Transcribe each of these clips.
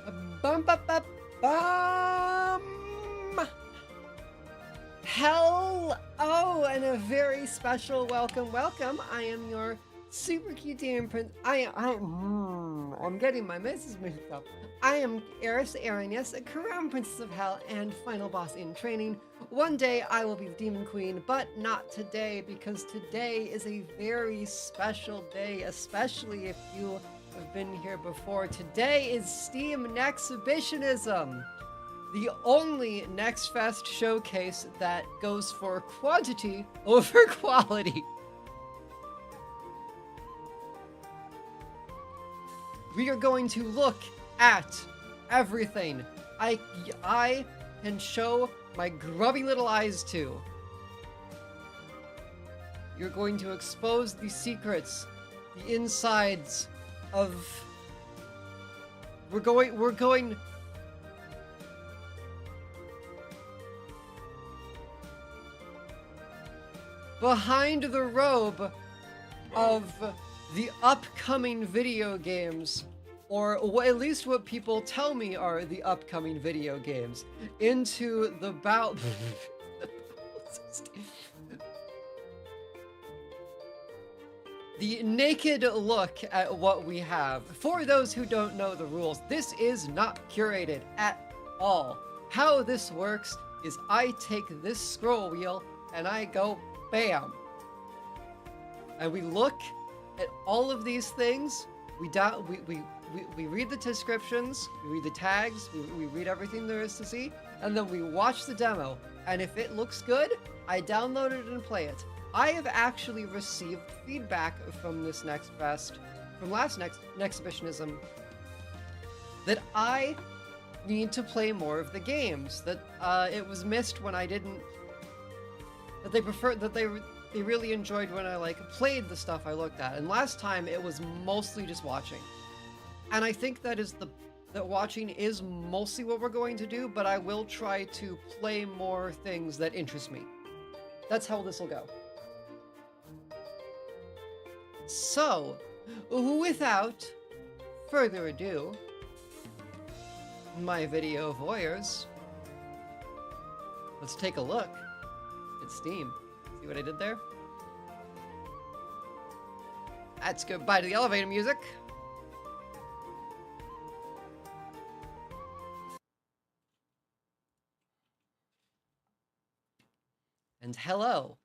Bum, bum, bum, bum. Hello, and a very special welcome. I am your super cute demon prince. I'm getting my message mixed up. I am Eris Aranius, a crown princess of hell and final boss in training. One day I will be the demon queen, but not today, because today is a very special day, especially if you have been here before. Today is Steam Nexhibitionism, the only Next Fest showcase that goes for quantity over quality. We are going to look at everything I can show my grubby little eyes to. You're going to expose the secrets, the insides of... We're going behind the robe of the upcoming video games, or at least what people tell me are the upcoming video games, into the the naked look at what we have. For those who don't know the rules, this is not curated at all. How this works is I take this scroll wheel and I go bam. And we look at all of these things. We read the descriptions, we read the tags, we read everything there is to see, and then we watch the demo. And if it looks good, I download it and play it. I have actually received feedback from this Next Fest, from last Nexhibitionism, that I need to play more of the games. That it was missed when I didn't. That they prefer that they really enjoyed when I played the stuff I looked at. And last time it was mostly just watching. And I think that watching is mostly what we're going to do, but I will try to play more things that interest me. That's how this will go. So, without further ado, my video voyeurs, let's take a look at Steam. See what I did there? That's goodbye to the elevator music. And hello.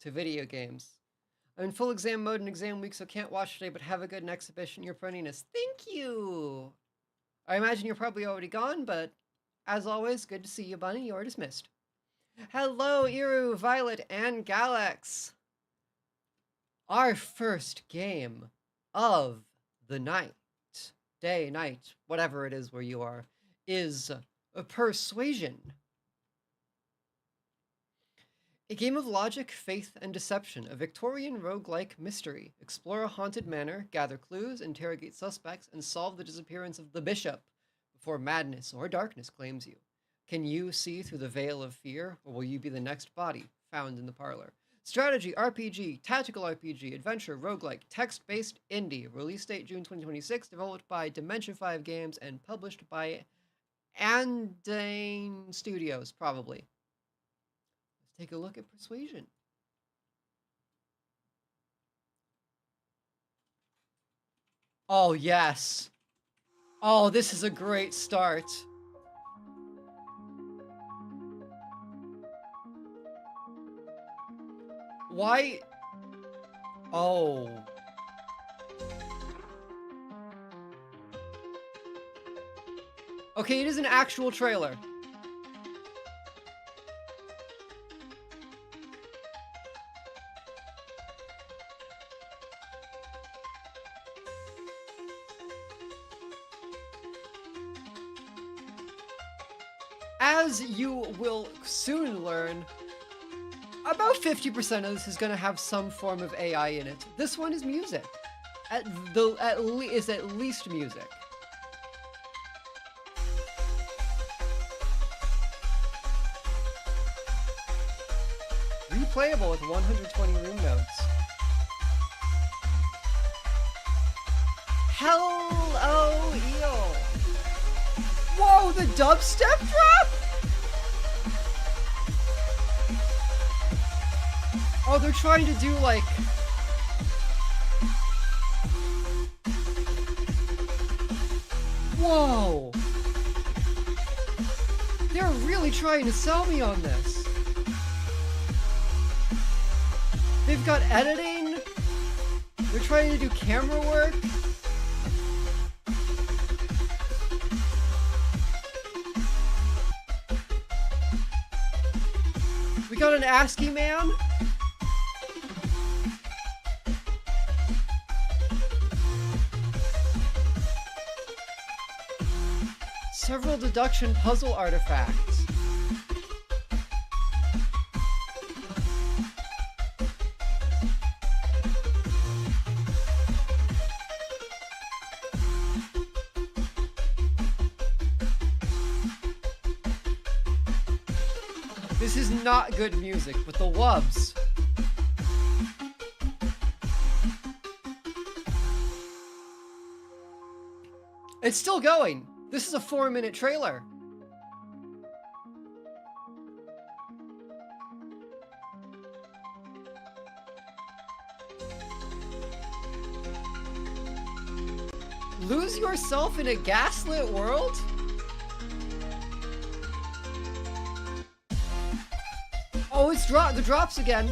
To video games. I'm in full exam mode and exam week, so can't watch today, but have a good exhibition. Your friendliness. Thank you! I imagine you're probably already gone, but as always, good to see you, Bunny. You're dismissed. Hello, Iru, Violet, and Galax. Our first game of the night, day, night, whatever it is where you are, is Persuasion. A game of logic, faith, and deception, a Victorian roguelike mystery. Explore a haunted manor, gather clues, interrogate suspects, and solve the disappearance of the bishop before madness or darkness claims you. Can you see through the veil of fear, or will you be the next body found in the parlor? Strategy, RPG, tactical RPG, adventure, roguelike, text-based indie. Release date June 2026, developed by Dimension 5 Games and published by Andane Studios, probably. Let's take a look at Persuasion. Oh, yes. Oh, this is a great start. Why? Oh. Okay, it is an actual trailer. As you will soon learn, about 50% of this is going to have some form of AI in it. This one is music. Is at least music. Replayable with 120 room notes. Hello, eel. Whoa, the dubstep drop? Oh, they're trying to do like... Whoa. They're really trying to sell me on this. They've got editing. They're trying to do camera work. We got an ASCII man. Several deduction puzzle artifacts. This is not good music, but the wubs. It's still going. This is a 4-minute trailer. Lose yourself in a gaslit world? Oh, it's the drops again.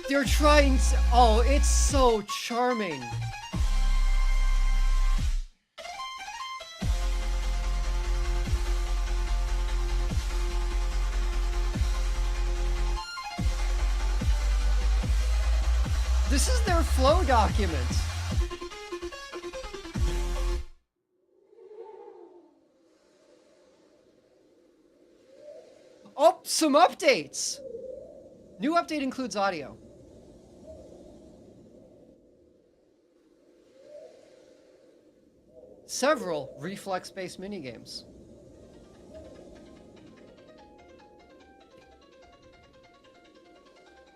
They're trying to... Oh, it's so charming. This is their flow document. Oh, some updates. New update includes audio. Several reflex-based minigames.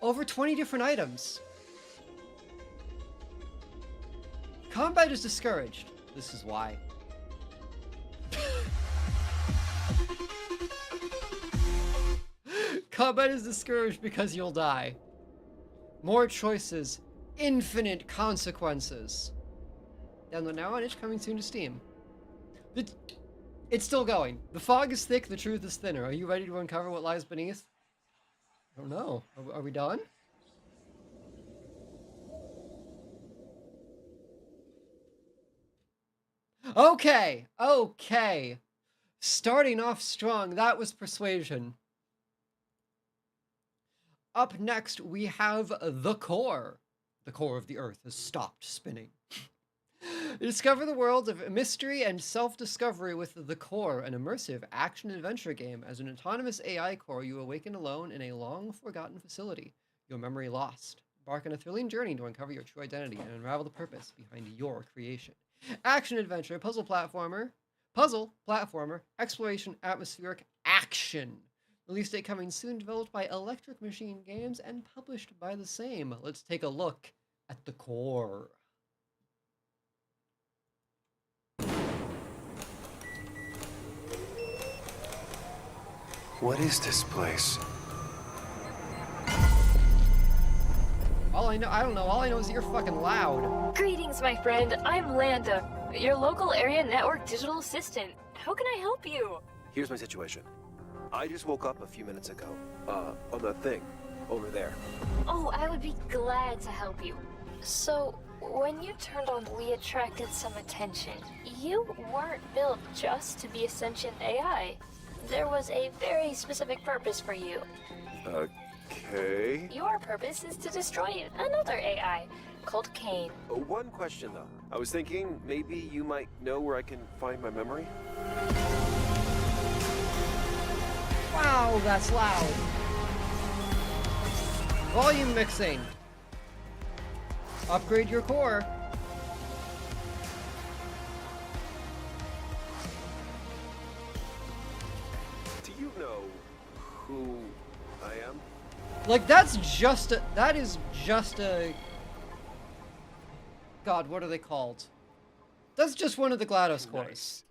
Over 20 different items. Combat is discouraged. This is why. Combat is discouraged because you'll die. More choices. Infinite consequences. Download now on itch, coming soon to Steam. It's still going. The fog is thick, the truth is thinner. Are you ready to uncover what lies beneath? I don't know. Are we done? Okay. Starting off strong. That was Persuasion. Up next, we have The Core. The core of the Earth has stopped spinning. Discover the world of mystery and self-discovery with The Core, an immersive action-adventure game. As an autonomous AI core, you awaken alone in a long-forgotten facility. Your memory lost. Embark on a thrilling journey to uncover your true identity and unravel the purpose behind your creation. Action-adventure, puzzle platformer, exploration, atmospheric action. Release date coming soon, developed by Electric Machine Games and published by the same. Let's take a look at The Core. What is this place? I don't know. All I know is that you're fucking loud. Greetings, my friend. I'm Landa, your local area network digital assistant. How can I help you? Here's my situation. I just woke up a few minutes ago. On that thing. Over there. Oh, I would be glad to help you. So, when you turned on, we attracted some attention. You weren't built just to be a sentient AI. There was a very specific purpose for you. Okay. Your purpose is to destroy another AI called Kane. One question though. I was thinking maybe you might know where I can find my memory? Wow, that's loud. Volume mixing. Upgrade your core. you know who I am? Like, that is just a... God, what are they called? That's just one of the GLaDOS cores.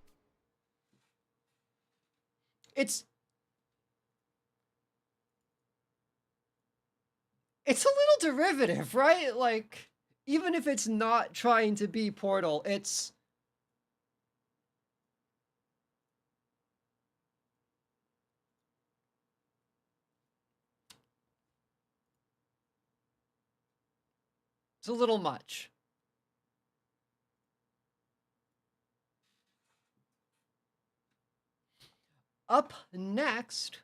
Nice. It's a little derivative, right? Like, even if it's not trying to be Portal, it's... It's a little much. Up next,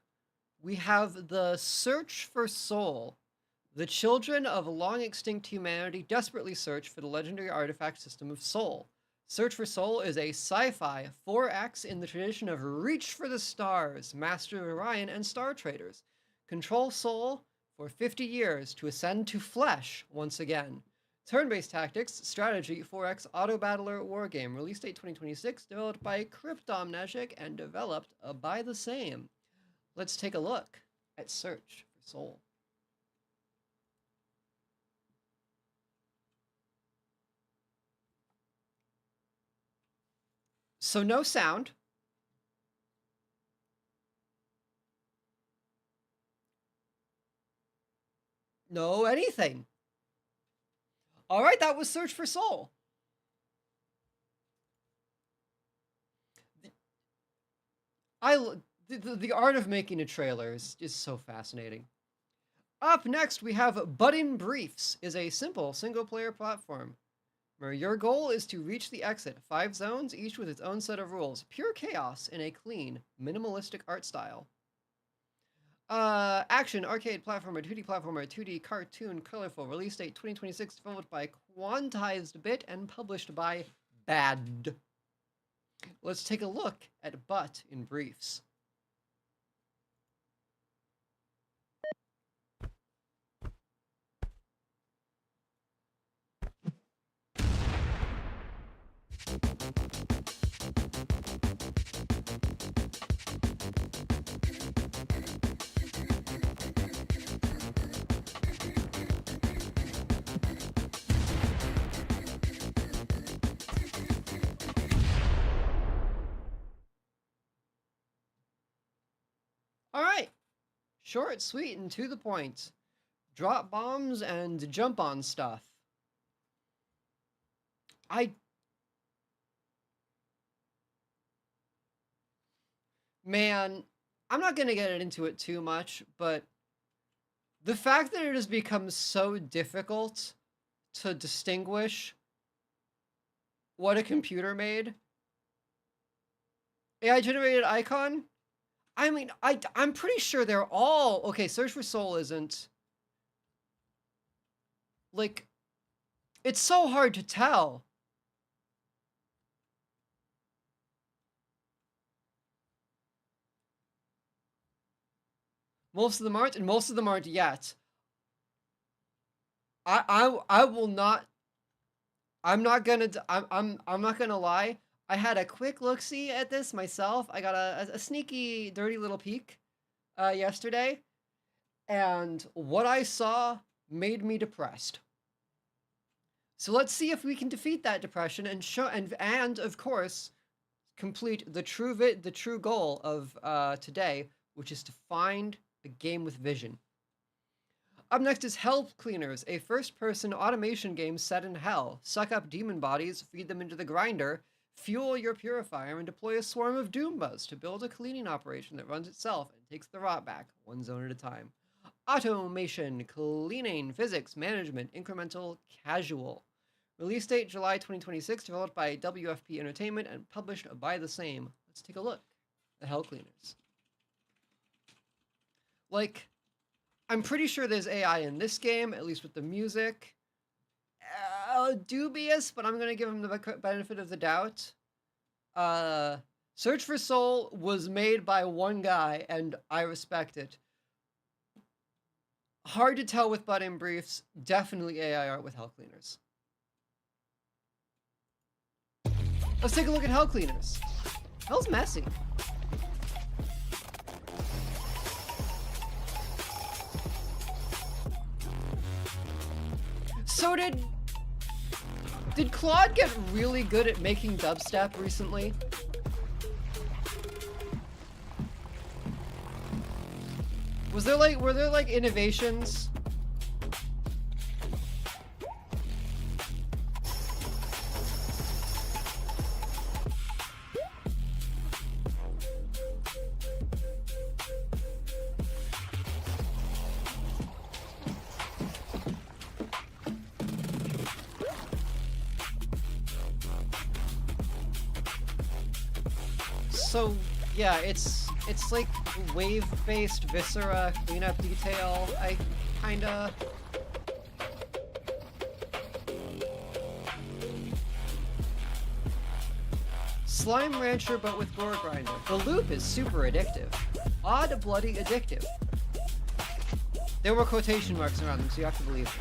we have the Search for Soul. The children of long extinct humanity desperately search for the legendary artifact system of Soul. Search for Soul is a sci-fi 4X in the tradition of Reach for the Stars, Master of Orion, and Star Traders. Control Soul for 50 years to ascend to flesh once again. Turn-based tactics, strategy, 4X auto battler wargame. Release date 2026, developed by Cryptomnegic and developed by the same. Let's take a look at Search for Soul. So no sound. No anything. All right, that was Search for Soul. The art of making a trailer is so fascinating. Up next, we have Button Briefs is a simple single-player platform where your goal is to reach the exit. 5 zones, each with its own set of rules. Pure chaos in a clean, minimalistic art style. Action, arcade platformer, 2D platformer, 2D cartoon, colorful. Release date 2026, developed by Quantized Bit and published by Bad. Let's take a look at Butt in Briefs. All right, short, sweet, and to the point. Drop bombs and jump on stuff. Man, I'm not going to get into it too much, but the fact that it has become so difficult to distinguish what a computer made. AI-generated icon? I mean, I'm pretty sure they're all... Okay, Search for Soul isn't... Like, it's so hard to tell. Most of them aren't, and most of them aren't yet. I will not... I'm not gonna lie. I had a quick look-see at this myself. I got a sneaky, dirty little peek yesterday, and what I saw made me depressed. So let's see if we can defeat that depression and show and of course complete the true goal of today, which is to find a game with vision. Up next is Hell Cleaners, a first-person automation game set in hell. Suck up demon bodies, feed them into the grinder, fuel your purifier, and deploy a swarm of Doombas to build a cleaning operation that runs itself and takes the rot back, one zone at a time. Automation, cleaning, physics, management, incremental, casual. Release date July 2026, developed by WFP Entertainment and published by the same. Let's take a look at Hell Cleaners. Like, I'm pretty sure there's AI in this game, at least with the music. Dubious, but I'm going to give him the benefit of the doubt. Search for Soul was made by one guy, and I respect it. Hard to tell with Button Briefs, definitely AI art with Hell Cleaners. Let's take a look at Hell Cleaners. Hell's messy. So did Claude get really good at making dubstep recently? Were there like innovations? So yeah, it's like wave-based Viscera cleanup detail. I kinda. Slime Rancher, but with Gore Grinder. The loop is super addictive. Odd, bloody addictive. There were quotation marks around them, so you have to believe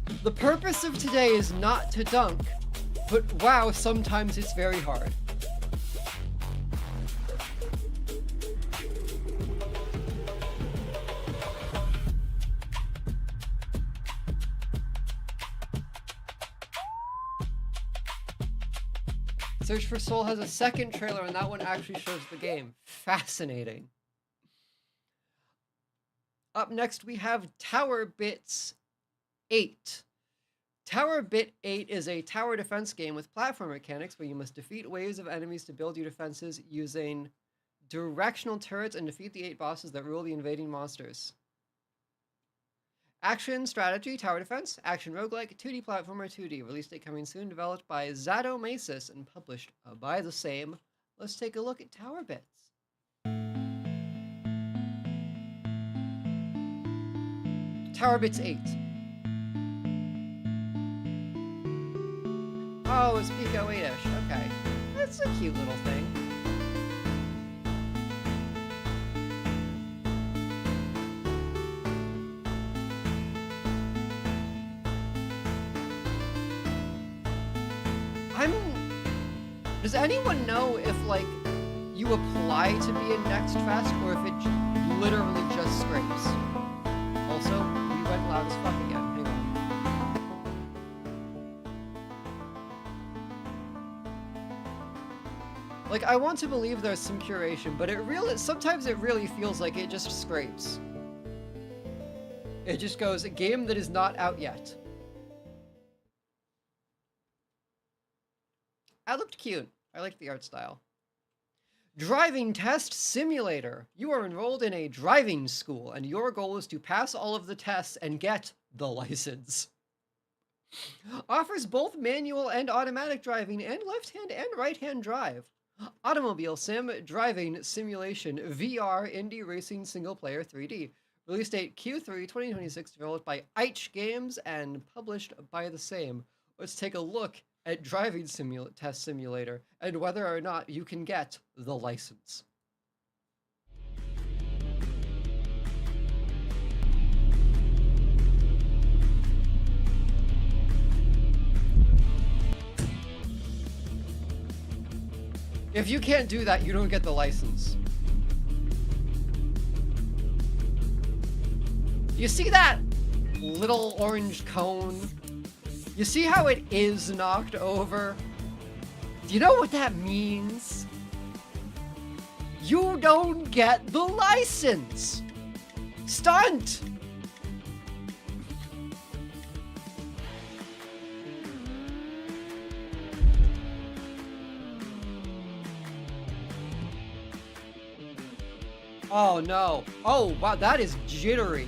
them. The purpose of today is not to dunk, but wow, sometimes it's very hard. Search for Soul has a second trailer, and that one actually shows the game. Fascinating. Up next, we have Tower Bits 8. Tower Bit 8 is a tower defense game with platform mechanics where you must defeat waves of enemies to build your defenses using directional turrets and defeat the 8 bosses that rule the invading monsters. Action, strategy, tower defense, action roguelike, 2D platformer, 2D. Release date coming soon, developed by Zadomasis and published by the same. Let's take a look at Tower Bits. Tower Bits 8. Oh, it's Pico 8-ish. Okay. That's a cute little thing. Does anyone know if, like, you apply to be in Next Fest or if it literally just scrapes? Also, we went loud as fuck again. Hang on. Like, I want to believe there's some curation, but sometimes it really feels like it just scrapes. It just goes, a game that is not out yet. That looked cute. I liked the art style. Driving Test Simulator. You are enrolled in a driving school, and your goal is to pass all of the tests and get the license. Offers both manual and automatic driving and left-hand and right-hand drive. Automobile Sim, Driving Simulation, VR, Indie Racing Single Player 3D. Release date Q3 2026, developed by Eich Games and published by the same. Let's take a look at Driving Test Simulator and whether or not you can get the license. If you can't do that, you don't get the license. You see that little orange cone? You see how it is knocked over? Do you know what that means? You don't get the license! Stunt! Oh no. Oh wow, that is jittery.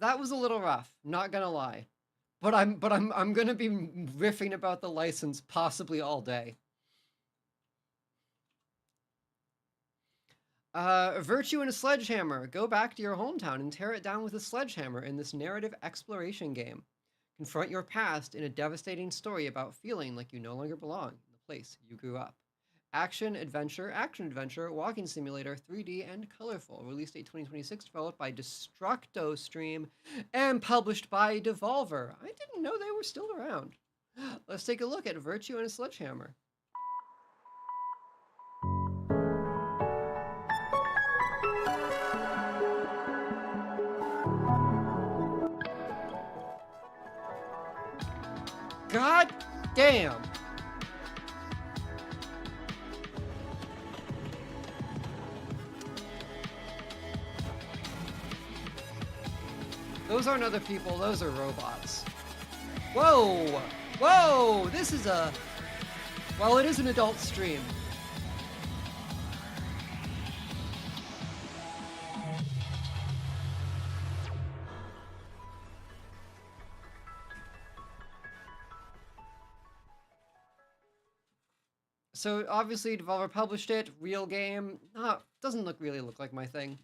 That was a little rough, not gonna lie. But I'm gonna be riffing about the license possibly all day. Virtue and a Sledgehammer. Go back to your hometown and tear it down with a sledgehammer in this narrative exploration game. Confront your past in a devastating story about feeling like you no longer belong in the place you grew up. Action adventure, walking simulator, 3D and colorful. Release date 2026, developed by Destructo Stream and published by Devolver. I didn't know they were still around. Let's take a look at Virtue and a Sledgehammer. God damn! Those aren't other people, those are robots. Whoa! Whoa! This is a... Well, it is an adult stream. So obviously Devolver published it, real game. Doesn't really look like my thing.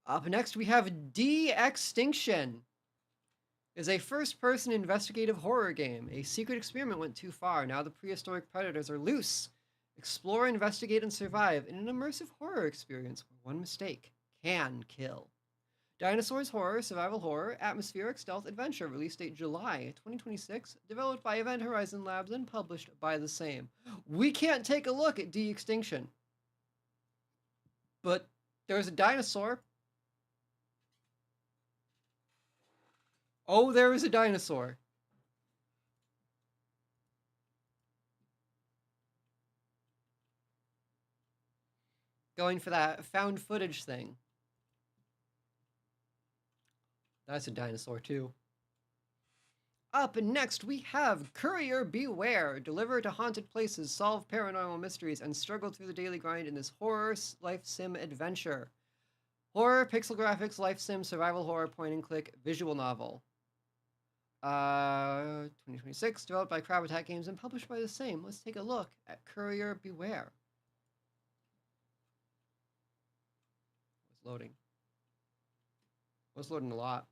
Up next we have De-Extinction. Is a first-person investigative horror game. A secret experiment went too far. Now the prehistoric predators are loose. Explore, investigate, and survive in an immersive horror experience where one mistake can kill. Dinosaurs horror, survival horror, atmospheric stealth adventure. Release date July 2026. Developed by Event Horizon Labs and published by the same. We can't take a look at De-Extinction. But there's a dinosaur. Oh, there is a dinosaur. Going for that found footage thing. That's a dinosaur too. Up next, we have Courier Beware. Deliver to haunted places, solve paranormal mysteries, and struggle through the daily grind in this horror life sim adventure. Horror, pixel graphics, life sim, survival horror, point and click, visual novel. 2026, developed by Crab Attack Games and published by the same. Let's take a look at Courier Beware. It's loading. It's loading a lot.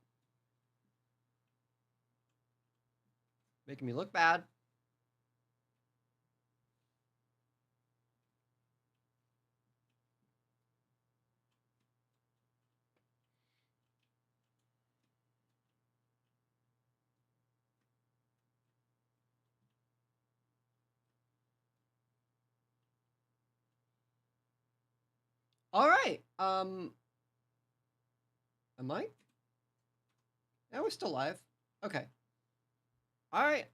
Making me look bad. All right. Am I? Yeah, we're still live. Okay. All right.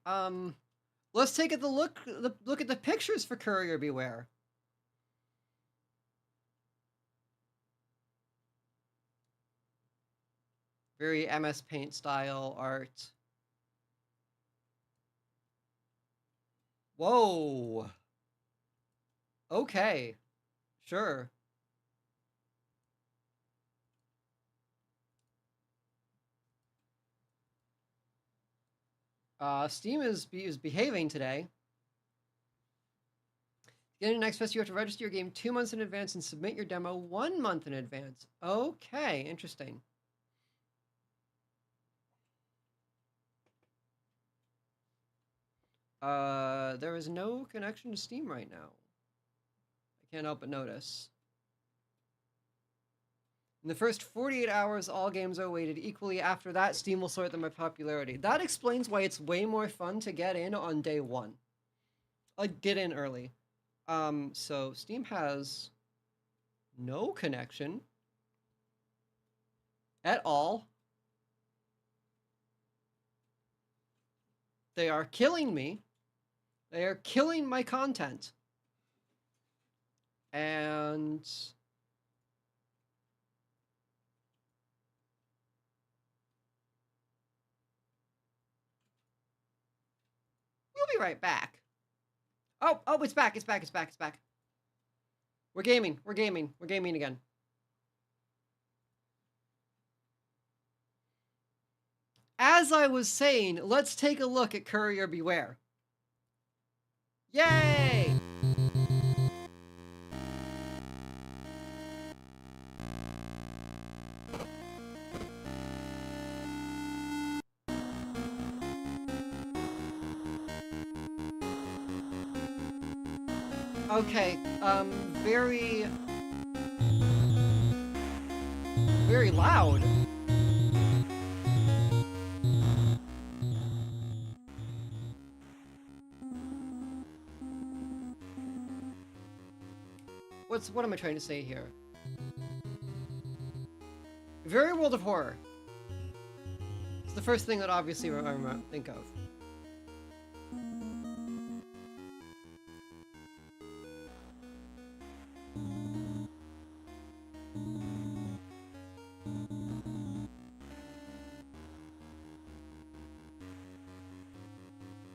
Let's take a look at the pictures for Courier Beware. Very MS Paint style art. Whoa. Okay. Sure. Steam is behaving today. To get into Next Fest, you have to register your game 2 months in advance and submit your demo 1 month in advance. Okay, interesting. There is no connection to Steam right now. I can't help but notice. In the first 48 hours, all games are weighted equally. After that, Steam will sort them by popularity. That explains why it's way more fun to get in on day one. Like, get in early. So Steam has no connection at all. They are killing me. They are killing my content. And we'll be right back. Oh, it's back. It's back. We're gaming again. As I was saying, let's take a look at Courier Beware. Yay! Okay, very, very loud. What am I trying to say here? Very World of Horror. It's the first thing that obviously I think of.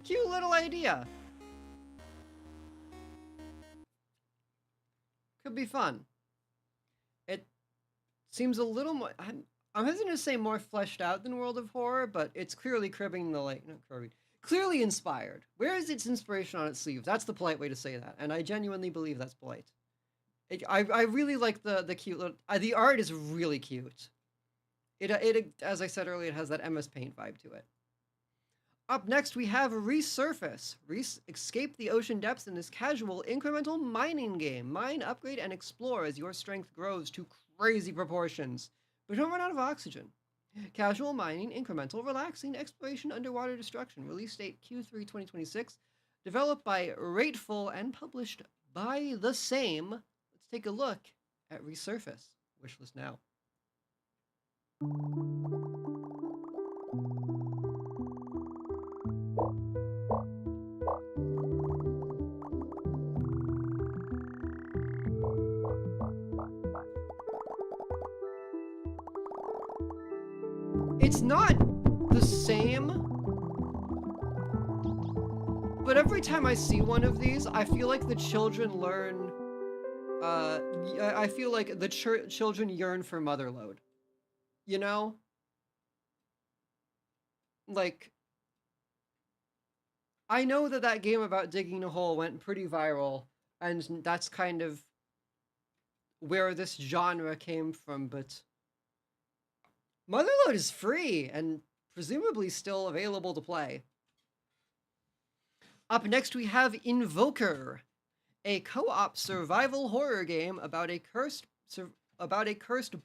Cute little idea. Could be fun. It seems a little more. I'm hesitant to say more fleshed out than World of Horror, but it's clearly cribbing the not cribbing, clearly inspired. Where is its inspiration on its sleeve? That's the polite way to say that, and I genuinely believe that's polite. I really like the cute little. The art is really cute. It as I said earlier, it has that MS Paint vibe to it. Up next, we have Resurface. Escape the ocean depths in this casual, incremental mining game. Mine, upgrade, and explore as your strength grows to crazy proportions. But don't run out of oxygen. Casual mining, incremental, relaxing, exploration, underwater destruction. Release date Q3 2026. Developed by Rateful and published by the same. Let's take a look at Resurface. Wishlist now. It's not the same, but every time I see one of these, I feel like the children learn, I feel like the children yearn for Motherlode, you know? Like, I know that game about digging a hole went pretty viral, and that's kind of where this genre came from, but Motherlode is free and presumably still available to play. Up next, we have Invoker, a co-op survival horror game about a cursed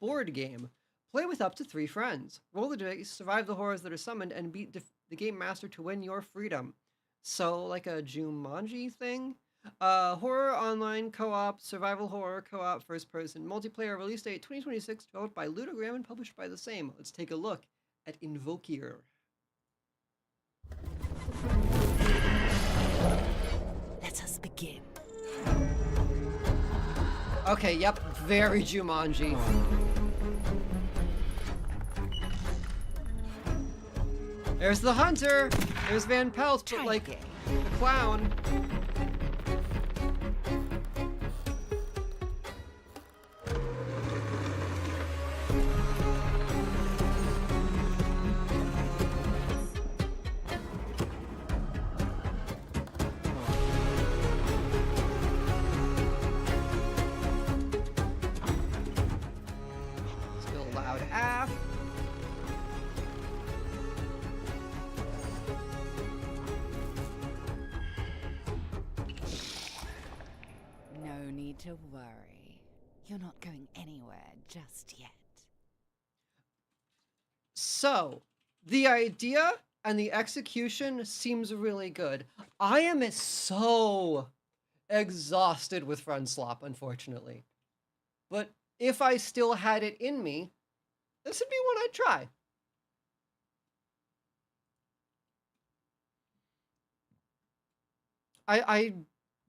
board game. Play with up to 3 friends. Roll the dice, survive the horrors that are summoned, and beat the game master to win your freedom. So, like a Jumanji thing? Horror online co-op, survival horror co-op, first person, multiplayer, release date 2026, developed by Ludogram and published by the same. Let's take a look at Invoker. Let us begin. Okay, yep, very Jumanji. There's the hunter! There's Van Pelt, but like a clown. Still loud af. No need to worry. You're not going anywhere just yet. So, the idea and the execution seems really good. I am so exhausted with Friendslop, unfortunately. But if I still had it in me, this would be one I'd try.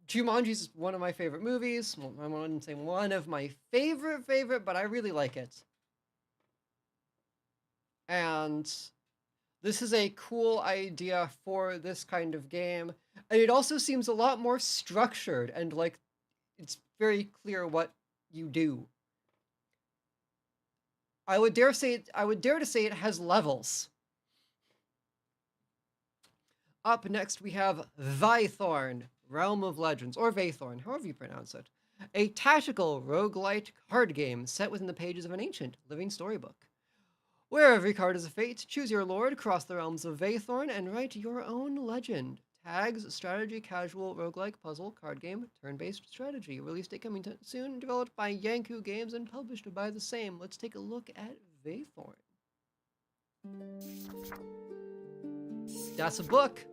Jumanji's one of my favorite movies. Well, I wouldn't say one of my favorite, but I really like it. And this is a cool idea for this kind of game. And it also seems a lot more structured and like it's very clear what you do. I would dare to say it has levels. Up next, we have Vythorn, Realm of Legends, or Vathorn, however you pronounce it. A tactical roguelite card game set within the pages of an ancient living storybook. Where every card is a fate, choose your lord, cross the realms of Vathorn, and write your own legend. Tags, strategy, casual, roguelike, puzzle, card game, turn-based strategy. Release date coming soon. Developed by Yanku Games and published by the same. Let's take a look at Vaythorn. That's a book.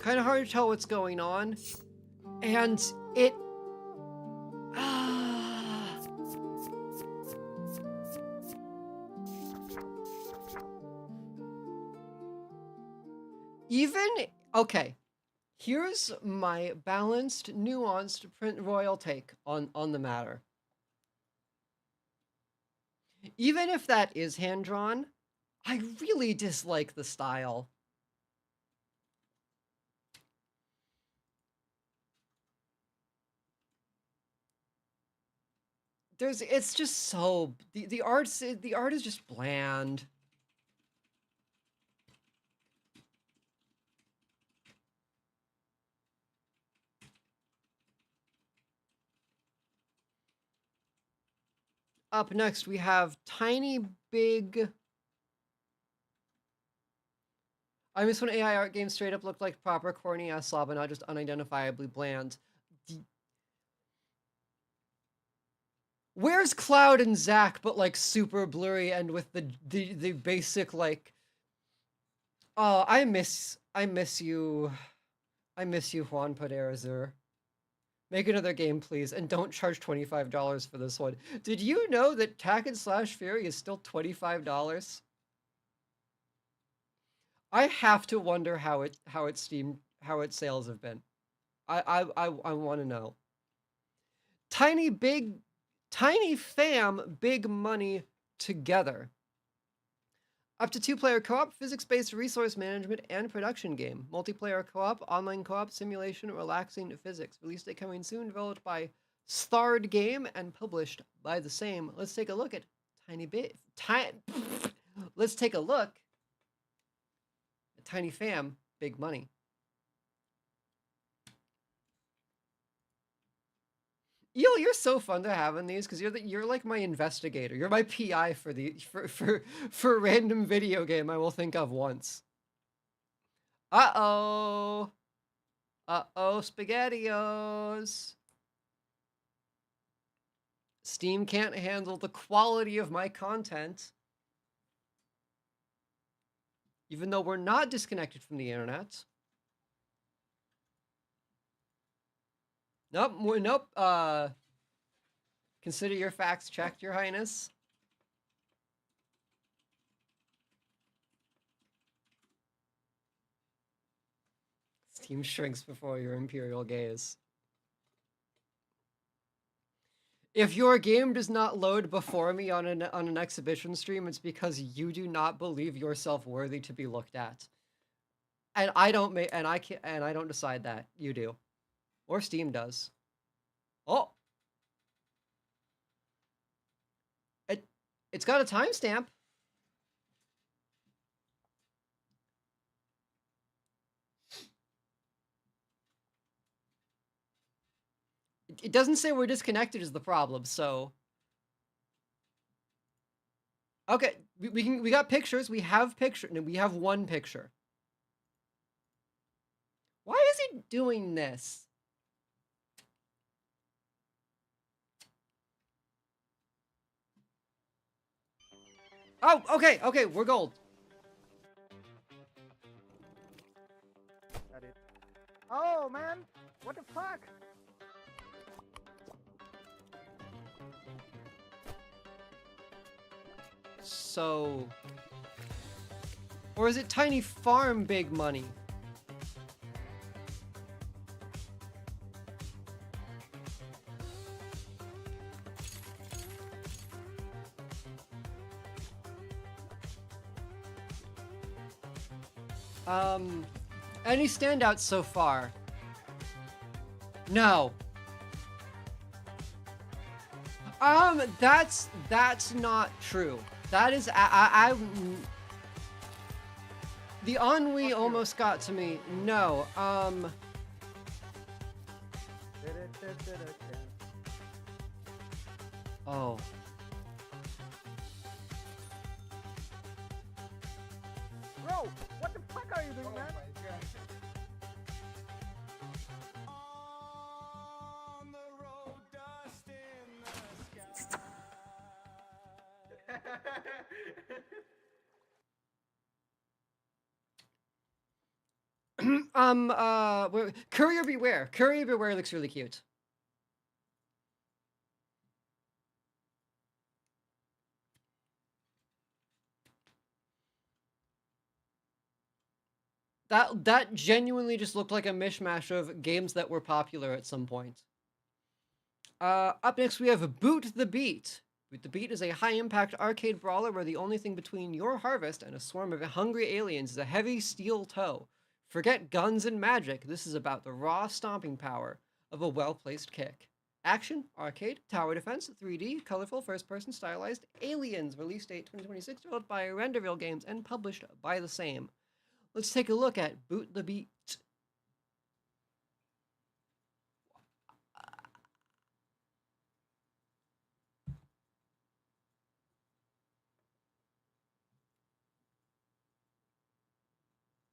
Kind of hard to tell what's going on, and it even okay. Here's my balanced, nuanced, print royal take on the matter. Even if that is hand drawn, I really dislike the style. It's just so the art is just bland. Up next we have Tiny Big. I miss when AI art games straight up looked like proper corny ass slob and not just unidentifiably bland. Where's Cloud and Zack, but like super blurry and with the basic like, oh, I miss you, Juan Paderazur. Make another game, please, and don't charge $25 for this one. Did you know that Tack and Slash Fury is still $25? I have to wonder how its sales have been. I want to know. Tiny fam, big money together. Up to 2-player co-op, physics-based resource management and production game. Multiplayer co-op, online co-op, simulation, relaxing physics. Release date coming soon, developed by Starred Game and published by the same. Let's take a look at Let's take a look at Tiny Fam, big money. Eel, you're so fun to have in these because you're like my investigator. You're my PI for random video game I will think of once. Uh-oh, SpaghettiOs. Steam can't handle the quality of my content. Even though we're not disconnected from the internet. Nope. Consider your facts checked, Your Highness. Steam shrinks before your imperial gaze. If your game does not load before me on an exhibition stream, it's because you do not believe yourself worthy to be looked at. And I don't decide that. You do. Or Steam does. Oh. It's got a timestamp. It doesn't say we're disconnected is the problem, so. Okay, we got pictures. We have we have one picture. Why is he doing this? Oh, okay, we're gold. Got it. Oh man, what the fuck? So, Or is it Tiny Farm big money? Any standouts so far? No. That's not true. That is, the ennui almost got to me. No, oh. Bro, what the fuck are you doing, man? Courier Beware. Courier Beware looks really cute. That genuinely just looked like a mishmash of games that were popular at some point. Up next we have Boot the Beat. Boot the Beat is a high-impact arcade brawler where the only thing between your harvest and a swarm of hungry aliens is a heavy steel toe. Forget guns and magic, this is about the raw stomping power of a well-placed kick. Action, arcade, tower defense, 3D, colorful, first-person stylized aliens. Release date 2026, developed by Renderville Games and published by the same. Let's take a look at Boot the Beat.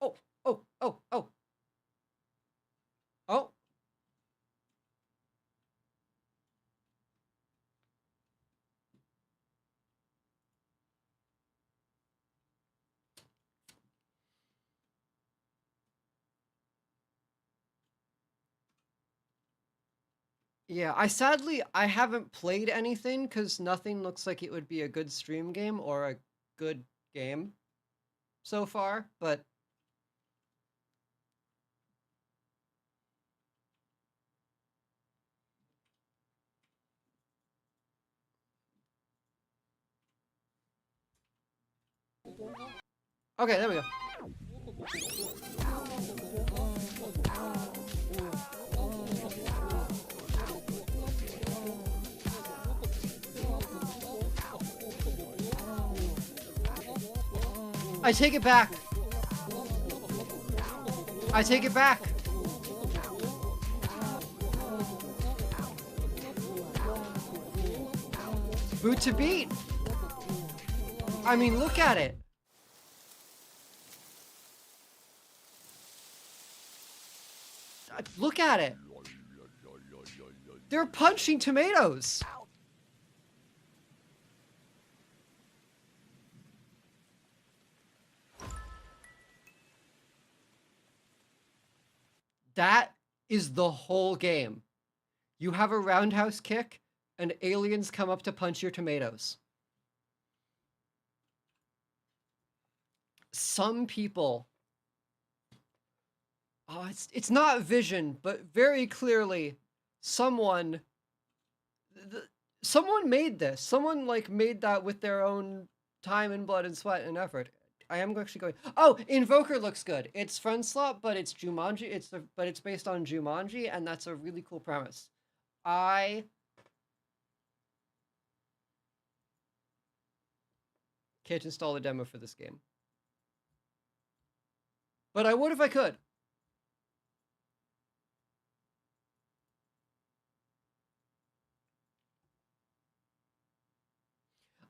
Oh, oh, oh, oh. Oh. Yeah, I haven't played anything because nothing looks like it would be a good stream game or a good game so far, but okay, there we go. I take it back. I take it back. Boot to beat. I mean, look at it. Look at it. They're punching tomatoes. That is the whole game. You have a roundhouse kick, and aliens come up to punch your tomatoes. Some people... Oh, it's not vision, but very clearly, someone made this. Someone like made that with their own time and blood and sweat and effort. I am actually going. Oh, Invoker looks good. It's Front Slot, but it's Jumanji. But it's based on Jumanji, and that's a really cool premise. I can't install the demo for this game, but I would if I could.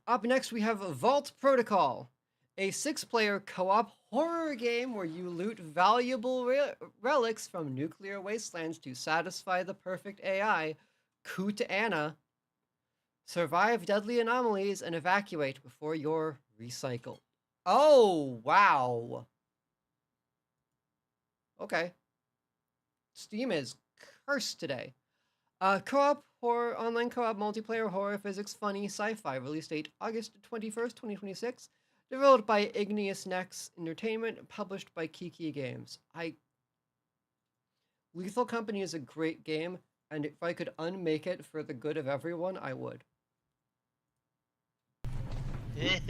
Up next, we have Vault Protocol, a 6-player co-op horror game where you loot valuable relics from nuclear wastelands to satisfy the perfect AI, Coot Anna, survive deadly anomalies, and evacuate before you're recycled. Oh, wow. Okay. Steam is cursed today. Co-op horror, online co-op multiplayer horror physics funny sci-fi. Release date August 21st, 2026. Developed by Igneous Nex Entertainment, published by Kiki Games. Lethal Company is a great game, and if I could unmake it for the good of everyone, I would. Hey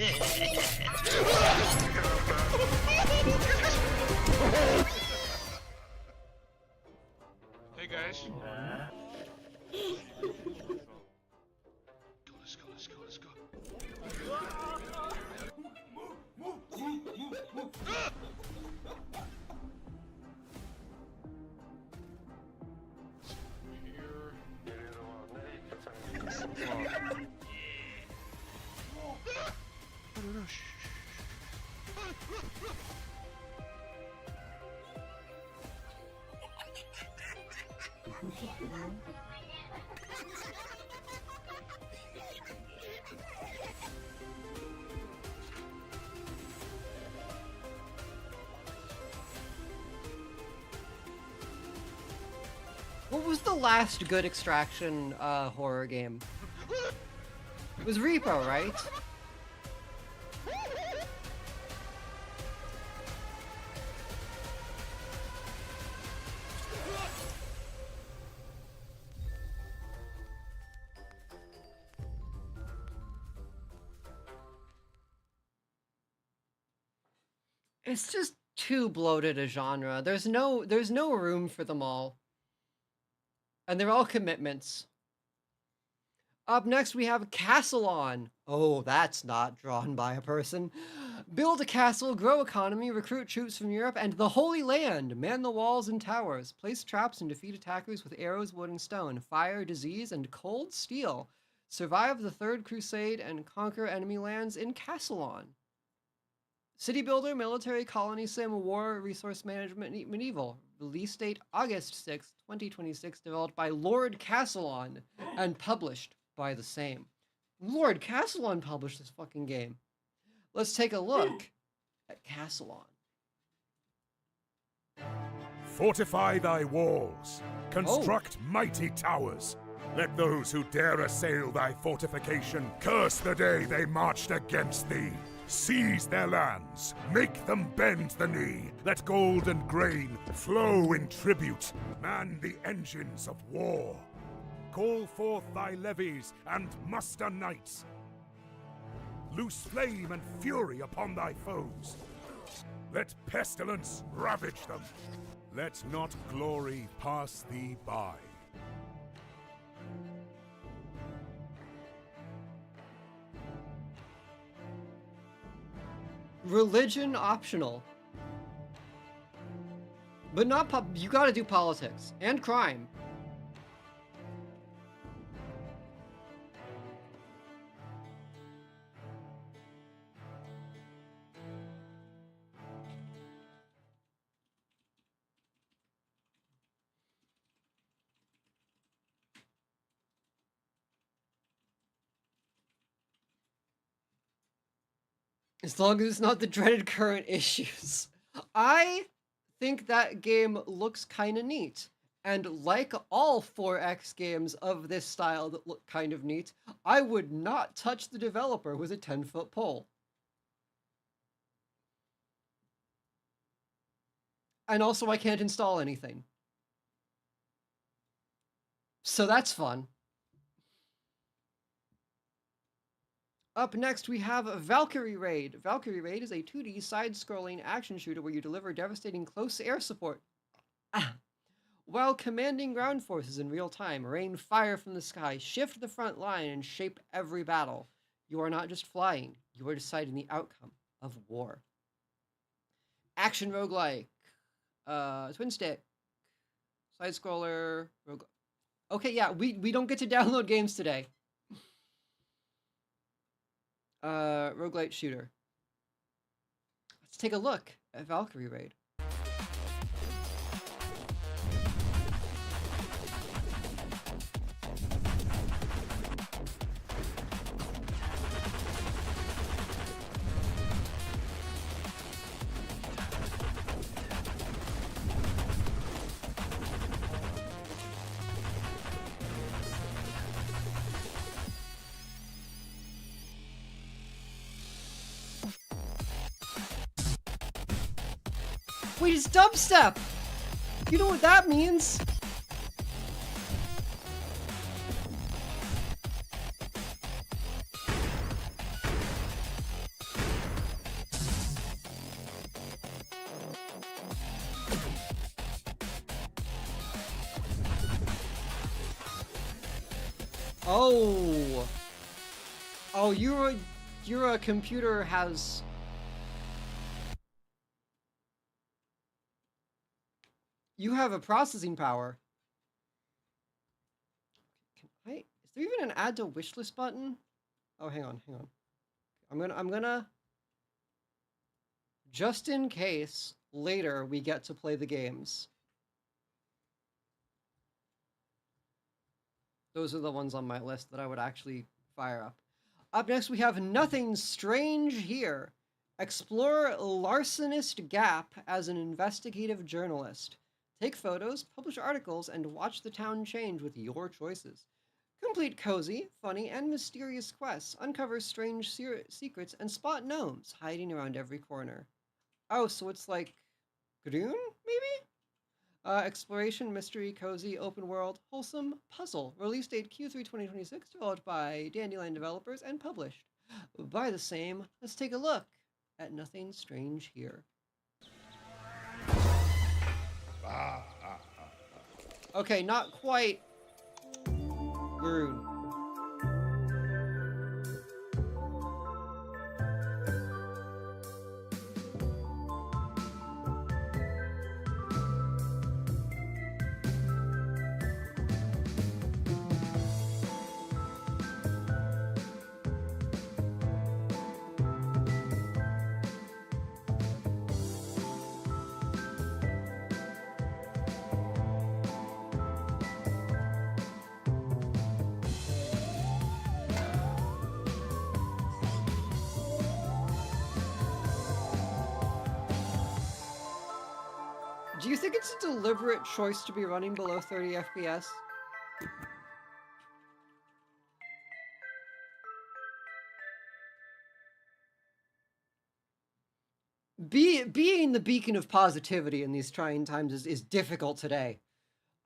guys. Let's go, let's go, let's go. What was the last good extraction horror game? It was Repo, right? It's just too bloated a genre. There's no room for them all. And they're all commitments. Up next, we have Castlon. Oh, that's not drawn by a person. Build a castle, grow economy, recruit troops from Europe and the Holy Land. Man the walls and towers. Place traps and defeat attackers with arrows, wood, and stone. Fire, disease, and cold steel. Survive the Third Crusade and conquer enemy lands in Castlon. City builder, military, colony sim, war, resource management, medieval. Release date August 6, 2026, developed by Lord Castlon and published by the same. Lord Castlon published this fucking game. Let's take a look at Castlon. Fortify thy walls. Construct mighty towers. Let those who dare assail thy fortification curse the day they marched against thee. Seize their lands, make them bend the knee. Let gold and grain flow in tribute. Man the engines of war. Call forth thy levies and muster knights. Loose flame and fury upon thy foes. Let pestilence ravage them. Let not glory pass thee by. Religion optional. But not you gotta do politics. And crime. As long as it's not the dreaded current issues. I think that game looks kind of neat. And like all 4X games of this style that look kind of neat, I would not touch the developer with a 10-foot pole. And also I can't install anything. So that's fun. Up next, we have Valkyrie Raid. Valkyrie Raid is a 2D side-scrolling action shooter where you deliver devastating close air support while commanding ground forces in real time. Rain fire from the sky, shift the front line, and shape every battle. You are not just flying, you are deciding the outcome of war. Action roguelike. Twin stick. Side-scroller. Okay, yeah, we don't get to download games today. Roguelite shooter. Let's take a look at Valkyrie Raid. Wait, it's dubstep! You know what that means? Oh. Oh, your computer has... You have a processing power. Is there even an add to wish list button? Oh, hang on. I'm gonna, just in case later we get to play the games. Those are the ones on my list that I would actually fire up. Up next, we have Nothing Strange Here. Explore larcenist gap as an investigative journalist. Take photos, publish articles, and watch the town change with your choices. Complete cozy, funny, and mysterious quests. Uncover strange secrets and spot gnomes hiding around every corner. Oh, so it's like Groon, maybe? Exploration, mystery, cozy, open world, wholesome, puzzle. Release date Q3 2026, developed by Dandelion Developers and published by the same. Let's take a look at Nothing Strange Here. Okay, not quite Groon. Do you think it's a deliberate choice to be running below 30 FPS? Being the beacon of positivity in these trying times is difficult today.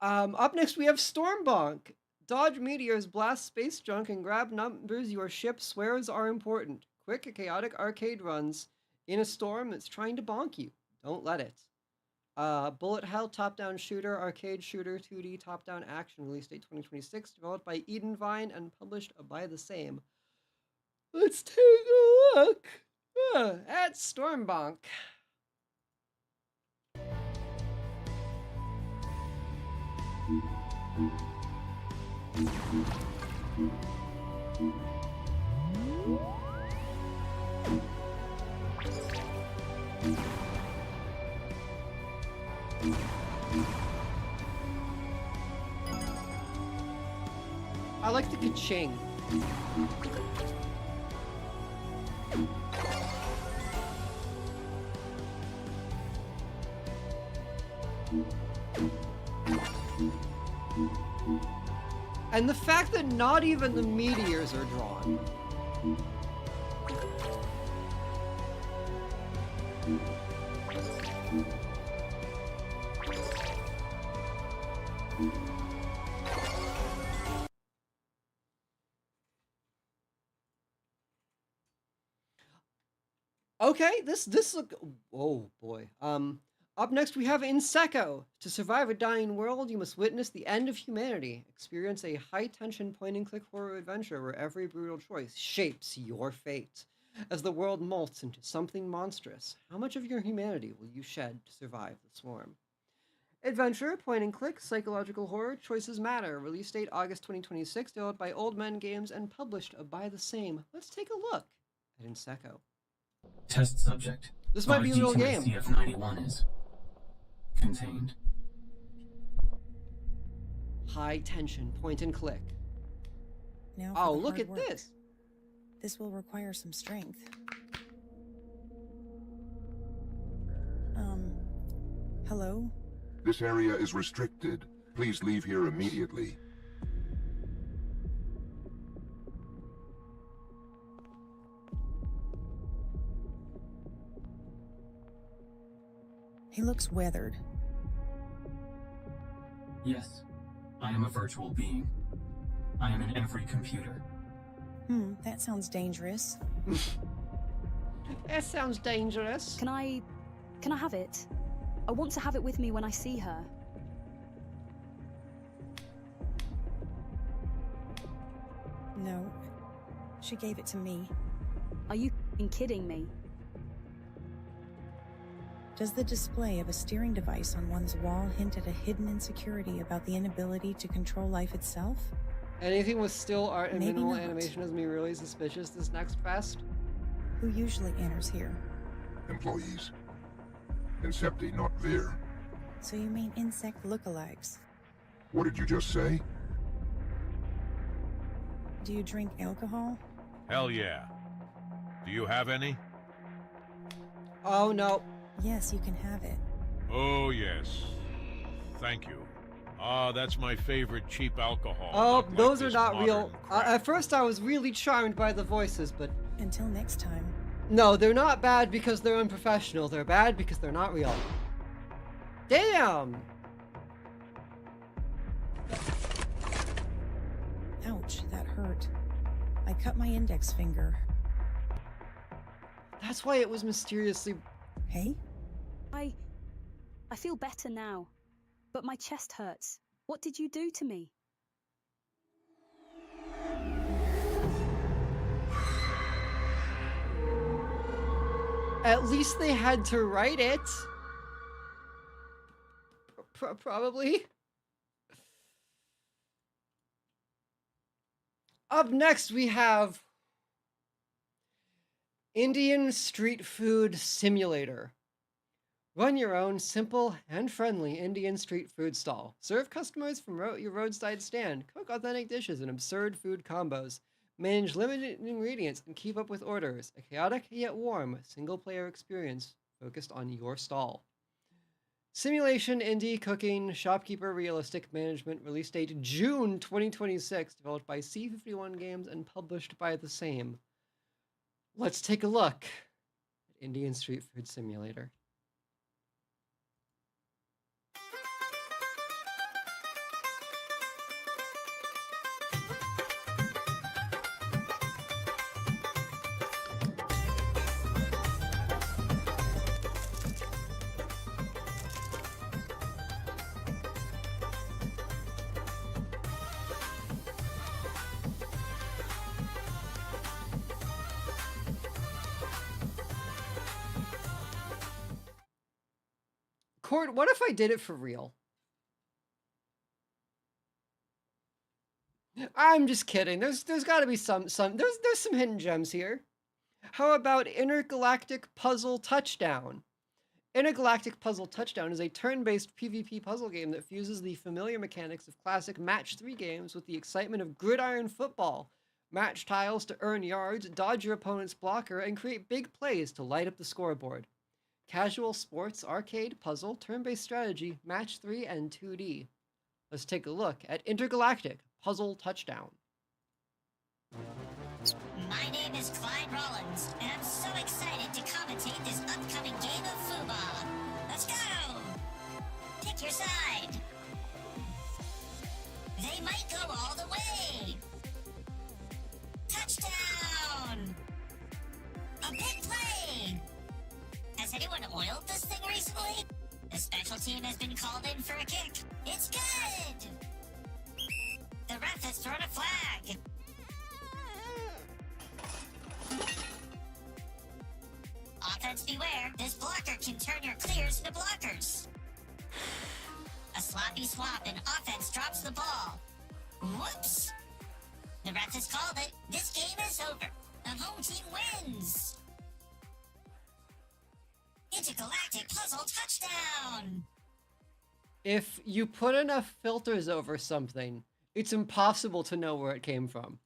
Up next we have Stormbonk. Dodge meteors, blast space junk, and grab numbers your ship swears are important. Quick, chaotic arcade runs in a storm that's trying to bonk you. Don't let it. Bullet Hell top-down shooter, arcade shooter, 2D top-down action, release date 2026, developed by Edenvine and published by the same. Let's take a look at Stormbonk. I like the ka-ching. And the fact that not even the meteors are drawn. Okay, this look. Oh boy. Up next we have Insecco. To survive a dying world, you must witness the end of humanity. Experience a high-tension point-and-click horror adventure where every brutal choice shapes your fate. As the world molts into something monstrous, how much of your humanity will you shed to survive the swarm? Adventure, point-and-click, psychological horror, choices matter. Release date August 2026, developed by Old Men Games and published by the same. Let's take a look at Insecco. Test subject. This might be a real game. CF91 is contained. High tension, point and click. Now Oh, for the look hard at work. this. This will require some strength. Hello? This area is restricted. Please leave here immediately. He looks weathered. Yes, I am a virtual being. I am in every computer. That sounds dangerous. That sounds dangerous. Can I have it? I want to have it with me when I see her. No. She gave it to me. Are you kidding me? Does the display of a steering device on one's wall hint at a hidden insecurity about the inability to control life itself? Anything with still art and Maybe minimal not. animation has me really suspicious this next fest. Who usually enters here? Employees. Incepti, not Vir. So you mean insect lookalikes? What did you just say? Do you drink alcohol? Hell yeah. Do you have any? Oh no. Yes, you can have it. Oh, yes. Thank you. Ah, that's my favorite cheap alcohol. Oh, like those are this not modern real. crap. At first I was really charmed by the voices, but Until next time. no, they're not bad because they're unprofessional. They're bad because they're not real. Damn! Ouch, that hurt. I cut my index finger. That's why it was mysteriously... Hey? I feel better now, but my chest hurts. What did you do to me? At least they had to write it. Probably. Up next, we have Indian Street Food Simulator. Run your own simple and friendly Indian street food stall. Serve customers from your roadside stand. Cook authentic dishes and absurd food combos. Manage limited ingredients and keep up with orders. A chaotic yet warm single-player experience focused on your stall. Simulation, indie, cooking, shopkeeper, realistic management. Release date June 2026. Developed by C51 Games and published by the same. Let's take a look at Indian Street Food Simulator. Court, what if I did it for real? I'm just kidding. There's got to be some there's some hidden gems here. How about Intergalactic Puzzle Touchdown? Intergalactic Puzzle Touchdown is a turn-based PvP puzzle game that fuses the familiar mechanics of classic Match 3 games with the excitement of gridiron football. Match tiles to earn yards, dodge your opponent's blocker, and create big plays to light up the scoreboard. Casual sports, arcade, puzzle, turn-based strategy, Match 3, and 2D. Let's take a look at Intergalactic Puzzle Touchdown. My name is Clyde Rollins, and I'm so excited to commentate this upcoming game of football. Let's go! Pick your side. They might go all the way. Touchdown! A big play! Has anyone oiled this thing recently? The special team has been called in for a kick. It's good! The ref has thrown a flag. Offense beware, this blocker can turn your clears into blockers. A sloppy swap and offense drops the ball. Whoops! The ref has called it. This game is over. The home team wins. Intergalactic Puzzle Touchdown! If you put enough filters over something, it's impossible to know where it came from.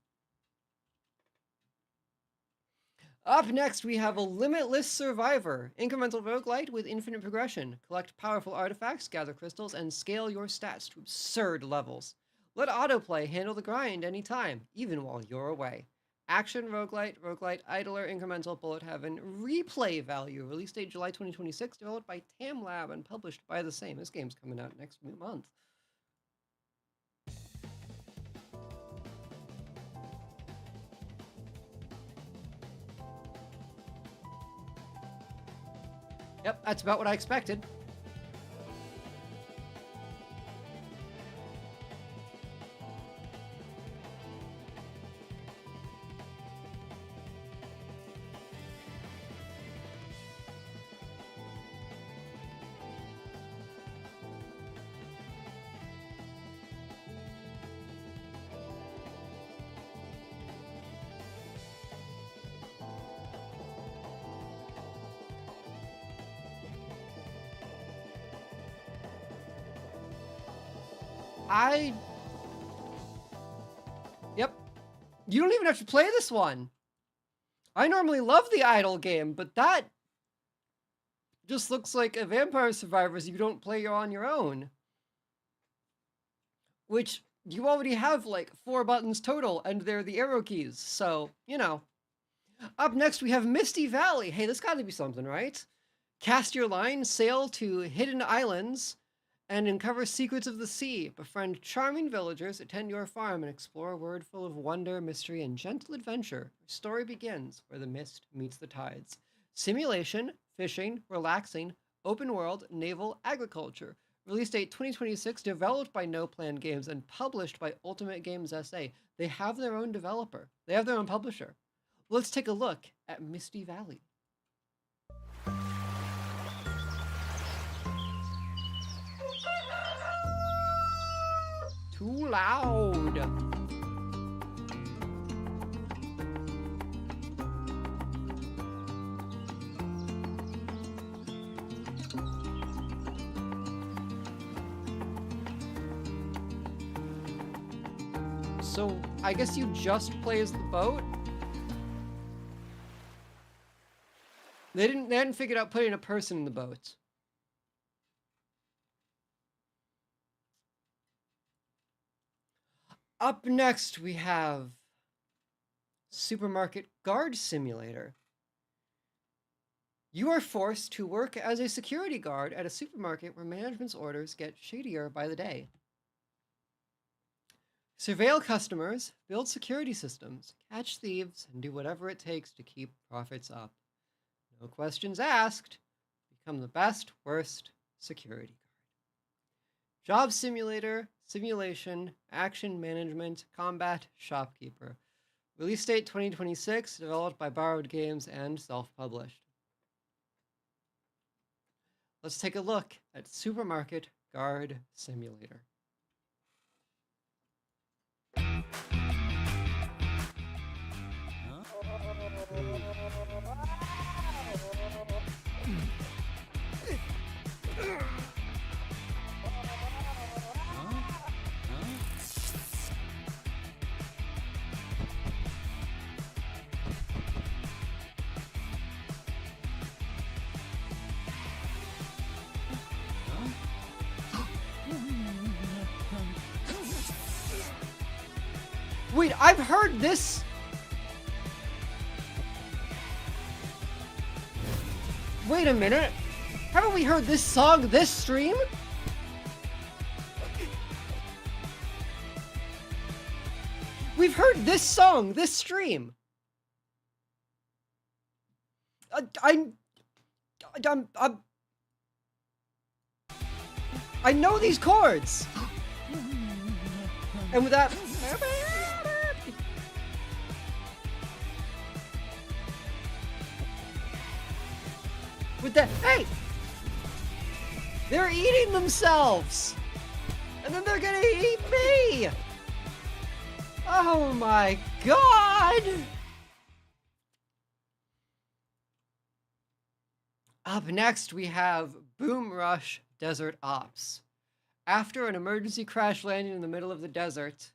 Up next, we have a Limitless Survivor, incremental roguelite with infinite progression. Collect powerful artifacts, gather crystals, and scale your stats to absurd levels. Let autoplay handle the grind anytime, even while you're away. Action, roguelite, idler, incremental, bullet heaven, replay value. Release date July 2026, developed by Tam Lab and published by the same. This game's coming out next month. Yep, that's about what I expected. Yep. You don't even have to play this one. I normally love the idle game, but that just looks like a Vampire Survivors you don't play on your own. Which, you already have like 4 buttons total, and they're the arrow keys, so, you know. Up next, we have Misty Valley. Hey, this gotta be something, right? Cast your line, sail to hidden islands, and uncover secrets of the sea. Befriend charming villagers, attend your farm, and explore a world full of wonder, mystery, and gentle adventure. Your story begins where the mist meets the tides. Simulation, fishing, relaxing, open world, naval, agriculture. Release date 2026, developed by No Plan Games and published by Ultimate Games SA. They have their own developer. They have their own publisher. Let's take a look at Misty Valley. Too loud. So, I guess you just play as the boat? They hadn't figured out putting a person in the boat. Up next, we have Supermarket Guard Simulator. You are forced to work as a security guard at a supermarket where management's orders get shadier by the day. Surveil customers, build security systems, catch thieves, and do whatever it takes to keep profits up. No questions asked. Become the best, worst security guard. Job simulator, simulation, action management, combat, shopkeeper. Release date 2026, developed by Borrowed Games and self-published. Let's take a look at Supermarket Guard Simulator. Wait, I've heard this. Wait a minute. Haven't we heard this song this stream? We've heard this song this stream. I know these chords. And with that, hey! They're eating themselves! And then they're gonna eat me! Oh my god! Up next, we have Boom Rush Desert Ops. After an emergency crash landing in the middle of the desert,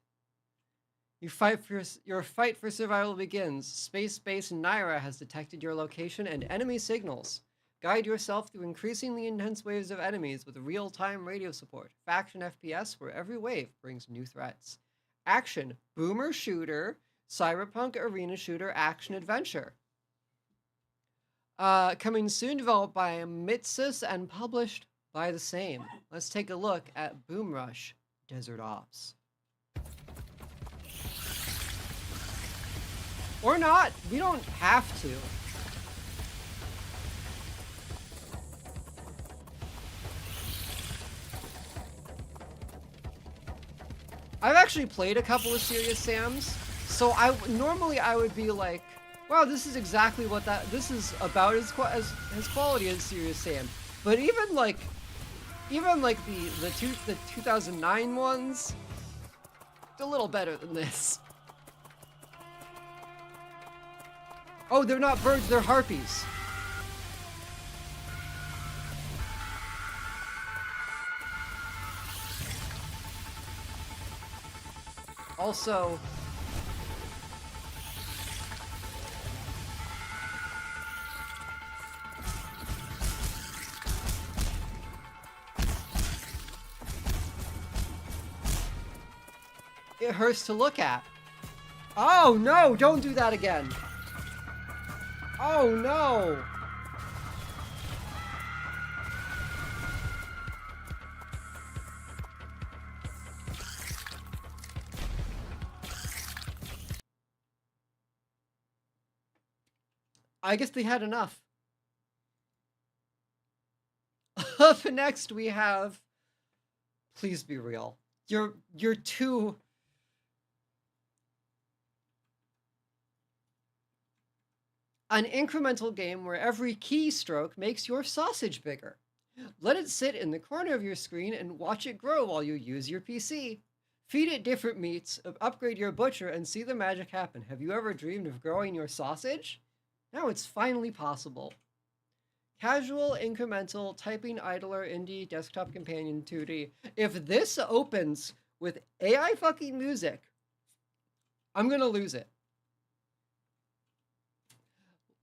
your fight for survival begins. Space Base Naira has detected your location and enemy signals. Guide yourself through increasingly intense waves of enemies with real-time radio support. Faction FPS, where every wave brings new threats. Action, boomer shooter, cyberpunk arena shooter action adventure. Coming soon, developed by Mitsus and published by the same. Let's take a look at Boom Rush Desert Ops. Or not. We don't have to. I've actually played a couple of Serious Sams, so normally I would be like, wow, this is exactly what this is about as quality as Serious Sam. But even like the 2009 ones, it's a little better than this. Oh, they're not birds, they're harpies. Also, it hurts to look at. Oh no, don't do that again. Oh no. I guess they had enough. Up next we have Please Be Real. You're too... An incremental game where every keystroke makes your sausage bigger. Let it sit in the corner of your screen and watch it grow while you use your PC. Feed it different meats, upgrade your butcher, and see the magic happen. Have you ever dreamed of growing your sausage? Now it's finally possible. Casual, incremental, typing idler, indie, desktop companion 2D. If this opens with AI fucking music, I'm gonna lose it.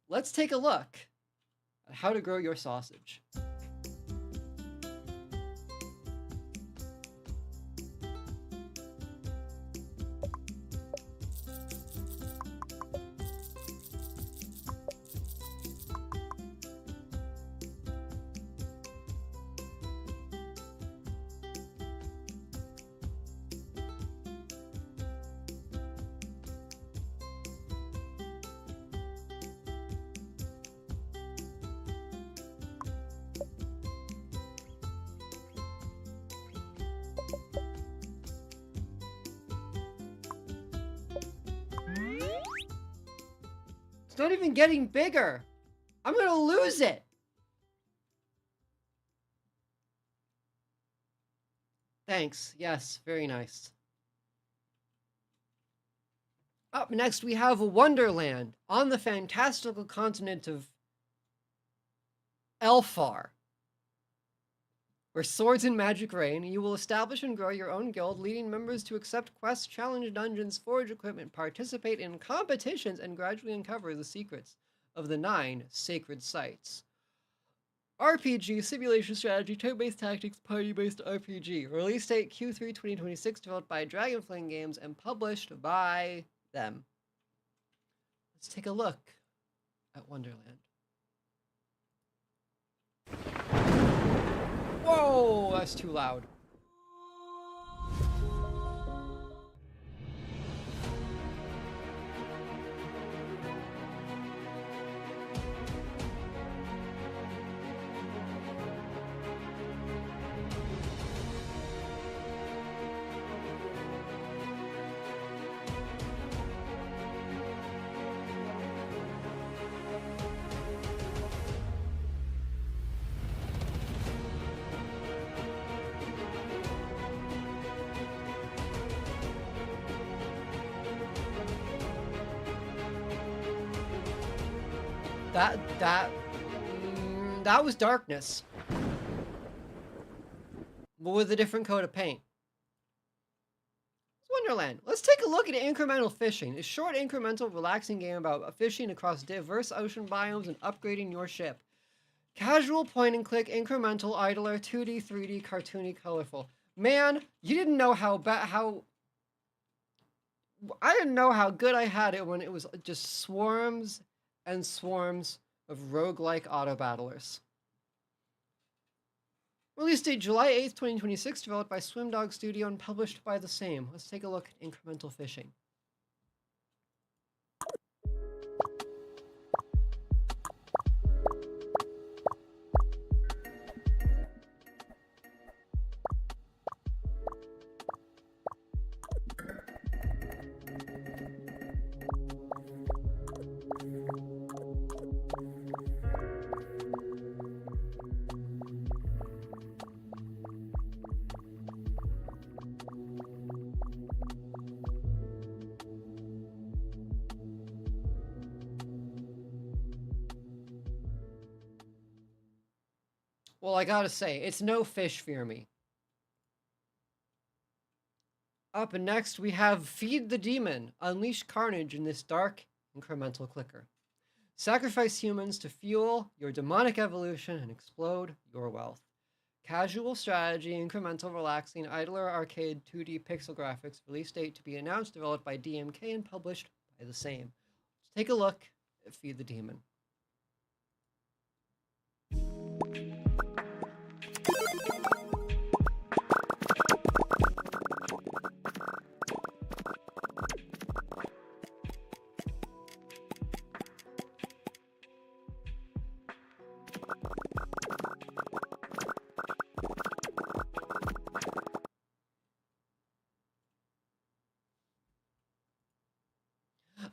Let's take a look at how to grow your sausage. It's not even getting bigger. I'm gonna lose it. Thanks. Yes, very nice. Up next, we have Wonderland on the fantastical continent of Elfar, where swords and magic reign. You will establish and grow your own guild, leading members to accept quests, challenge dungeons, forge equipment, participate in competitions, and gradually uncover the secrets of the 9 sacred sites. RPG, simulation strategy, turn-based tactics, party-based RPG. Release date Q3 2026, developed by Dragonflame Games and published by them. Let's take a look at Wonderland. Whoa, that's too loud. That was darkness. But with a different coat of paint. It's Wonderland. Let's take a look at incremental fishing. A short, incremental, relaxing game about fishing across diverse ocean biomes and upgrading your ship. Casual point and click, incremental, idler, 2D, 3D, cartoony, colorful. Man, you didn't know how I didn't know how good I had it when it was just swarms and swarms of roguelike auto battlers. Release date July 8th, 2026, developed by Swimdog Studio and published by the same. Let's take a look at incremental fishing. Well, I gotta say, it's no fish, fear me. Up next, we have Feed the Demon. Unleash carnage in this dark, incremental clicker. Sacrifice humans to fuel your demonic evolution and explode your wealth. Casual strategy, incremental, relaxing, idler arcade 2D pixel graphics. Release date to be announced, developed by DMK and published by the same. Let's take a look at Feed the Demon.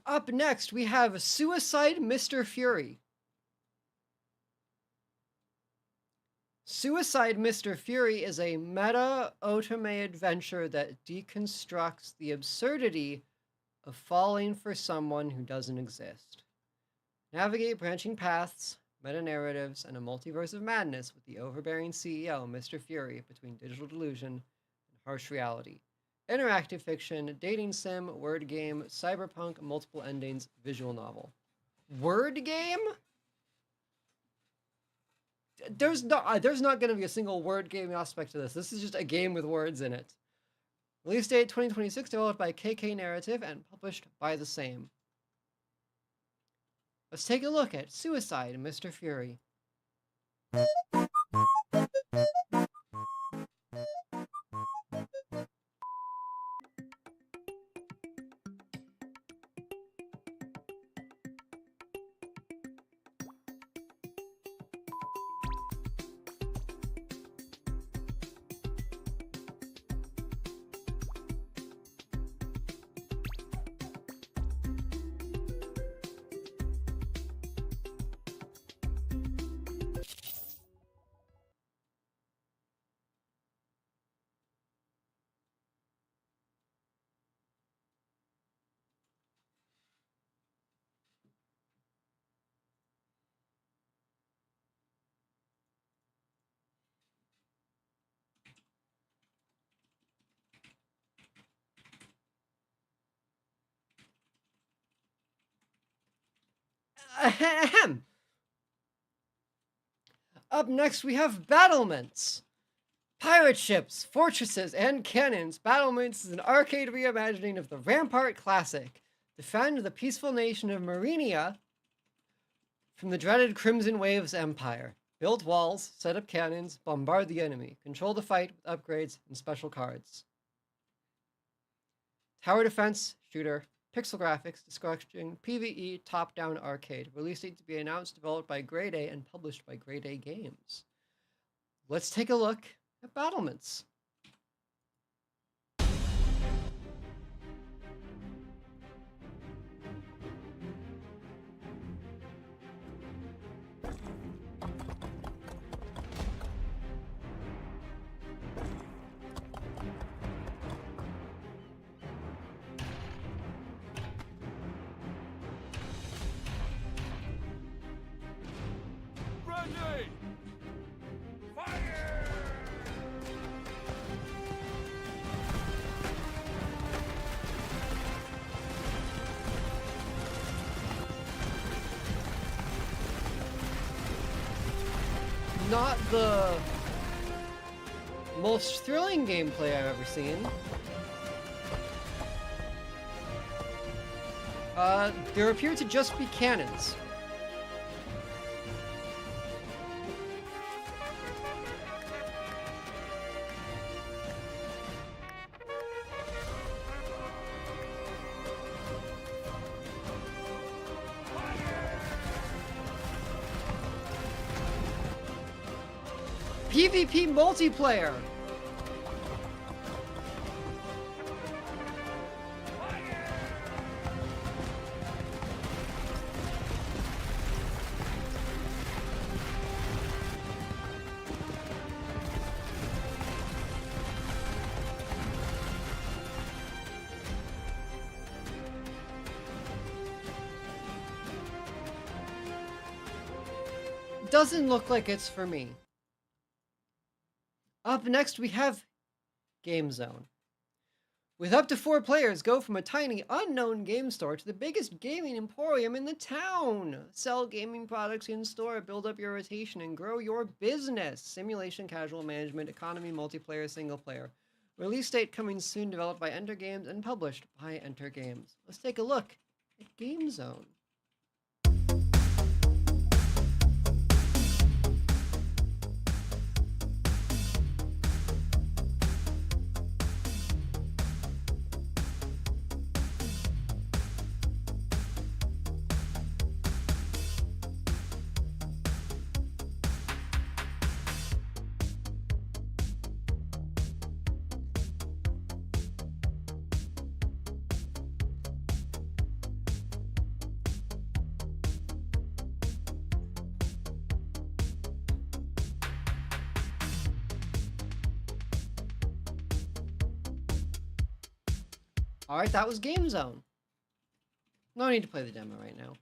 Up next, we have Suicide Mr. Fury. Suicide Mr. Fury is a meta otome adventure that deconstructs the absurdity of falling for someone who doesn't exist. Navigate branching paths, meta-narratives, and a multiverse of madness with the overbearing CEO, Mr. Fury, between digital delusion and harsh reality. Interactive fiction, dating sim, word game, cyberpunk, multiple endings, visual novel. Word game? There's not going to be a single word game aspect to this. This is just a game with words in it. Release date 2026, developed by KK Narrative and published by the same. Let's take a look at Suicide Mr. Fury. Ahem. Up next, we have Battlements. Pirate ships, fortresses, and cannons. Battlements is an arcade reimagining of the Rampart classic. Defend the peaceful nation of Marinia from the dreaded Crimson Waves Empire. Build walls, set up cannons, bombard the enemy. Control the fight with upgrades and special cards. Tower defense, shooter, pixel graphics, destruction, PvE, top-down arcade. Release date to be announced, developed by Grade A and published by Grade A Games. Let's take a look at Battlements. Ready! Fire! Not the most thrilling gameplay I've ever seen. There appear to just be cannons. PvP multiplayer! Doesn't look like it's for me. Up next, we have Game Zone. With up to 4 players, go from a tiny, unknown game store to the biggest gaming emporium in the town. Sell gaming products in store, build up your rotation, and grow your business. Simulation, casual management, economy, multiplayer, single player. Release date coming soon, developed by Enter Games and published by Enter Games. Let's take a look at Game Zone. Alright, that was Game Zone. No need to play the demo right now.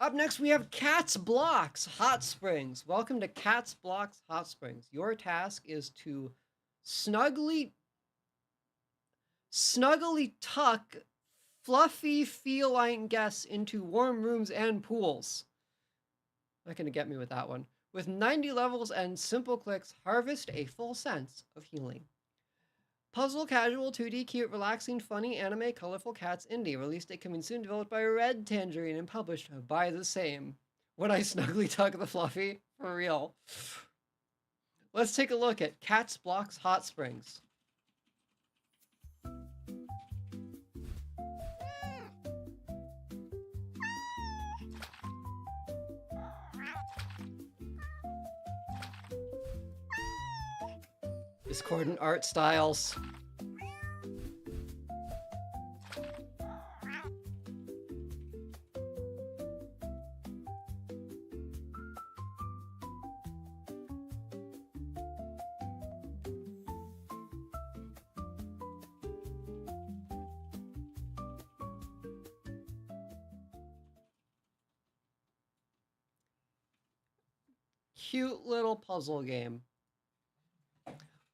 Up next, we have Cat's Blocks Hot Springs. Welcome to Cat's Blocks Hot Springs. Your task is to snugly tuck fluffy feline guests into warm rooms and pools. Not gonna get me with that one. With 90 levels and simple clicks, harvest a full sense of healing. Puzzle, casual, 2D, cute, relaxing, funny, anime, colorful cats, indie. Release date coming soon, developed by Red Tangerine and published by the same. When I snugly tuck the fluffy, for real. Let's take a look at Cat's Blocks Hot Springs. Discordant art styles. Cute little puzzle game.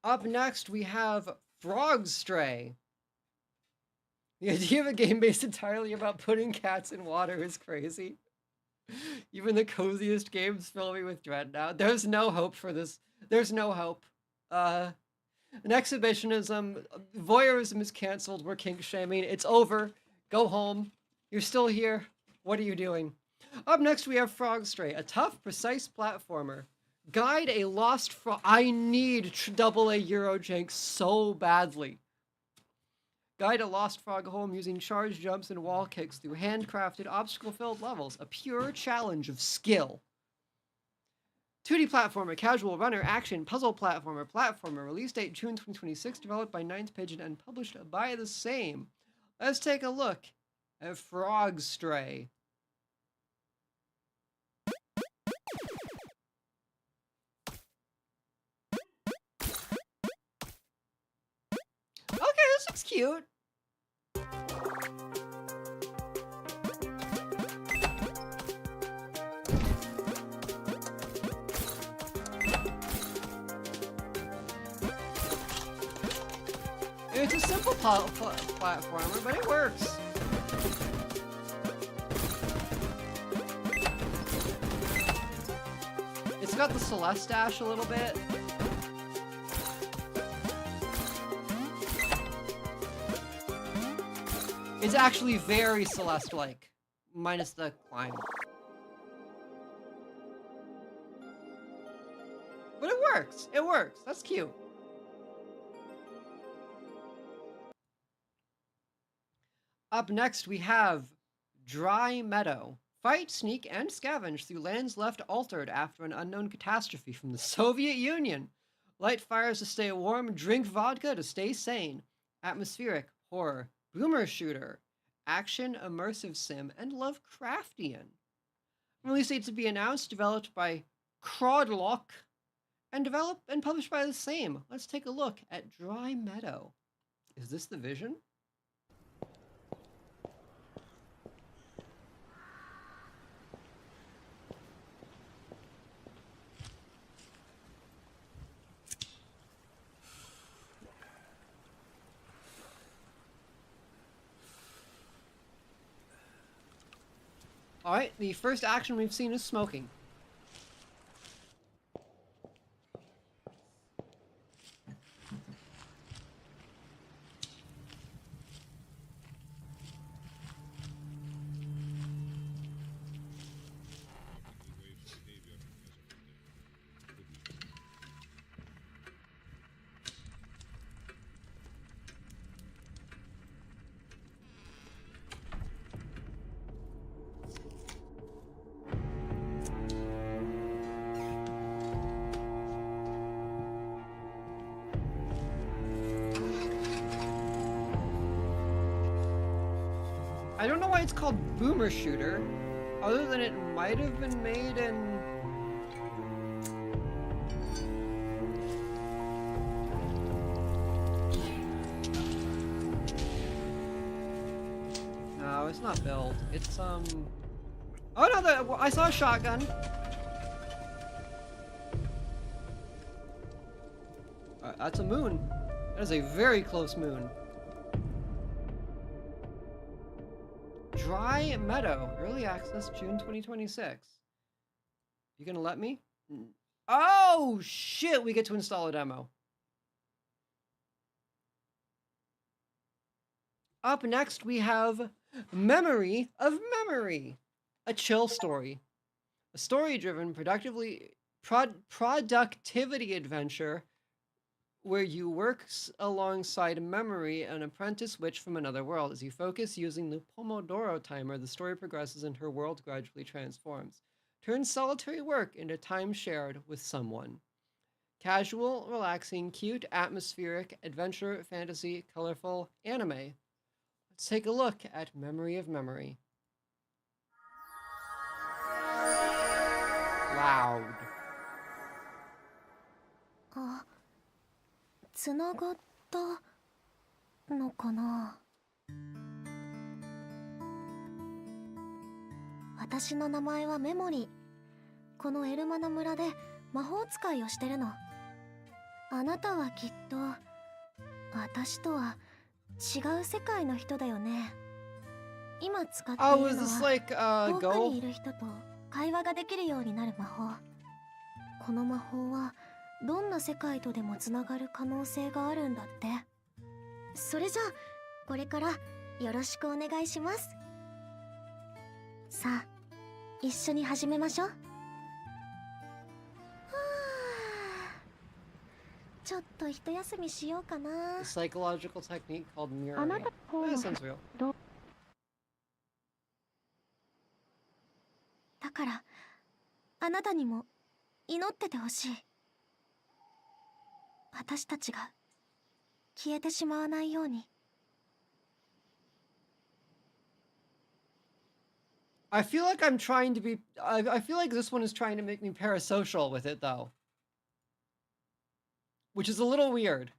Up next, we have Frog Stray. The idea of a game based entirely about putting cats in water is crazy. Even the coziest games fill me with dread now. There's no hope for this. There's no hope. Nexhibitionism, voyeurism is canceled. We're kink shaming. It's over. Go home. You're still here. What are you doing? Up next, we have Frog Stray, a tough, precise platformer. Guide a lost frog. I need AA Eurojank so badly. Guide a lost frog home using charge jumps and wall kicks through handcrafted, obstacle-filled levels. A pure challenge of skill. 2D platformer, casual, runner, action, puzzle platformer, release date June 2026, developed by Ninth Pigeon and published by the same. Let's take a look at Frog Stray. Okay, this looks cute. It's a simple platformer, but it works. It's got the Celeste dash a little bit. It's actually very Celeste-like, minus the climb. But it works. It works. That's cute. Up next, we have Dry Meadow. Fight, sneak, and scavenge through lands left altered after an unknown catastrophe from the Soviet Union. Light fires to stay warm, drink vodka to stay sane. Atmospheric, horror, boomer shooter, action, immersive sim, and Lovecraftian. Release date to be announced, developed by Crawdlock, and developed and published by the same. Let's take a look at Dry Meadow. Is this the vision? Alright, the first action we've seen is smoking. I don't know why it's called Boomer Shooter, other than it might have been made in... No, it's not built. It's, Oh no, I saw a shotgun. That's a moon. That is a very close moon. Dry Meadow, early access, June 2026. You gonna let me? Oh shit, we get to install a demo. Up next, we have Memory of Memory, a chill story. A story-driven, productivity adventure where you work alongside Memory, an apprentice witch from another world. As you focus using the Pomodoro timer, the story progresses and her world gradually transforms. Turn solitary work into time shared with someone. Casual, relaxing, cute, atmospheric, adventure, fantasy, colorful, anime. Let's take a look at Memory of Memory. Loud. つながったのかな。私の名前はメモリー。このエルマの村で魔法使いをしてるの。あなたはきっと私とは違う世界の人だよね。今使っているのは遠くにいる人と会話ができるようになる魔法。この魔法はどんな世界とでもつながる可能性があるんだって。それじゃあこれからよろしくお願いします。さあ一緒に始めましょう。ちょっと一休みしようかな。 Psychological technique called mirroring. That sounds real. だからあなたにも祈っててほしい。私たちが消えてしまわないように。I feel like I'm trying to be... I feel like this one is trying to make me parasocial with it, though. Which is a little weird.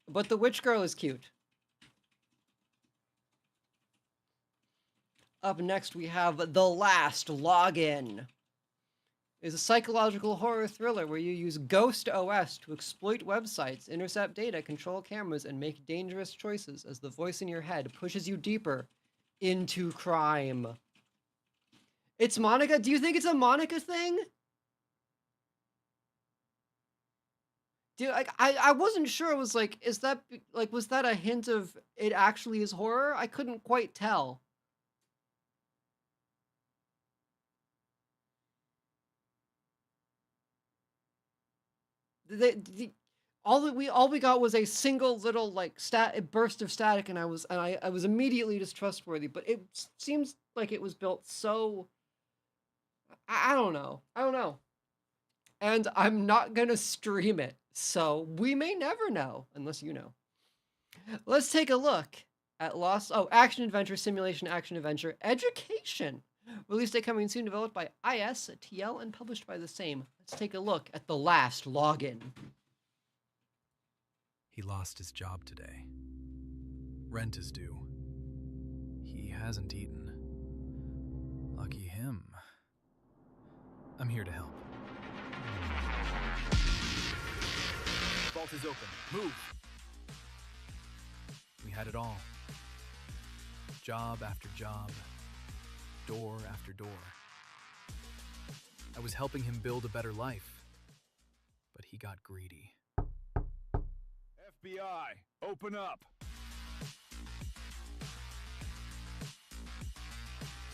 But the witch girl is cute. Up next, we have The Last Login. It's a psychological horror thriller where you use Ghost OS to exploit websites, intercept data, control cameras, and make dangerous choices as the voice in your head pushes you deeper into crime. It's Monica? Do you think it's a Monica thing? Dude, I wasn't sure. It was like, is that like, was that a hint of it actually is horror? I couldn't quite tell. All we got was a single little like burst of static, and I was immediately distrustworthy. But it seems like it was built so. I don't know. I don't know. And I'm not gonna stream it, so we may never know unless you know. Let's take a look at Lost. Oh, action adventure simulation, action adventure education. Release date coming soon. Developed by ISTL and published by the same. Let's take a look at the last login. He lost his job today. Rent is due. He hasn't eaten. Lucky him. I'm here to help. Vault is open. Move! We had it all. Job after job. Door after door. I was helping him build a better life. But he got greedy. FBI, open up!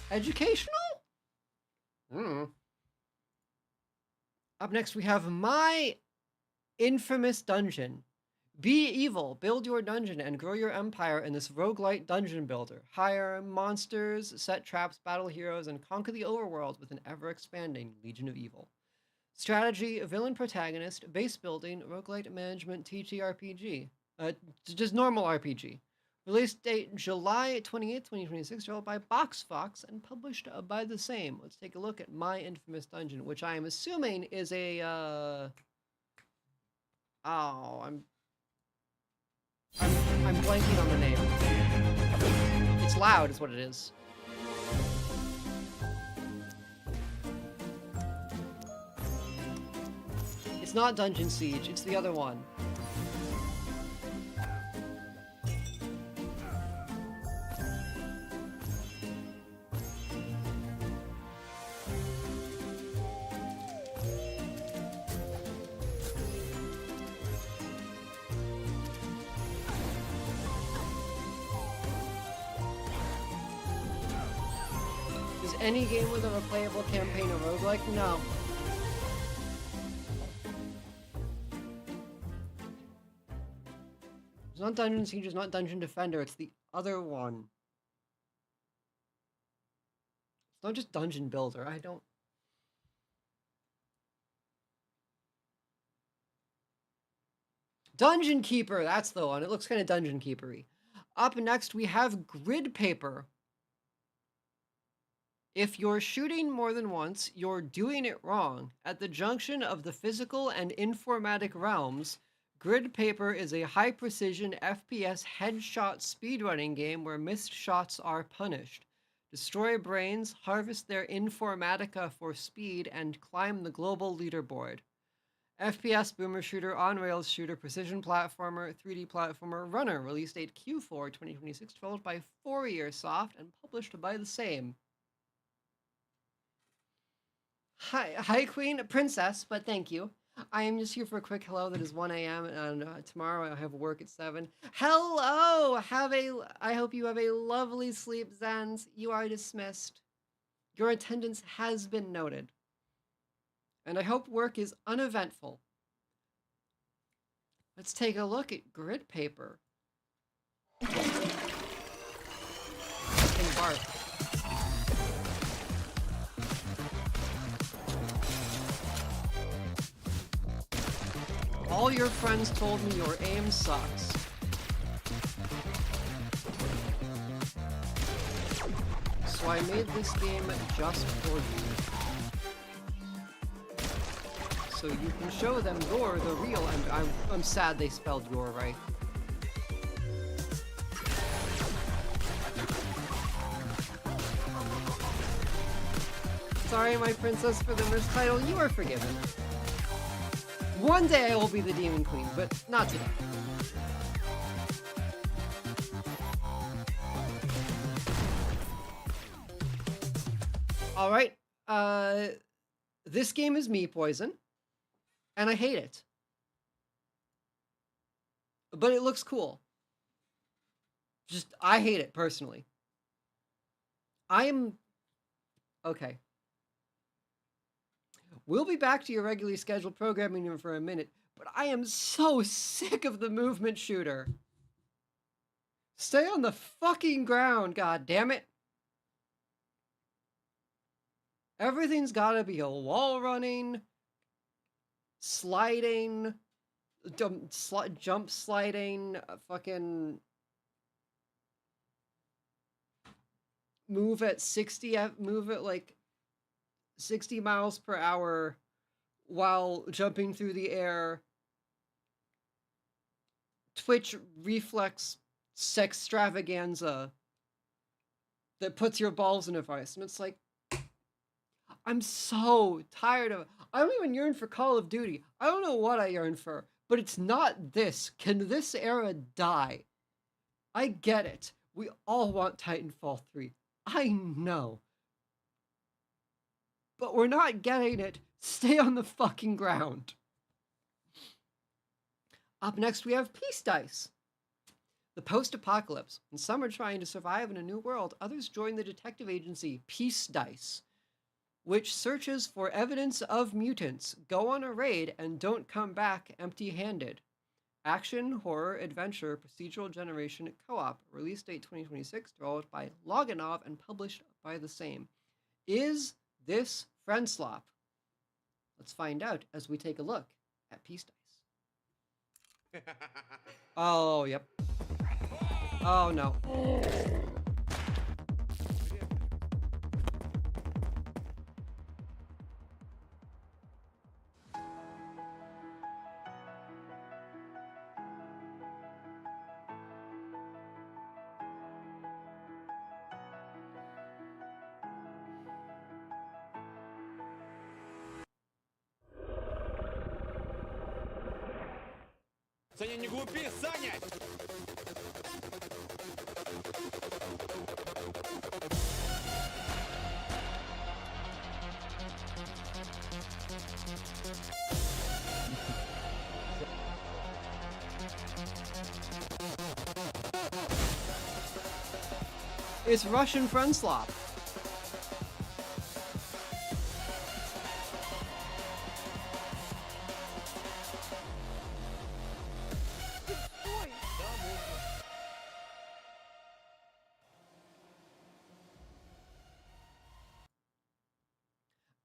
Educational? Up next, we have My Infamous Dungeon. Be evil, build your dungeon, and grow your empire in this roguelite dungeon builder. Hire monsters, set traps, battle heroes, and conquer the overworld with an ever-expanding Legion of Evil. Strategy, villain protagonist, base building, roguelite management, TTRPG. Just normal RPG. Release date July 28th, 2026, developed by Box Fox and published by the same. Let's take a look at My Infamous Dungeon, which I am assuming is a, I'm blanking on the name. It's Loud is what it is. It's not Dungeon Siege, it's the other one. Is any game with a replayable campaign a roguelike? No. It's not Dungeon Siege, it's not Dungeon Defender, it's the other one. It's not just Dungeon Builder, I don't... Dungeon Keeper, that's the one. It looks kind of Dungeon Keeper-y. Up next, we have Grid Paper. If you're shooting more than once, you're doing it wrong. At the junction of the physical and informatic realms, Grid Paper is a high-precision FPS headshot speedrunning game where missed shots are punished. Destroy brains, harvest their informatica for speed, and climb the global leaderboard. FPS boomer shooter, on-rails shooter, precision platformer, 3D platformer, runner. Release date Q4 2026, developed by Fouriersoft and published by the same. Hi, Queen, Princess, but thank you. I am just here for a quick hello. That is 1 a.m. and tomorrow I have work at 7. Hello! I hope you have a lovely sleep, Zens. You are dismissed. Your attendance has been noted. And I hope work is uneventful. Let's take a look at Grid Paper. Embark. All your friends told me your aim sucks. So I made this game just for you. So you can show them you're the real, and I'm sad they spelled your right. Sorry, my princess, for the mistitle. You are forgiven. One day I will be the Demon Queen, but not today. Alright, this game is me, Poison, and I hate it. but it looks cool. Just, I hate it, personally. Okay. We'll be back to your regularly scheduled programming in for a minute, but I am so sick of the movement shooter. Stay on the fucking ground, god damn it. Everything's gotta be a wall running, sliding, jump sliding, fucking move at 60 miles per hour while jumping through the air. Twitch reflex sextravaganza that puts your balls in a vice. And it's like, I'm so tired of it. I don't even yearn for Call of Duty. I don't know what I yearn for, but it's not this. Can this era die? I get it. We all want Titanfall 3. I know. But we're not getting it. Stay on the fucking ground. Up next, we have Peace Dice. The post-apocalypse. When some are trying to survive in a new world, others join the detective agency Peace Dice, which searches for evidence of mutants, go on a raid, and don't come back empty-handed. Action, horror, adventure, procedural generation, co-op. Release date 2026, developed by Loganov and published by the same. Is this friend slop? Let's find out as we take a look at Peace Dice. Oh, yep. Oh, no. Саня, не глупи, Саня! It's Russian friend slop.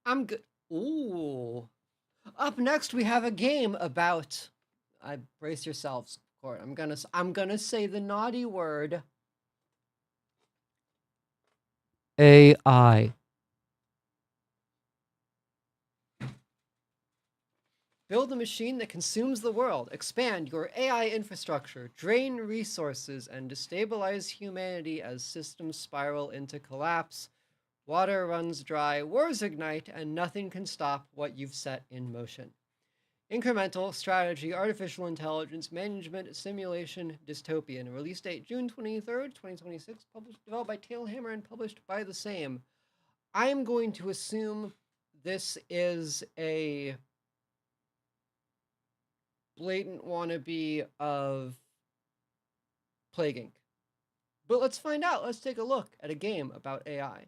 I'm good. Ooh. Up next, we have a game about. Brace yourselves, Court. I'm gonna say the naughty word. AI. Build a machine that consumes the world. Expand your AI infrastructure. Drain resources and destabilize humanity as systems spiral into collapse. Water runs dry, wars ignite, and nothing can stop what you've set in motion. Incremental strategy, artificial intelligence, management, simulation, dystopian. Release date June 23rd, 2026. Developed by Tailhammer and published by the same. I am going to assume this is a blatant wannabe of Plague Inc. But let's find out. Let's take a look at a game about AI.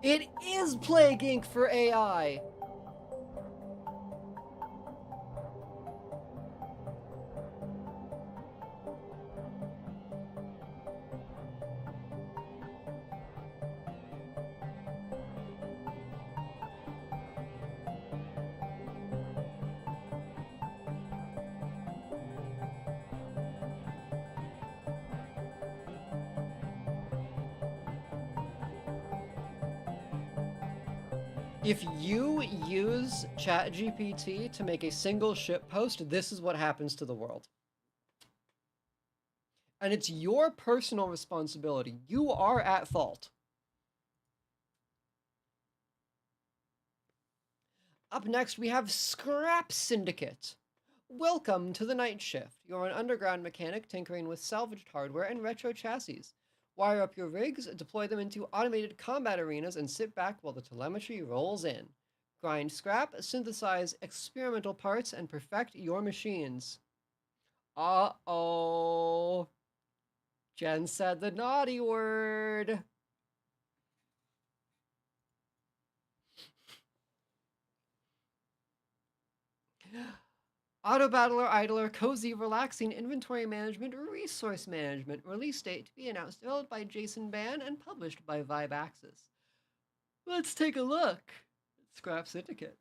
It is Plague Inc. for AI! If you use ChatGPT to make a single ship post, this is what happens to the world. And it's your personal responsibility. You are at fault. Up next, we have Scrap Syndicate. Welcome to the night shift. You're an underground mechanic tinkering with salvaged hardware and retro chassis. Wire up your rigs, deploy them into automated combat arenas, and sit back while the telemetry rolls in. Grind scrap, synthesize experimental parts, and perfect your machines. Uh-oh. Jen said the naughty word. Auto Battler Idler, Cozy, Relaxing, Inventory Management, Resource Management. Release date to be announced. Developed by Jason Ban and published by Vibe Axis. Let's take a look at Scrap Syndicate.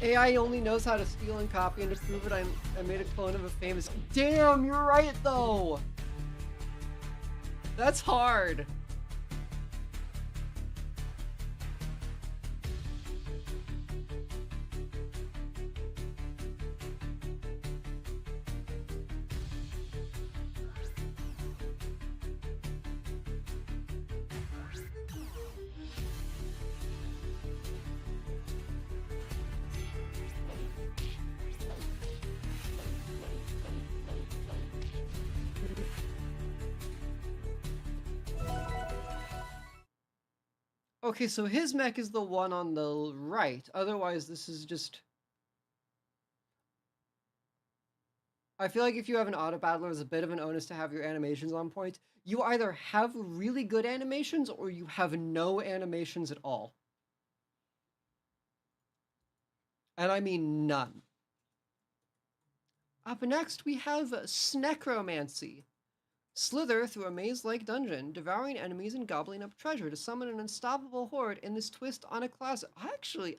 AI only knows how to steal and copy, and to prove it, I made a clone of a famous... Damn, you're right, though! That's hard. Okay, so his mech is the one on the right. Otherwise, this is just... I feel like if you have an auto battler, it's a bit of an onus to have your animations on point. You either have really good animations or you have no animations at all. And I mean none. Up next, we have Snecromancy. Slither through a maze-like dungeon, devouring enemies and gobbling up treasure to summon an unstoppable horde in this twist on a classic. Actually,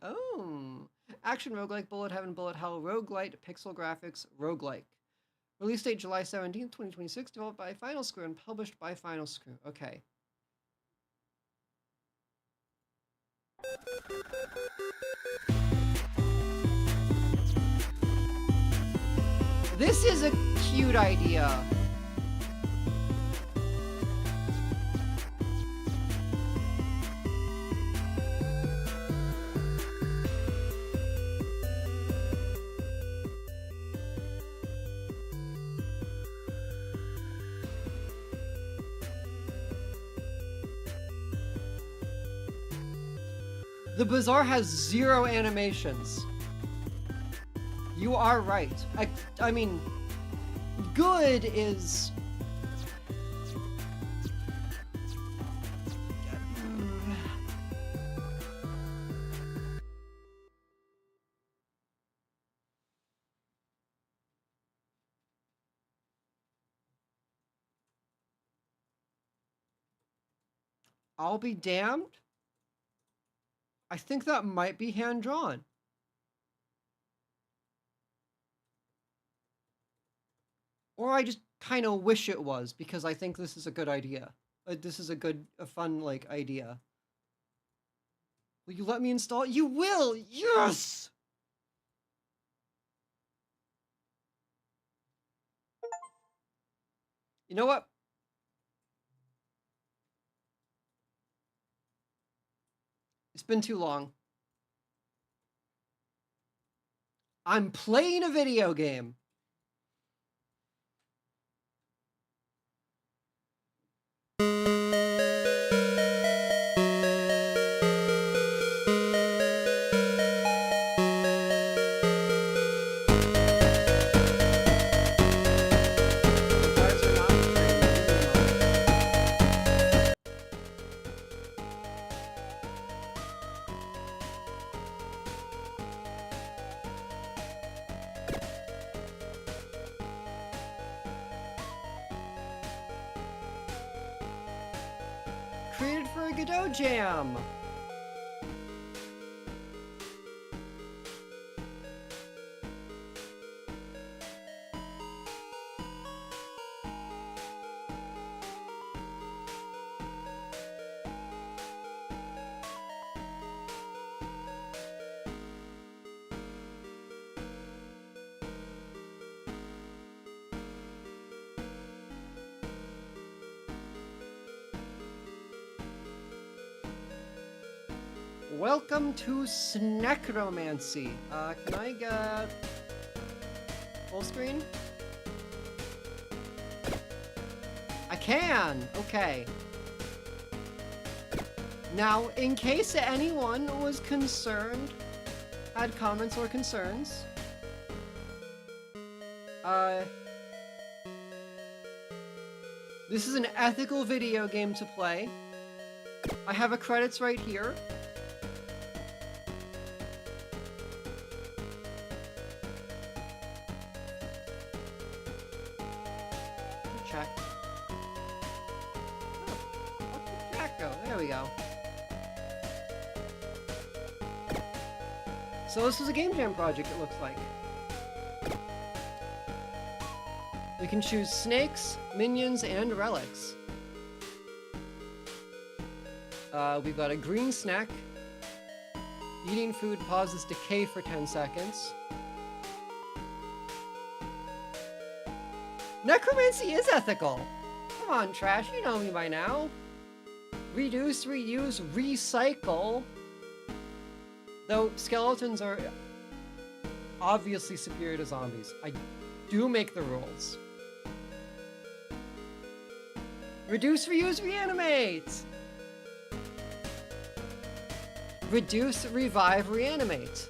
action roguelike, bullet heaven, bullet hell, roguelite, pixel graphics, roguelike. Release date July 17th, 2026, developed by Final Screw and published by Final Screw. Okay. This is a cute idea. The Bazaar has 0 animations. You are right. I mean, good is... I'll be damned. I think that might be hand-drawn. Or I just kind of wish it was, because I think this is a good idea. This is a fun, like, idea. Will you let me install it? You will! Yes! You know what? It's been too long. I'm playing a video game. Created for a Godot jam. Welcome to Snecromancy. Can I get full screen? I can! Okay. Now, in case anyone was concerned, had comments or concerns, this is an ethical video game to play. I have a credits right here. Check. Oh, where did Jack go? There we go. So this was a Game Jam project, it looks like. We can choose snakes, minions, and relics. We've got a green snack. Eating food pauses decay for 10 seconds. Necromancy is ethical! Come on, Trash, you know me by now. Reduce, reuse, recycle. Though skeletons are obviously superior to zombies. I do make the rules. Reduce, reuse, reanimate! Reduce, revive, reanimate.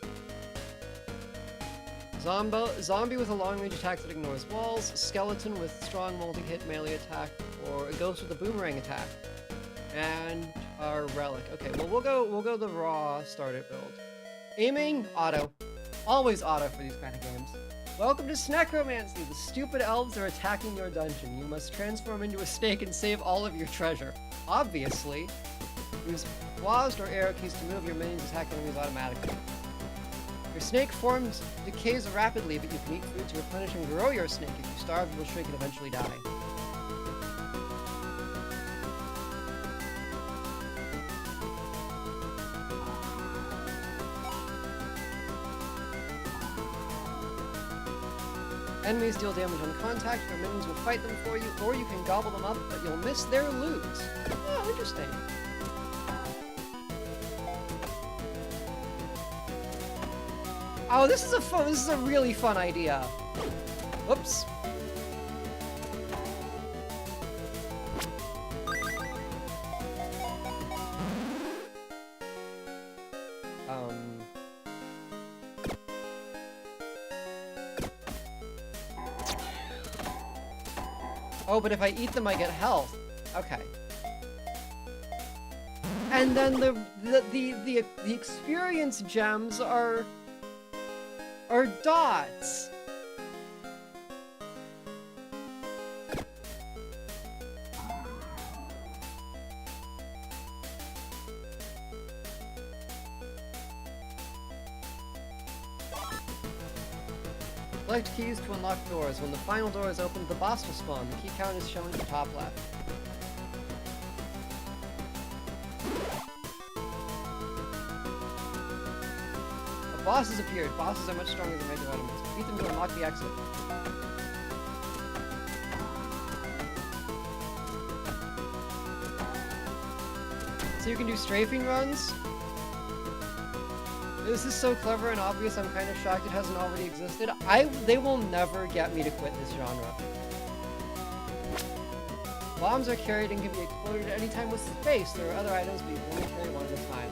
Zombie with a long-range attack that ignores walls, skeleton with strong multi-hit melee attack, or a ghost with a boomerang attack. And our relic. Okay, well we'll go the raw starter build. Aiming, auto. Always auto for these kind of games. Welcome to Snecromancy! The stupid elves are attacking your dungeon. You must transform into a snake and save all of your treasure. Obviously. Use WASD or arrow keys to move your minions attack enemies automatically. Your snake forms decays rapidly, but you can eat food to replenish and grow your snake. If you starve, it will shrink and eventually die. Enemies deal damage on contact, your minions will fight them for you, or you can gobble them up, but you'll miss their loot. Oh, interesting. Oh, this is a really fun idea. Whoops. Oh, but if I eat them, I get health. Okay. And then the experience gems are dots. Select keys to unlock doors. When the final door is opened, the boss will spawn. The key count is shown at the top left. A boss has appeared. Bosses are much stronger than regular enemies. Beat them to unlock the exit. So you can do strafing runs. This is so clever and obvious, I'm kind of shocked it hasn't already existed. They will never get me to quit this genre. Bombs are carried and can be exploded at any time with space. There are other items, but you can only carry one at a time.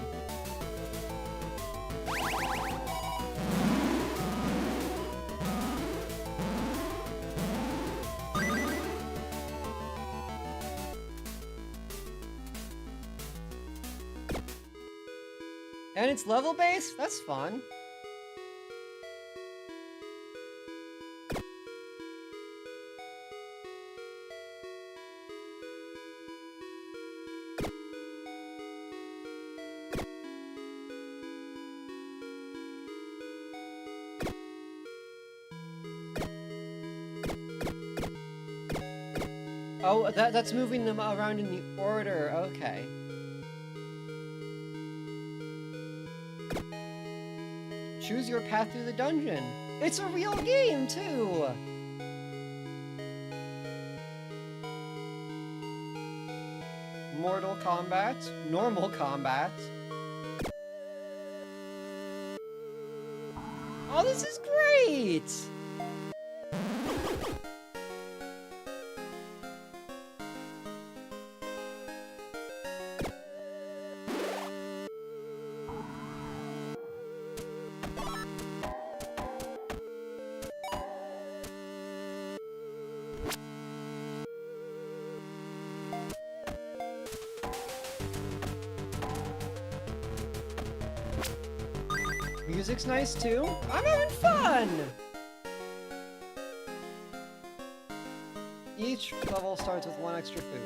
And it's level-based? That's fun. Oh, that's moving them around in the order. Okay. Choose your path through the dungeon. It's a real game, too! Mortal combat, normal combat. Oh, this is great! Music's nice too. I'm having fun! Each level starts with 1 extra food.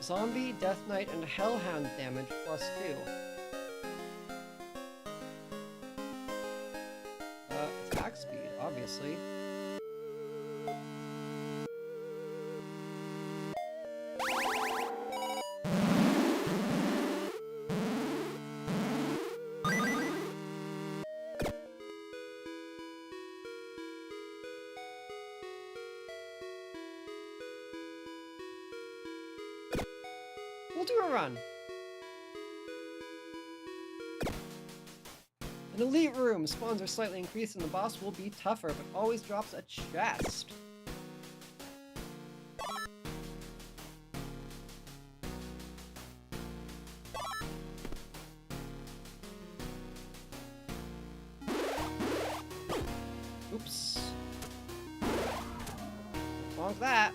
Zombie, Death Knight, and Hellhound damage +2. Attack speed, obviously. We'll do a run. An elite room. Spawns are slightly increased and the boss will be tougher, but always drops a chest. Oops. Bonk that.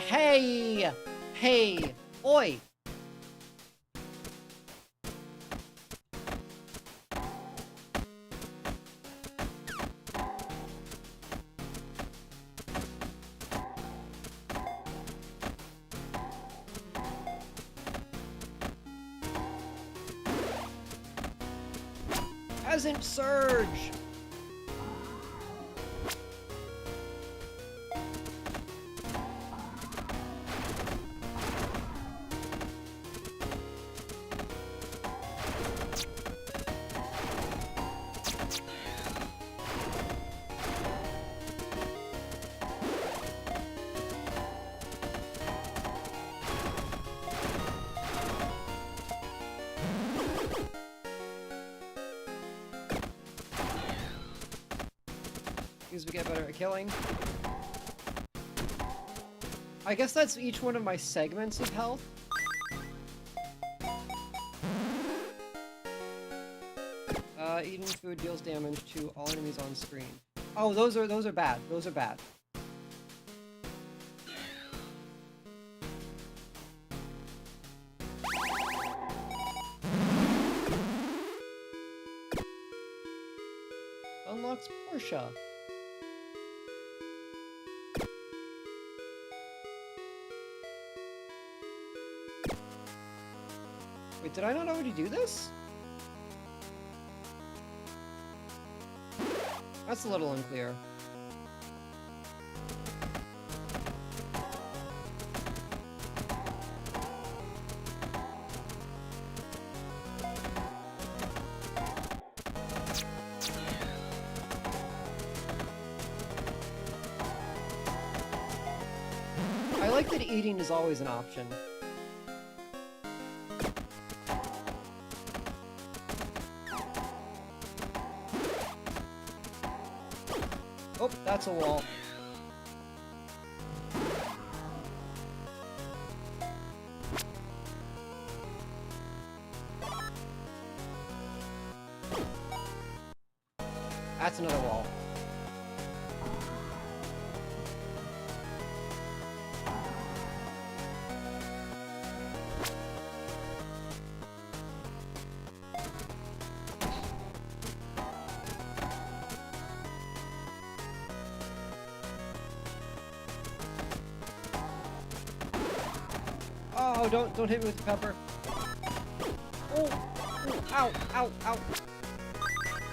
Hey! Hey! Oi! Peasant Surge! Because we get better at killing. I guess that's each one of my segments of health. Eating food deals damage to all enemies on screen. Oh, those are bad. Those are bad. Unlocks Portia. Wait, did I not already do this? That's a little unclear. I like that eating is always an option. Oh, that's a wall. That's another wall. no, don't hit me with the pepper. Oh, ow, ow, ow.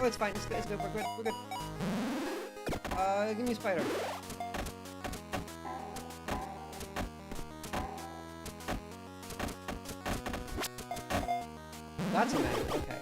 Oh, it's fine. It's good. It's good. We're good. We're good. Give me a spider. That's a magnet. Okay.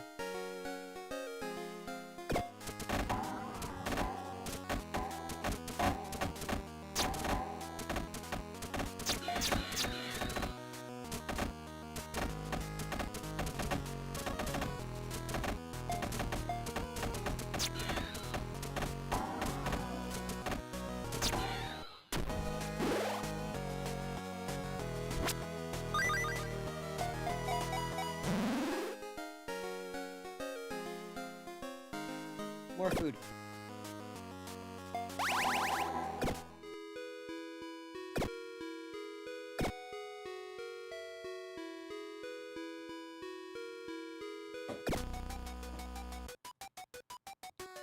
More food.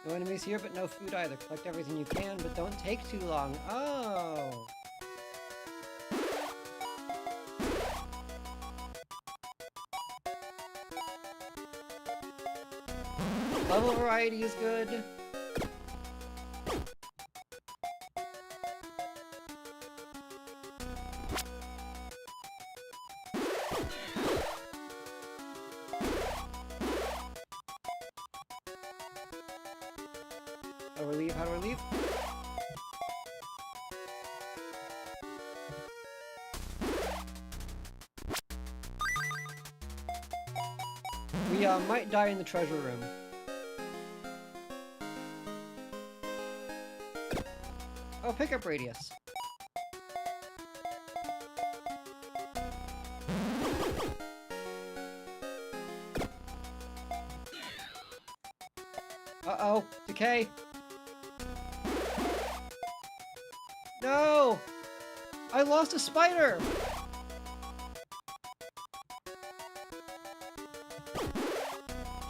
No enemies here, but no food either. Collect everything you can, but don't take too long. Oh! Level variety is good. How do we leave? How do I leave? We might die in the treasure room. Oh, pickup radius. Uh-oh, decay. No! I lost a spider!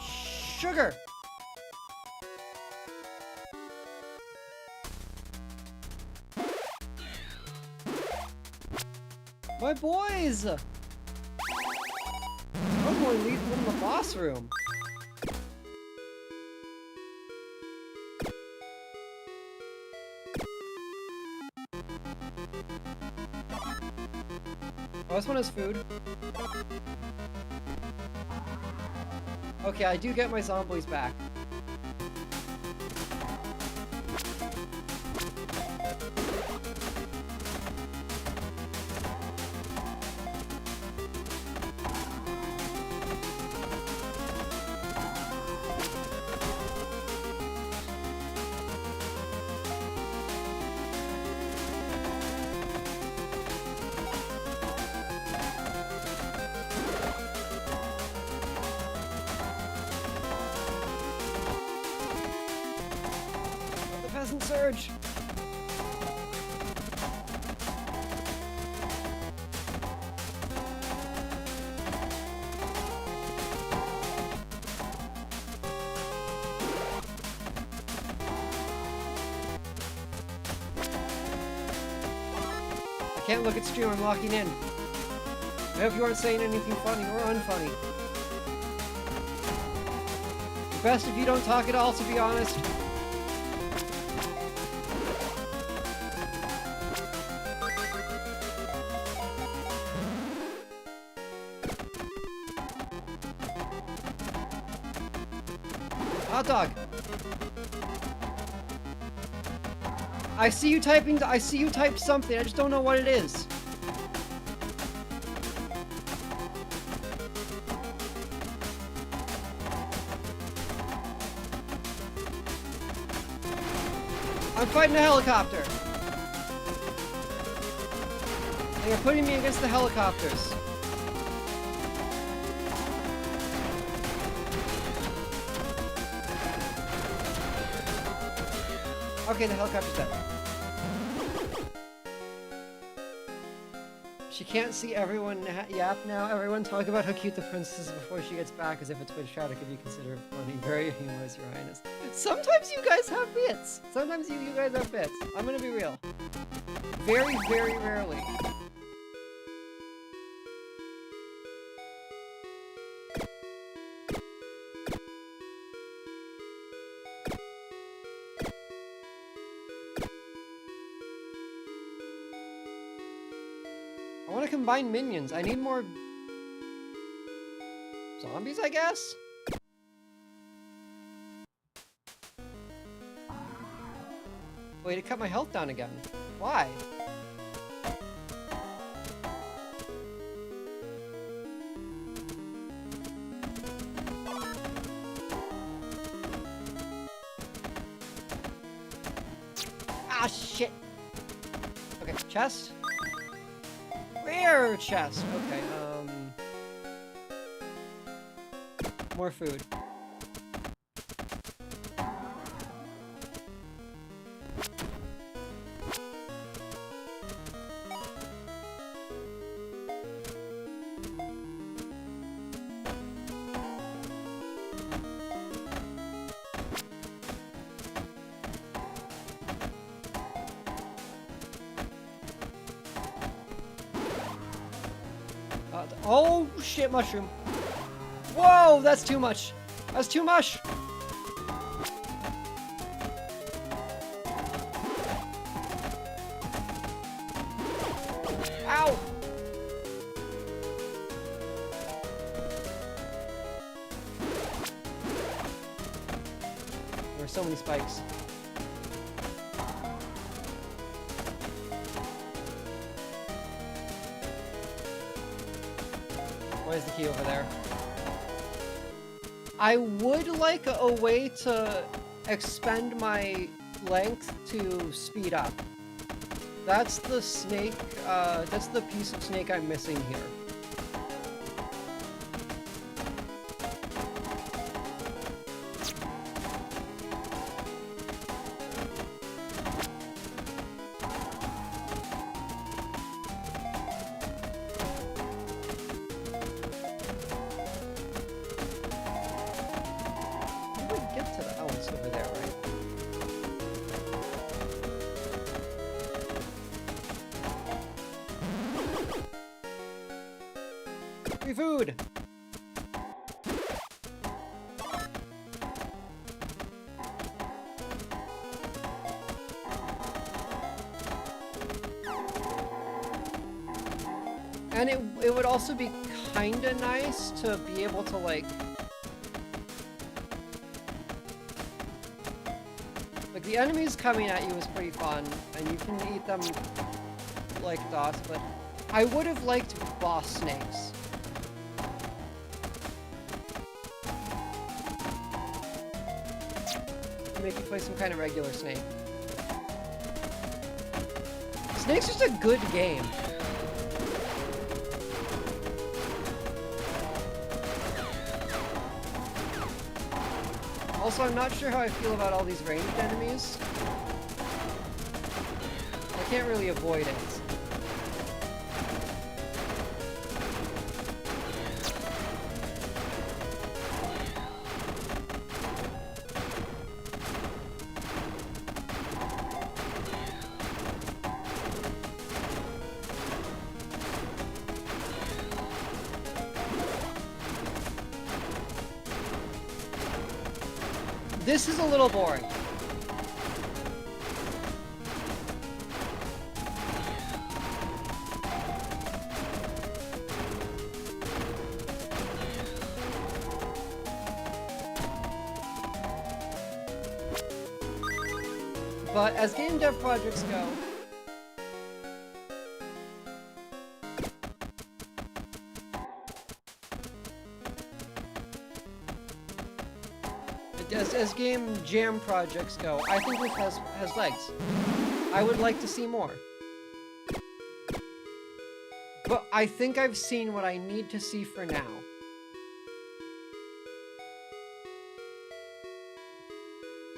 Sugar! My boys! I'm going to leave them in the boss room. Oh, this one has food. Okay, I do get my zombies back. Peasant surge! I can't look at stream, I'm locking in. I hope you aren't saying anything funny or unfunny. Best if you don't talk at all, to be honest. Hot dog. I see you typing. I see you typed something. I just don't know what it is. I'm fighting a helicopter. They are putting me against the helicopters. Okay, the helicopter's dead. She can't see everyone yap now. Everyone talk about how cute the princess is before she gets back, as if a Twitch chat could be considered funny. Very humorous, Your Highness. Sometimes you guys have bits. Sometimes you guys have bits. I'm gonna be real. Very, very rarely. I want to combine minions. I need more zombies, I guess? Wait, it cut my health down again. Why? Ah, shit! Okay, chest? Rare chest! Okay, more food. Oh shit, mushroom. Whoa, that's too much. That's too much. Ow. There are so many spikes. Where's the key over there? I would like a way to expend my length to speed up. That's the snake, that's the piece of snake I'm missing here. Food! And it would also be kinda nice to be able to, like the enemies coming at you is pretty fun, and you can eat them like dots, but I would have liked boss snakes. Make you play some kind of regular snake. Snake's just a good game. Also, I'm not sure how I feel about all these ranged enemies. I can't really avoid it. This is a little boring. But as game dev projects go, as game jam projects go, I think this has legs. I would like to see more. But I think I've seen what I need to see for now.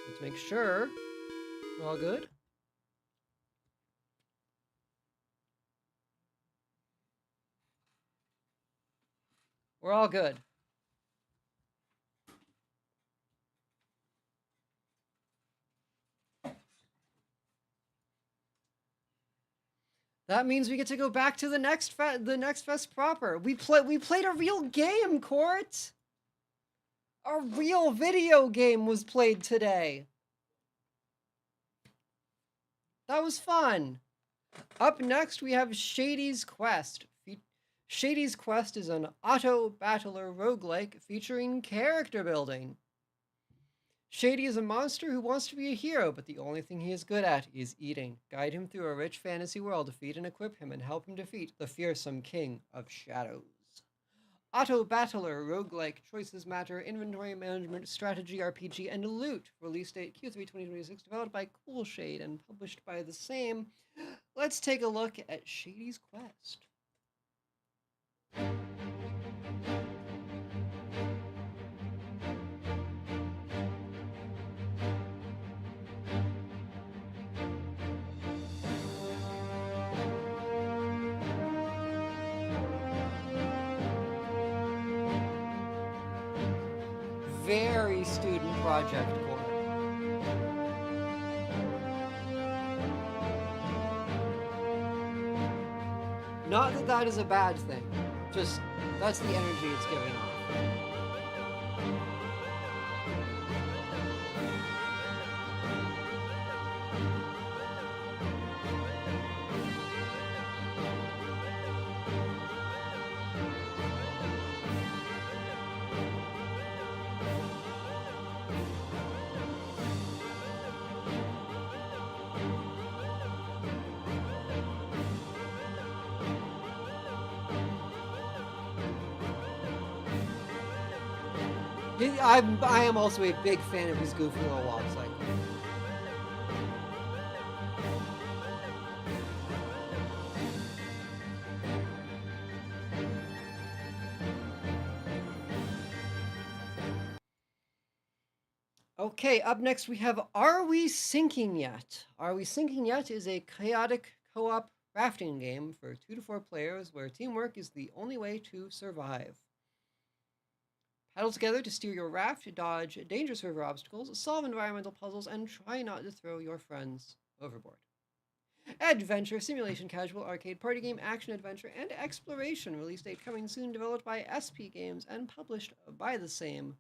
Let's make sure we're all good. We're all good. That means we get to go back to the next fest proper. We played a real game, Court. A real video game was played today. That was fun. Up next, we have Shady's Quest. Shady's Quest is an auto-battler roguelike featuring character building. Shady is a monster who wants to be a hero, but the only thing he is good at is eating. Guide him through a rich fantasy world to feed and equip him and help him defeat the fearsome King of Shadows. Auto-battler, roguelike, choices matter, inventory management, strategy RPG, and loot. Release date Q3 2026, developed by Cool Shade and published by the same. Let's take a look at Shady's Quest. Very student project core. Not that that is a bad thing, just that's the energy it's giving off. I am also a big fan of his goofy little walk cycle. Okay, up next we have Are We Sinking Yet? Are We Sinking Yet is a chaotic co-op rafting game for 2 to 4 players where teamwork is the only way to survive. Paddle together to steer your raft, dodge dangerous river obstacles, solve environmental puzzles, and try not to throw your friends overboard. Adventure, simulation, casual, arcade, party game, action, adventure, and exploration. Release date coming soon, developed by SP Games and published by the same.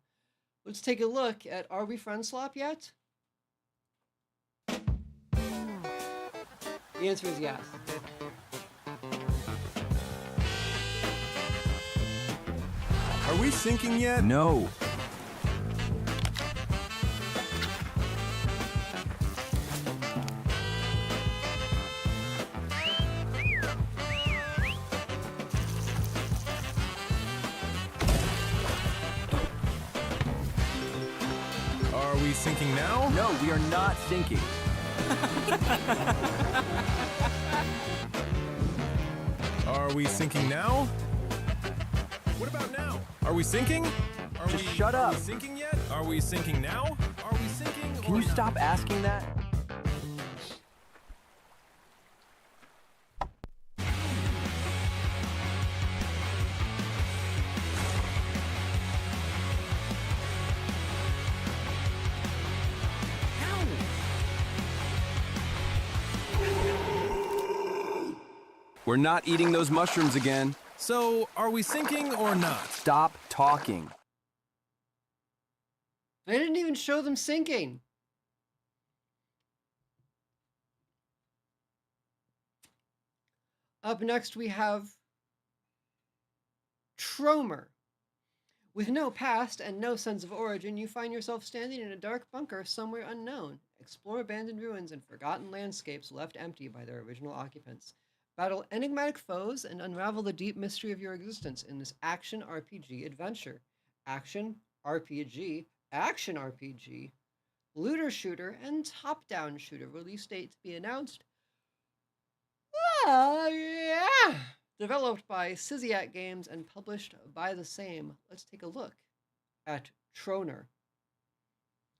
Let's take a look at Are We Friend Slop yet? The answer is yes. Are we sinking yet? No. Are we sinking now? No, we are not sinking. Are we sinking now? What about now? Are we sinking? Just shut up. Are we sinking yet? Are we sinking now? Are we sinking? Can you stop asking that? We're not eating those mushrooms again. So, are we sinking or not? Stop talking. They didn't even show them sinking. Up next we have Tromer. With no past and no sense of origin, you find yourself standing in a dark bunker somewhere unknown. Explore abandoned ruins and forgotten landscapes left empty by their original occupants. Battle enigmatic foes and unravel the deep mystery of your existence in this action RPG adventure. Action RPG, looter shooter, and top-down shooter. Release date to be announced. Yeah. Developed by Siziak Games and published by the same. Let's take a look at Troner.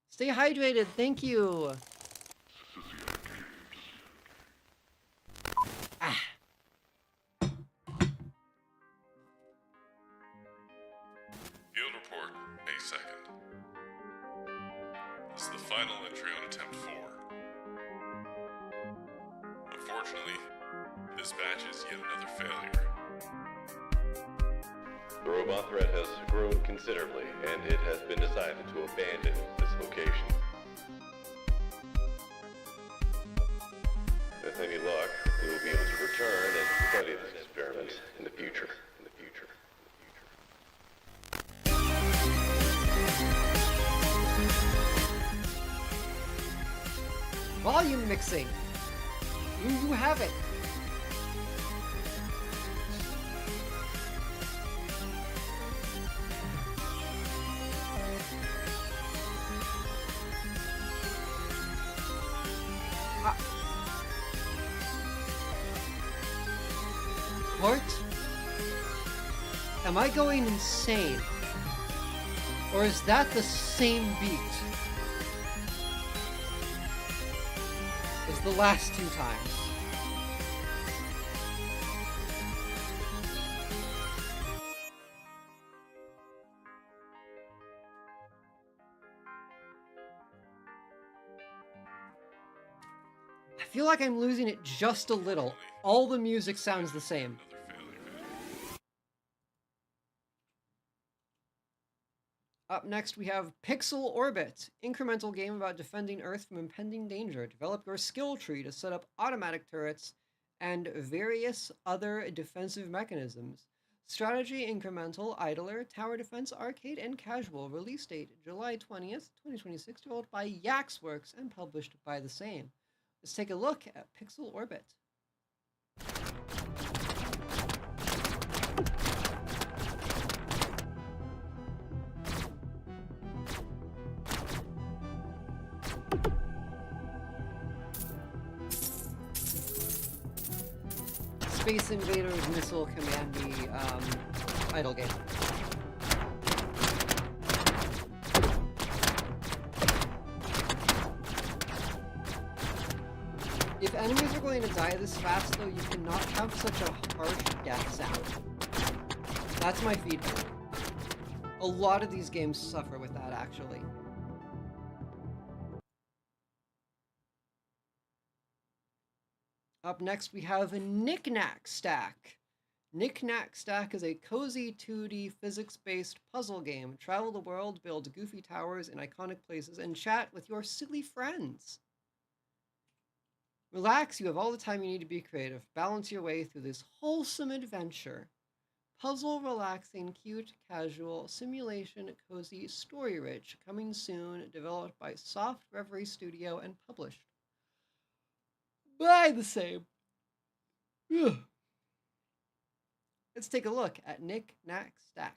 Stay hydrated, thank you. Field report, May 2nd. This is the final entry on attempt 4. Unfortunately, this batch is yet another failure. The robot threat has grown considerably, and it has been decided to abandon this location. With any luck, we will will be able to return and study this experiment in the future. Volume mixing. You have it. What? Am I going insane? Or is that the same beat as the last two times? I feel like I'm losing it just a little. All the music sounds the same. Up next, we have Pixel Orbit, incremental game about defending Earth from impending danger. Develop your skill tree to set up automatic turrets and various other defensive mechanisms. Strategy, incremental, idler, tower defense, arcade, and casual. Release date, July 20th, 2026, developed by Yaxworks and published by the same. Let's take a look at Pixel Orbit. Space Invaders Missile Commandy idle game. If enemies are going to die this fast, though, you cannot have such a harsh death sound. That's my feedback. A lot of these games suffer with that, actually. Up next, we have Knick-Knack Stack. Knick-Knack Stack is a cozy 2D physics-based puzzle game. Travel the world, build goofy towers in iconic places, and chat with your silly friends. Relax, you have all the time you need to be creative. Balance your way through this wholesome adventure. Puzzle, relaxing, cute, casual, simulation, cozy, story-rich. Coming soon, developed by Soft Reverie Studio and published by the same. Ugh. Let's take a look at Knick-Knack Stack.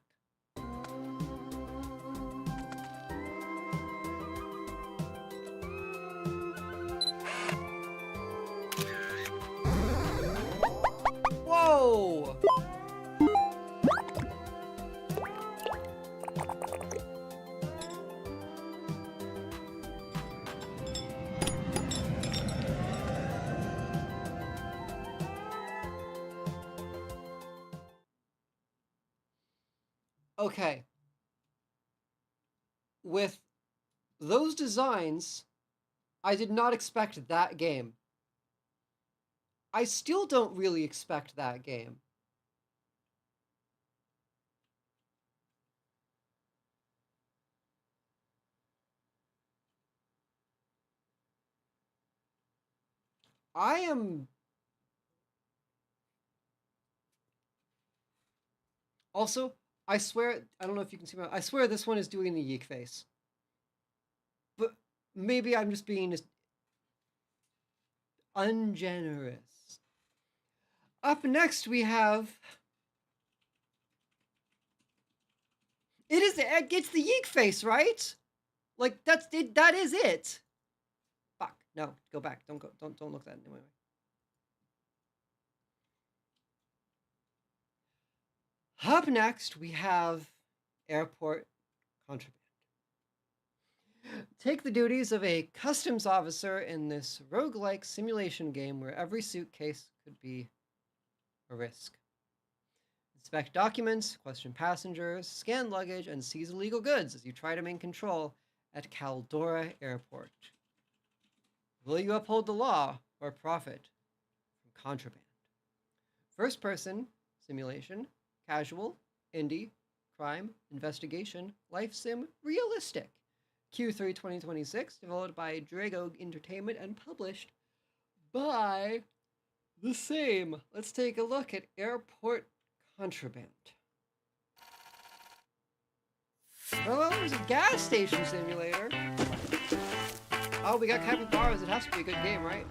Whoa! Okay. With those designs, I did not expect that game. I still don't really expect that game. I am... Also, I swear, I don't know if you can see my... I swear this one is doing the yeek face. But maybe I'm just being just ungenerous. Up next, we have... It's the yeek face, right? Like, that's it. That is it. Fuck. No, go back. Don't look that anyway. Up next, we have Airport Contraband. Take the duties of a customs officer in this roguelike simulation game where every suitcase could be a risk. Inspect documents, question passengers, scan luggage, and seize illegal goods as you try to maintain control at Caldora Airport. Will you uphold the law or profit from contraband? First person, simulation, casual, indie, crime, investigation, life sim, realistic. Q3 2026, developed by Drago Entertainment and published by the same. Let's take a look at airport contraband. Oh, there's a gas station simulator. Oh, we got capybaras. It has to be a good game, right?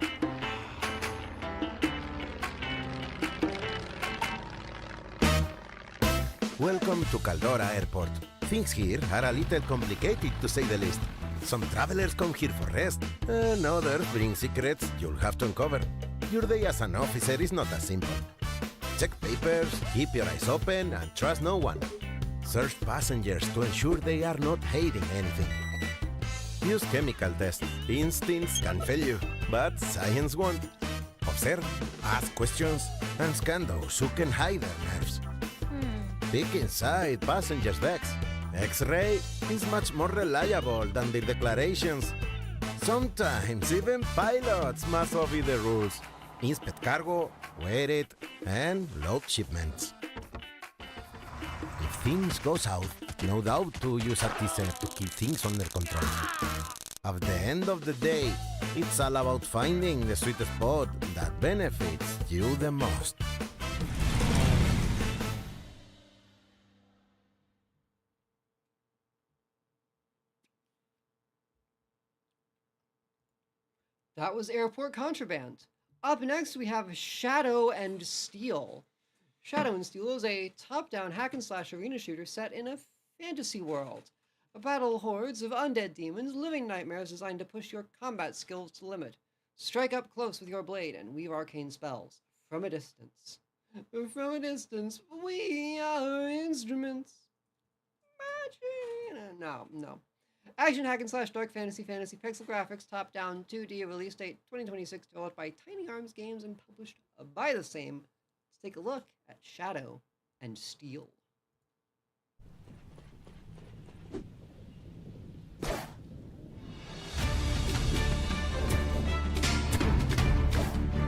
Welcome to Caldora Airport. Things here are a little complicated, to say the least. Some travelers come here for rest, and others bring secrets you'll have to uncover. Your day as an officer is not that simple. Check papers, keep your eyes open, and trust no one. Search passengers to ensure they are not hiding anything. Use chemical tests. Instincts can fail you, but science won't. Observe, ask questions, and scan those who can hide their nerves. Peek inside passengers' bags. X-ray is much more reliable than their declarations. Sometimes even pilots must obey the rules. Inspect cargo, weigh it, and load shipments. If things go south, no doubt to use a teaser to keep things under control. At the end of the day, it's all about finding the sweet spot that benefits you the most. That was Airport Contraband. Up next, we have Shadow and Steel. Shadow and Steel is a top-down hack-and-slash arena shooter set in a fantasy world. Battle hordes of undead demons, living nightmares designed to push your combat skills to the limit. Strike up close with your blade and weave arcane spells. From a distance. From a distance, we are instruments. Magic. No. Action hack and slash dark fantasy pixel graphics, top-down 2D, release date 2026, developed by Tiny Arms Games and published by the same. Let's take a look at Shadow and Steel.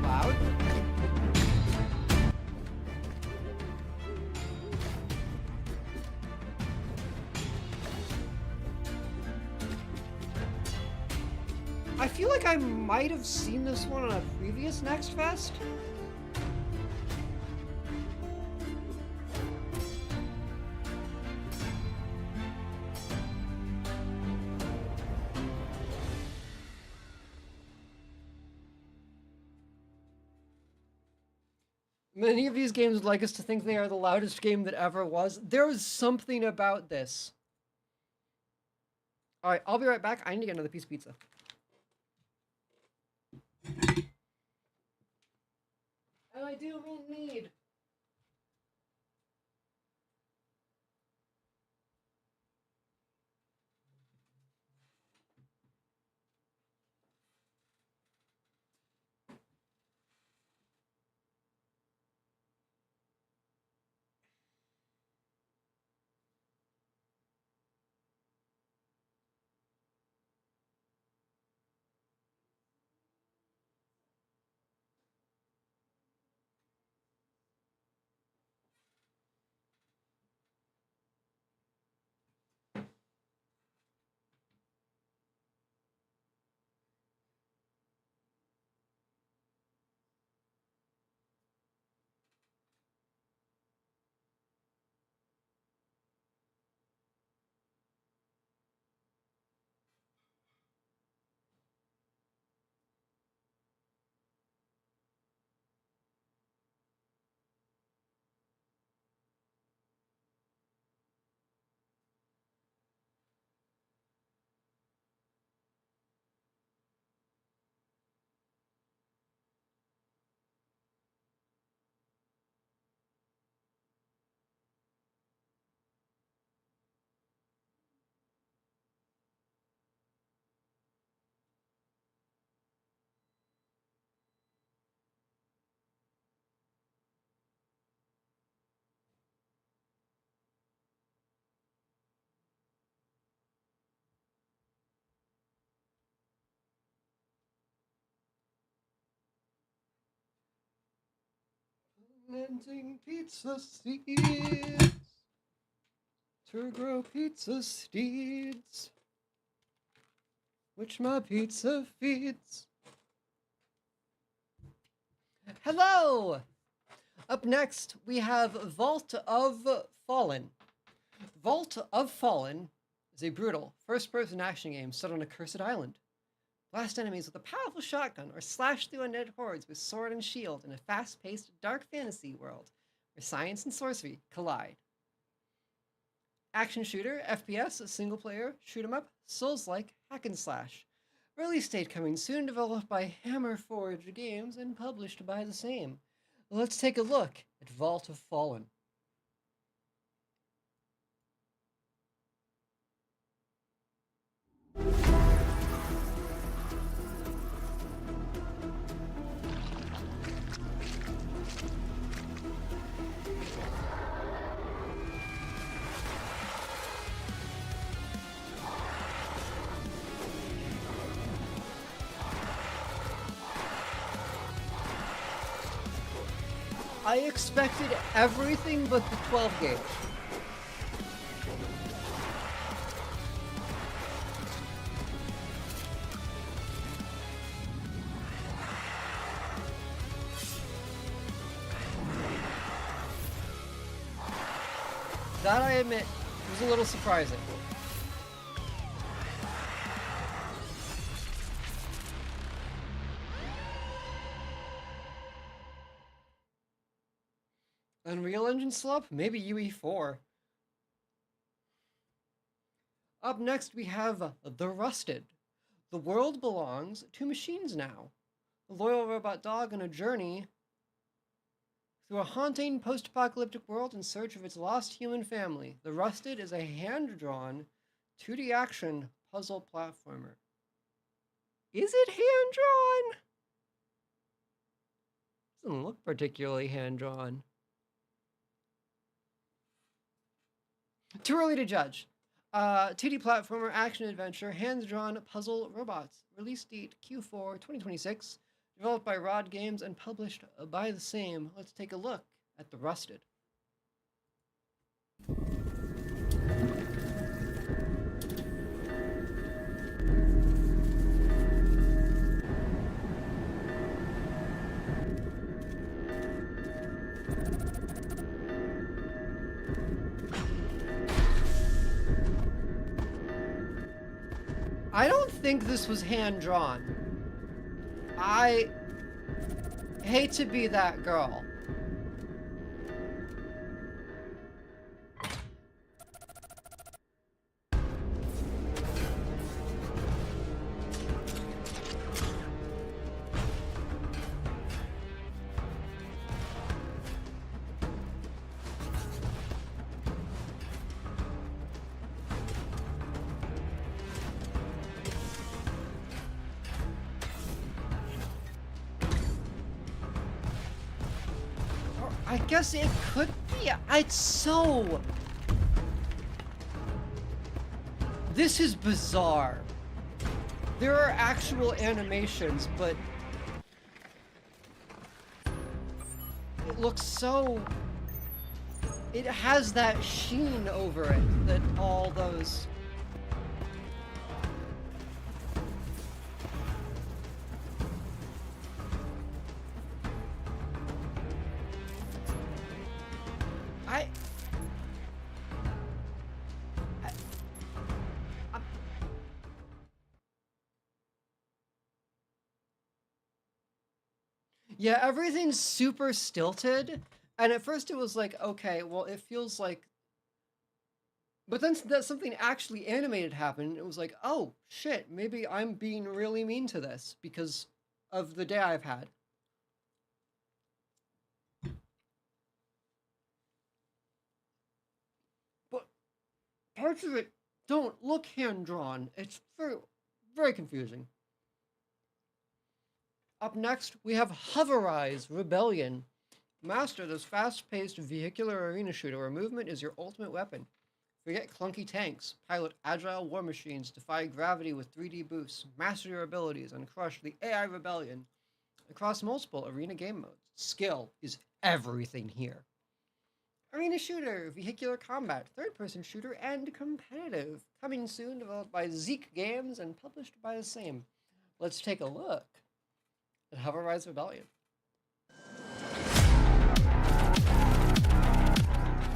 Loud. I feel like I might have seen this one on a previous Next Fest. Many of these games would like us to think they are the loudest game that ever was. There is something about this. Alright, I'll be right back. I need to get another piece of pizza. And I do mean need. Planting pizza seeds to grow pizza steeds, which my pizza feeds. Hello! Up next, we have Vault of Fallen. Vault of Fallen is a brutal first-person action game set on a cursed island. Blast enemies with a powerful shotgun or slash through undead hordes with sword and shield in a fast-paced dark fantasy world where science and sorcery collide. Action shooter, FPS, single player, shoot 'em up, Souls-like, hack and slash. Release date coming soon, developed by Hammerforge Games and published by the same. Let's take a look at Vault of Fallen. I expected everything but the 12 gauge. That, I admit, was a little surprising. Unreal Engine slop? Maybe UE4. Up next we have The Rusted. The world belongs to machines now. A loyal robot dog on a journey through a haunting post-apocalyptic world in search of its lost human family. The Rusted is a hand-drawn 2D action puzzle platformer. Is it hand-drawn? Doesn't look particularly hand-drawn. Too early to judge. 2D platformer, action adventure, hand-drawn puzzle robots. Release date Q4 2026. Developed by Rod Games and published by the same. Let's take a look at The Rusted. I don't think this was hand-drawn. I hate to be that girl. I guess it could be. It's so... This is bizarre. There are actual animations, but it looks so... It has that sheen over it that all those... Yeah, everything's super stilted, and at first it was like, okay, well, it feels like... But then something actually animated happened, and it was like, oh, shit, maybe I'm being really mean to this because of the day I've had. But parts of it don't look hand-drawn. It's very, very confusing. Up next, we have Hoverize Rebellion. Master this fast-paced vehicular arena shooter where movement is your ultimate weapon. Forget clunky tanks, pilot agile war machines, defy gravity with 3D boosts, master your abilities, and crush the AI rebellion across multiple arena game modes. Skill is everything here. Arena shooter, vehicular combat, third-person shooter, and competitive. Coming soon, developed by Zeke Games and published by the same. Let's take a look at Hoverize Rebellion.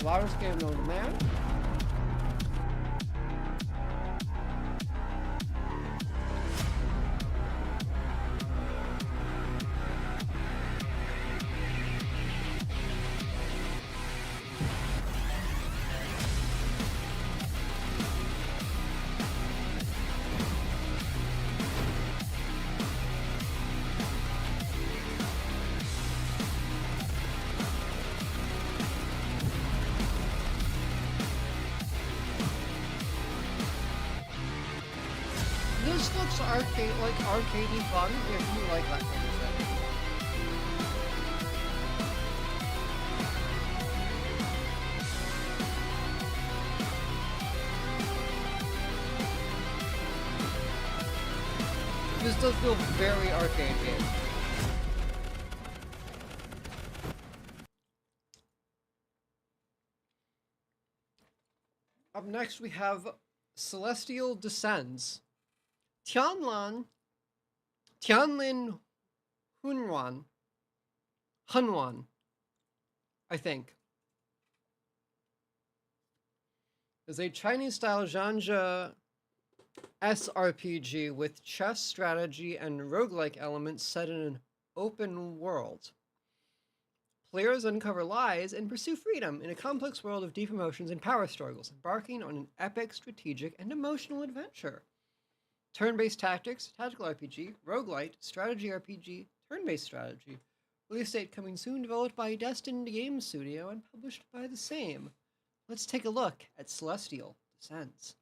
largest game known to man. This looks arcadey fun if you like that kind of thing. This does feel very arcade game. Up next we have Celestial Descends. Tianlin Hunwan, I think, is a Chinese-style genre SRPG with chess, strategy, and roguelike elements set in an open world. Players uncover lies and pursue freedom in a complex world of deep emotions and power struggles, embarking on an epic strategic and emotional adventure. Turn-based tactics, tactical RPG, roguelite, strategy RPG, turn-based strategy. Release date coming soon, developed by Destined Games Studio and published by the same. Let's take a look at Celestial Descends.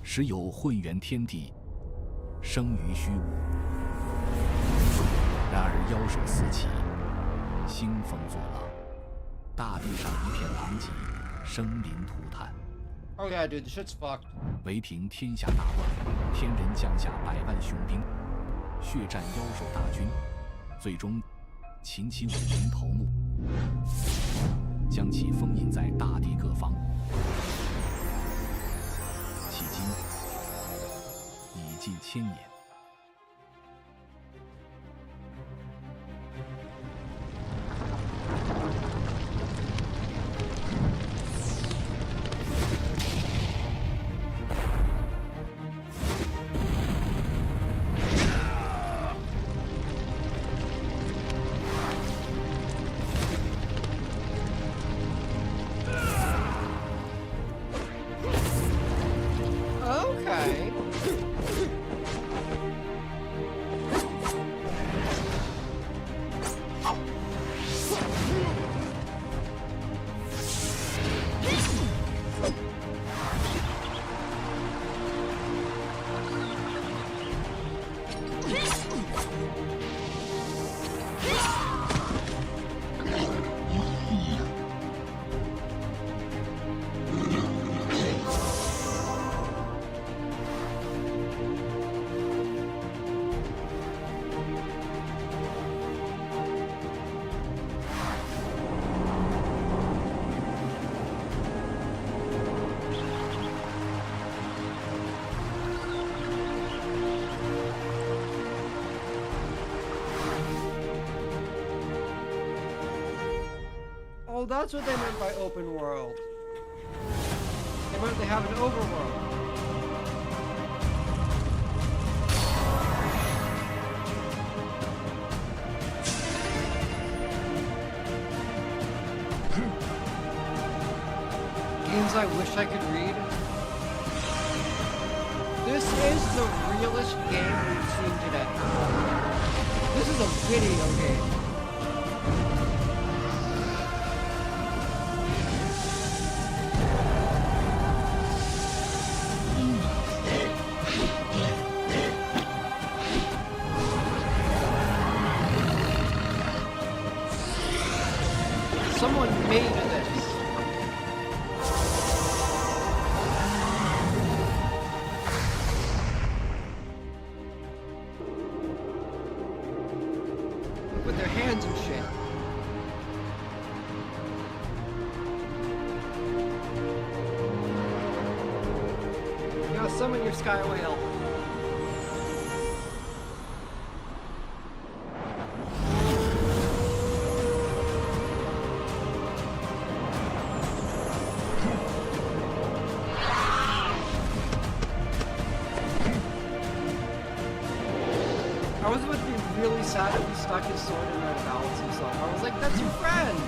时有混元天地，生于虚无。然而妖兽四起，兴风作浪，大地上一片狼藉，生灵涂炭。 Oh yeah, dude, the shit's fucked. 为平天下大乱，天人降下100万雄兵，血战妖兽大军，最终擒其武林头目，将其封印在大地各方。迄今已近1000年。 Okay. Oh, that's what they meant by open world. They meant they have an overworld. Games I wish I could read. This is the realest game we've seen today. This is a video game. Someone made this. With their hands and shit. You gotta summon your sky whale. Saturn stuck his sword in there to balance himself. I was like, that's your friend!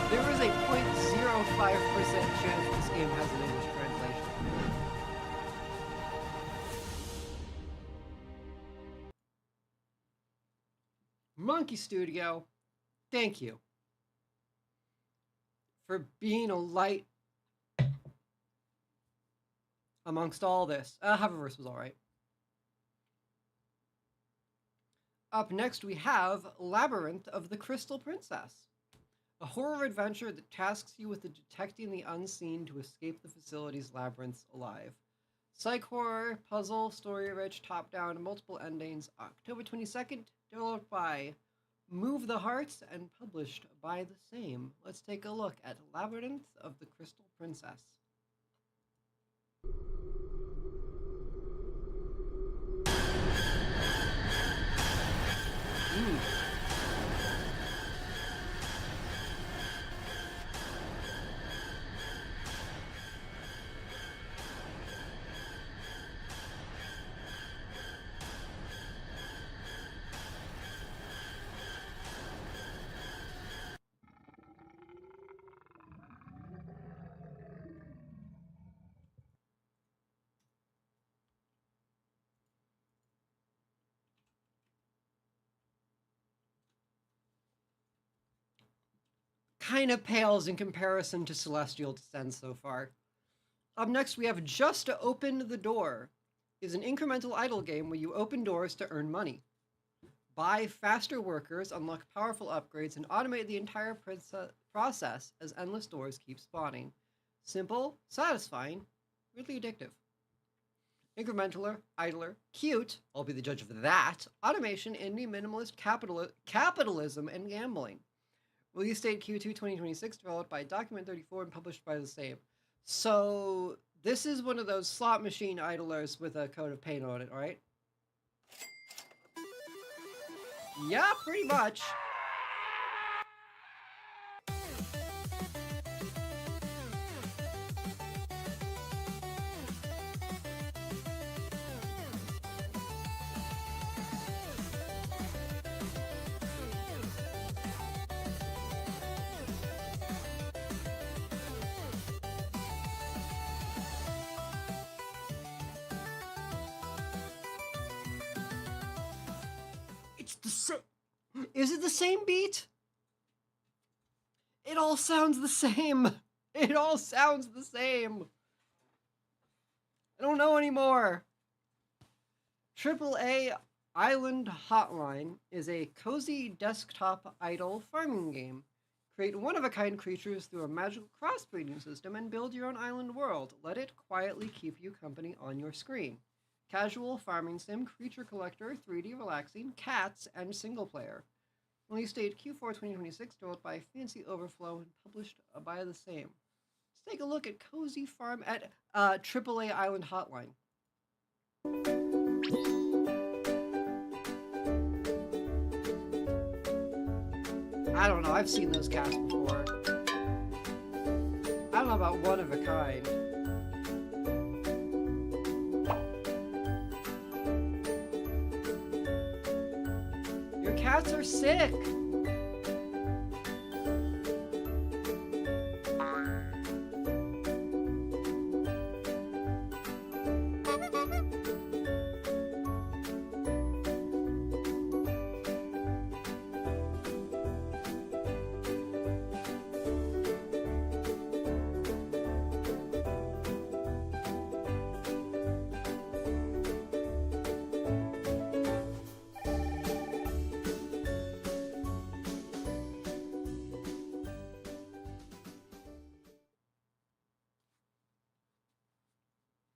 There is a 0.05% chance this game has an English translation. Monkey Studio, thank you for being a light amongst all this. Hoververse was alright. Up next we have Labyrinth of the Crystal Princess. A horror adventure that tasks you with detecting the unseen to escape the facility's labyrinths alive. Psych horror, puzzle, story-rich, top-down, and multiple endings. October 22nd, developed by Move the Hearts and published by the same. Let's take a look at Labyrinth of the Crystal Princess. Kind of pales in comparison to Celestial Descent so far. Up next, we have Just to Open the Door. Is an incremental idle game where you open doors to earn money. Buy faster workers, unlock powerful upgrades, and automate the entire process as endless doors keep spawning. Simple, satisfying, really addictive. Incrementaler, idler, cute, I'll be the judge of that, automation, indie, minimalist, capitalism, and gambling. Release date Q2 2026, developed by Document 34 and published by the same. So this is one of those slot machine idlers with a coat of paint on it, right? Yeah, pretty much. It's the same. Is it the same beat? It all sounds the same. It all sounds the same. I don't know anymore. AAA Island Hotline is a cozy desktop idle farming game. Create one-of-a-kind creatures through a magical crossbreeding system and build your own island world. Let it quietly keep you company on your screen. Casual farming sim, creature collector, 3D relaxing, cats, and single player. Release date Q4 2026, developed by Fancy Overflow and published by the same. Let's take a look at Cozy Farm at AAA Island Hotline. I don't know, I've seen those cats before. I don't know about one of a kind. Your cats are sick!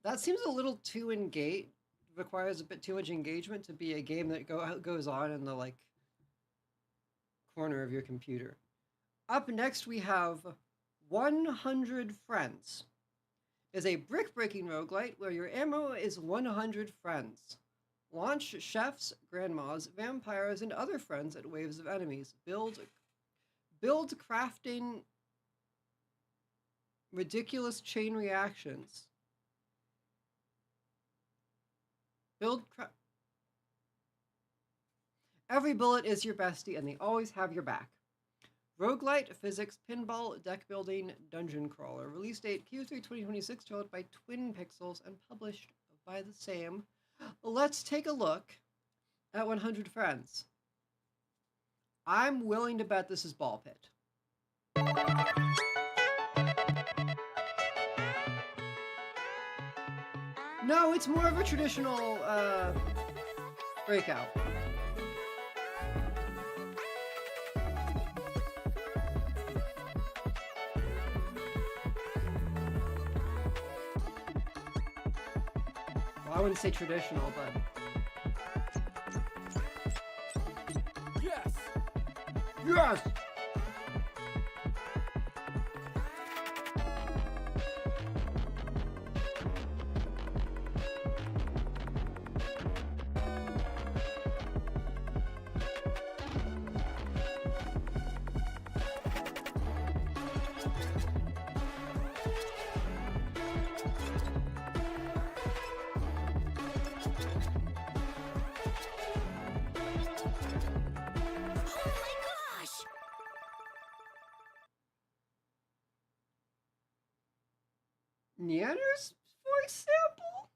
That seems a little too engaged. Requires a bit too much engagement to be a game that goes on in the like corner of your computer. Up next we have 100 Friends is a brick-breaking roguelite where your ammo is 100 friends. Launch chefs, grandmas, vampires, and other friends at waves of enemies. Build crafting ridiculous chain reactions. Every bullet is your bestie, and they always have your back. Roguelite, physics, pinball, deck building, dungeon crawler. Release date Q3 2026, developed by Twin Pixels and published by the same. Let's take a look at 100 Friends. I'm willing to bet this is Ball Pit. No, it's more of a traditional breakout. Well, I wouldn't say traditional, but... Yes! Yes! Neander's voice sample?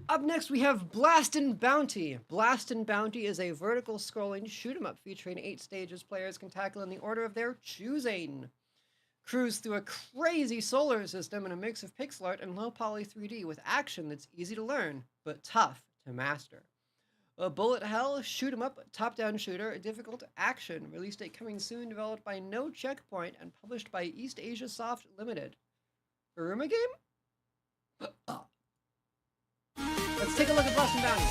Up next, we have Blast and Bounty. Blast and Bounty is a vertical scrolling shoot 'em up featuring 8 stages players can tackle in the order of their choosing. Cruise through a crazy solar system in a mix of pixel art and low poly 3D with action that's easy to learn, but tough to master. A bullet hell, shoot 'em up, top-down shooter, difficult action. Release date coming soon, developed by No Checkpoint and published by East Asia Soft Limited. Uruma game? Let's take a look at Blast and Bounty.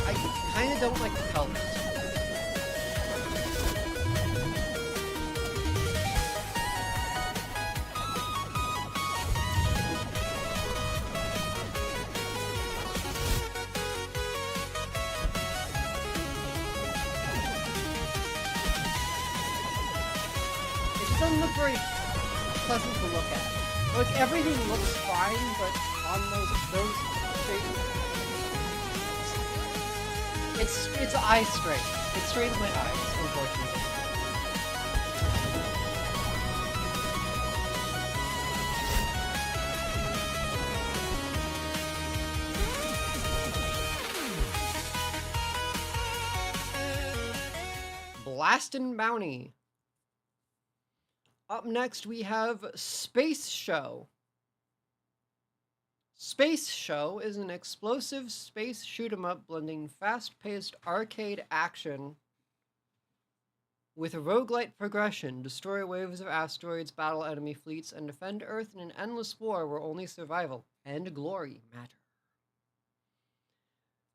I kinda don't like the colors. Doesn't look very pleasant to look at. Like, everything looks fine, but on those it's eye strain. It strains my eyes, unfortunately. Blast and Bounty. Up next, we have Space Show. Space Show is an explosive space shoot-'em-up blending fast-paced arcade action with roguelite progression. Destroy waves of asteroids, battle enemy fleets, and defend Earth in an endless war where only survival and glory matter.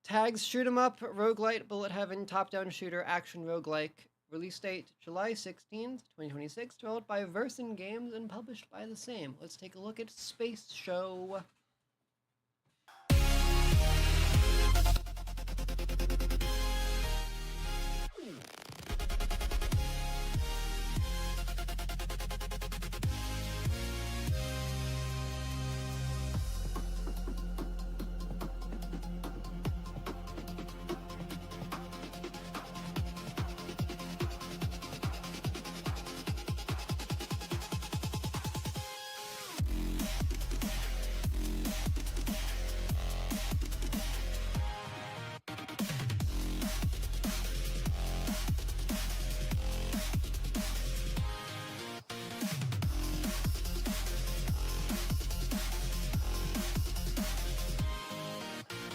Tags shoot-'em-up, roguelite, bullet heaven, top-down shooter, action roguelike. Release date July 16th, 2026, developed by Versen Games and published by the same. Let's take a look at Space Show.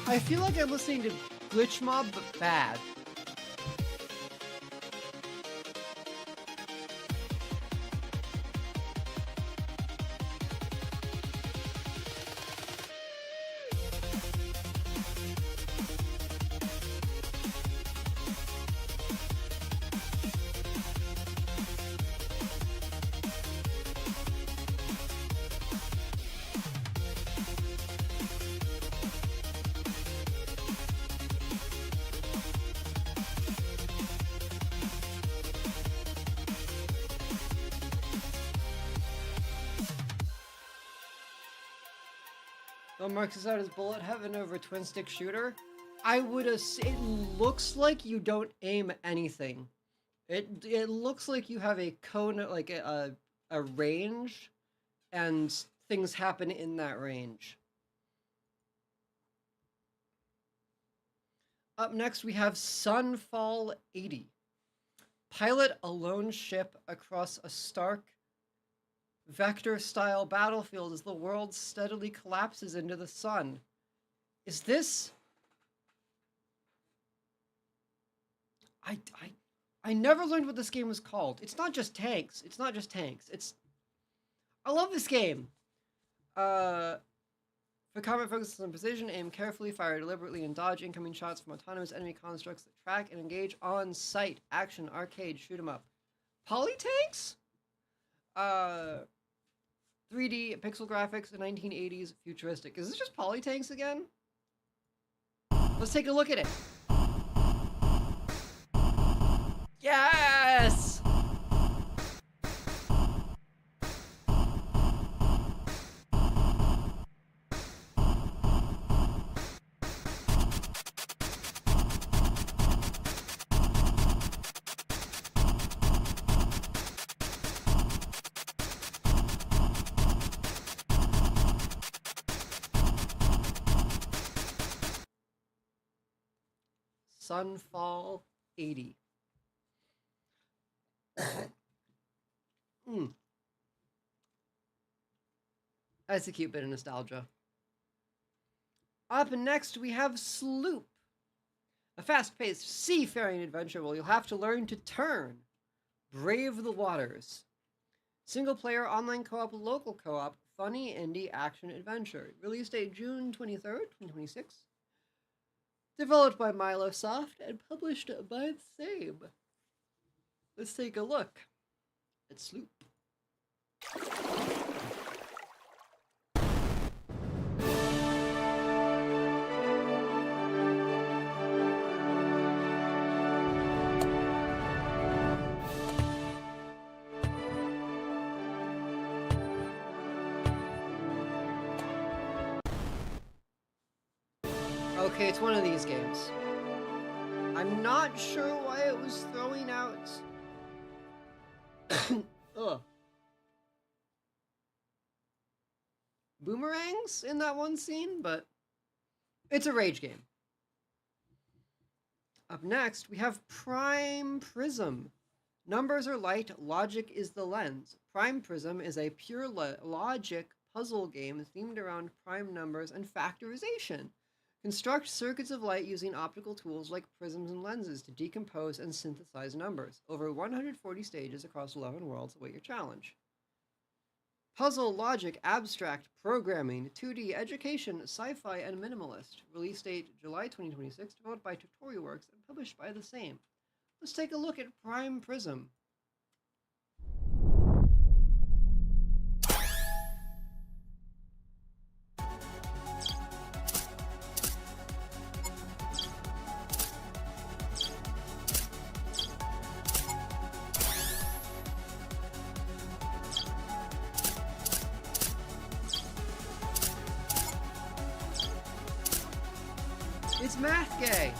I feel like I'm listening to Glitch Mob, but bad. Don't mark this out as bullet heaven over twin stick shooter. It looks like you don't aim anything. It looks like you have a cone, like a range, and things happen in that range. Up next, we have Sunfall 80. Pilot a lone ship across a stark, vector-style battlefield as the world steadily collapses into the sun. Is this... I never learned what this game was called. It's not just tanks. It's not just tanks. I love this game. For combat focuses on precision, aim carefully, fire deliberately, and dodge incoming shots from autonomous enemy constructs that track and engage on sight. Action, arcade, shoot 'em up. Polytanks? 3D pixel graphics, 1980s, futuristic. Is this just Polytanks again? Let's take a look at it. Yes! Sunfall 80. That's a cute bit of nostalgia. Up next, we have Sloop. A fast-paced seafaring adventure where you'll have to learn to turn. Brave the waters. Single-player, online co-op, local co-op, funny indie action adventure. Release date June 23rd, 2026. Developed by Milosoft and published by the same. Let's take a look at Sloop. Okay, it's one of these games. I'm not sure why it was throwing out... Ugh. Boomerangs in that one scene, but it's a rage game. Up next, we have Prime Prism. Numbers are light, logic is the lens. Prime Prism is a pure logic puzzle game themed around prime numbers and factorization. Construct circuits of light using optical tools like prisms and lenses to decompose and synthesize numbers. Over 140 stages across 11 worlds await your challenge. Puzzle, logic, abstract, programming, 2D, education, sci-fi, and minimalist. Release date July 2026, developed by TutorialWorks and published by the same. Let's take a look at Prime Prism. It's Math Gay!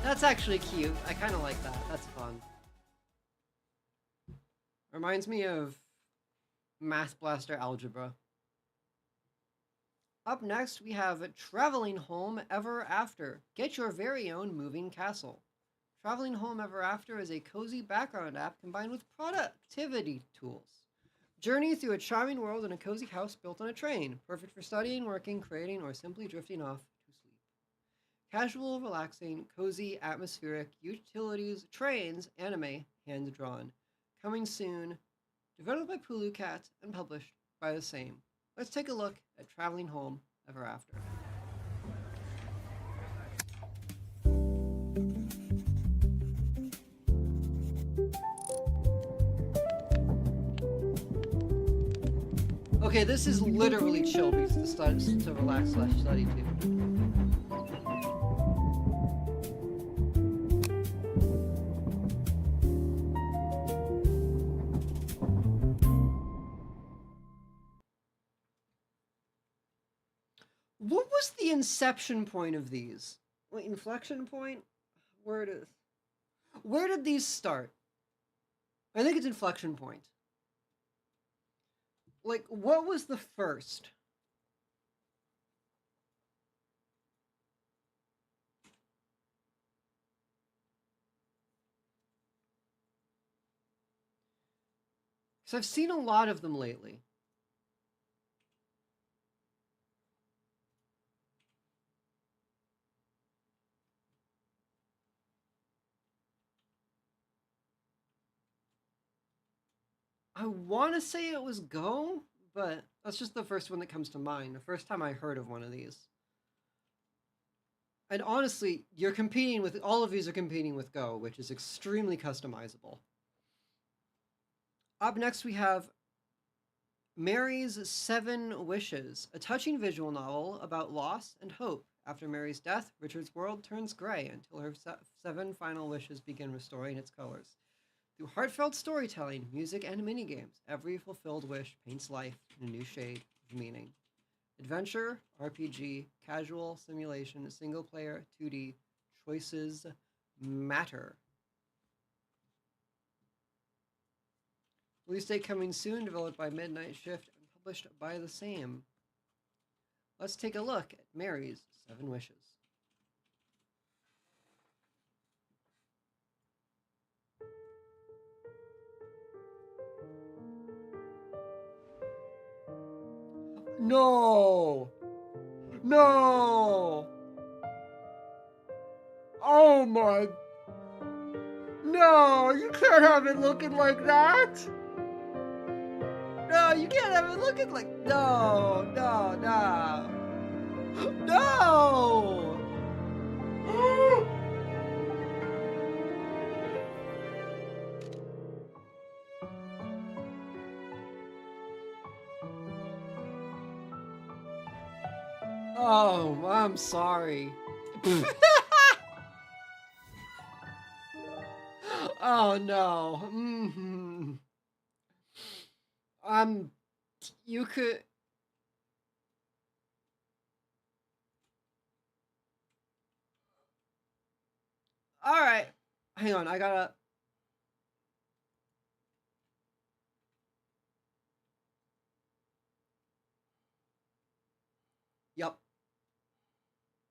That's actually cute. I kind of like that. That's fun. Reminds me of Math Blaster Algebra. Up next, we have Traveling Home Ever After. Get your very own moving castle. Traveling Home Ever After is a cozy background app combined with productivity tools. Journey through a charming world in a cozy house built on a train, perfect for studying, working, creating, or simply drifting off to sleep. Casual, relaxing, cozy, atmospheric, utilities, trains, anime, hand-drawn. Coming soon, developed by Pulu Cat and published by the same. Let's take a look at Traveling Home Ever After. Okay, this is literally chill because to relax / study too. What was the inception point of these? Wait, inflection point? Where it is? Where did these start? I think it's inflection point. Like, what was the first? Because I've seen a lot of them lately. I want to say it was Go, but that's just the first one that comes to mind. The first time I heard of one of these. And honestly, you're competing with, all of these are competing with Go, which is extremely customizable. Up next, we have Mary's 7 Wishes, a touching visual novel about loss and hope. After Mary's death, Richard's world turns gray until her 7 final wishes begin restoring its colors. Through heartfelt storytelling, music, and minigames, every fulfilled wish paints life in a new shade of meaning. Adventure, RPG, casual, simulation, single player, 2D, choices matter. Release date coming soon, developed by Midnight Shift and published by the same. Let's take a look at Mary's 7 Wishes. No! No! Oh my... No, you can't have it looking like that! No, you can't have it looking like... No, no, no. No! Oh, I'm sorry. Oh no. You could. All right. Hang on, I gotta. Yep.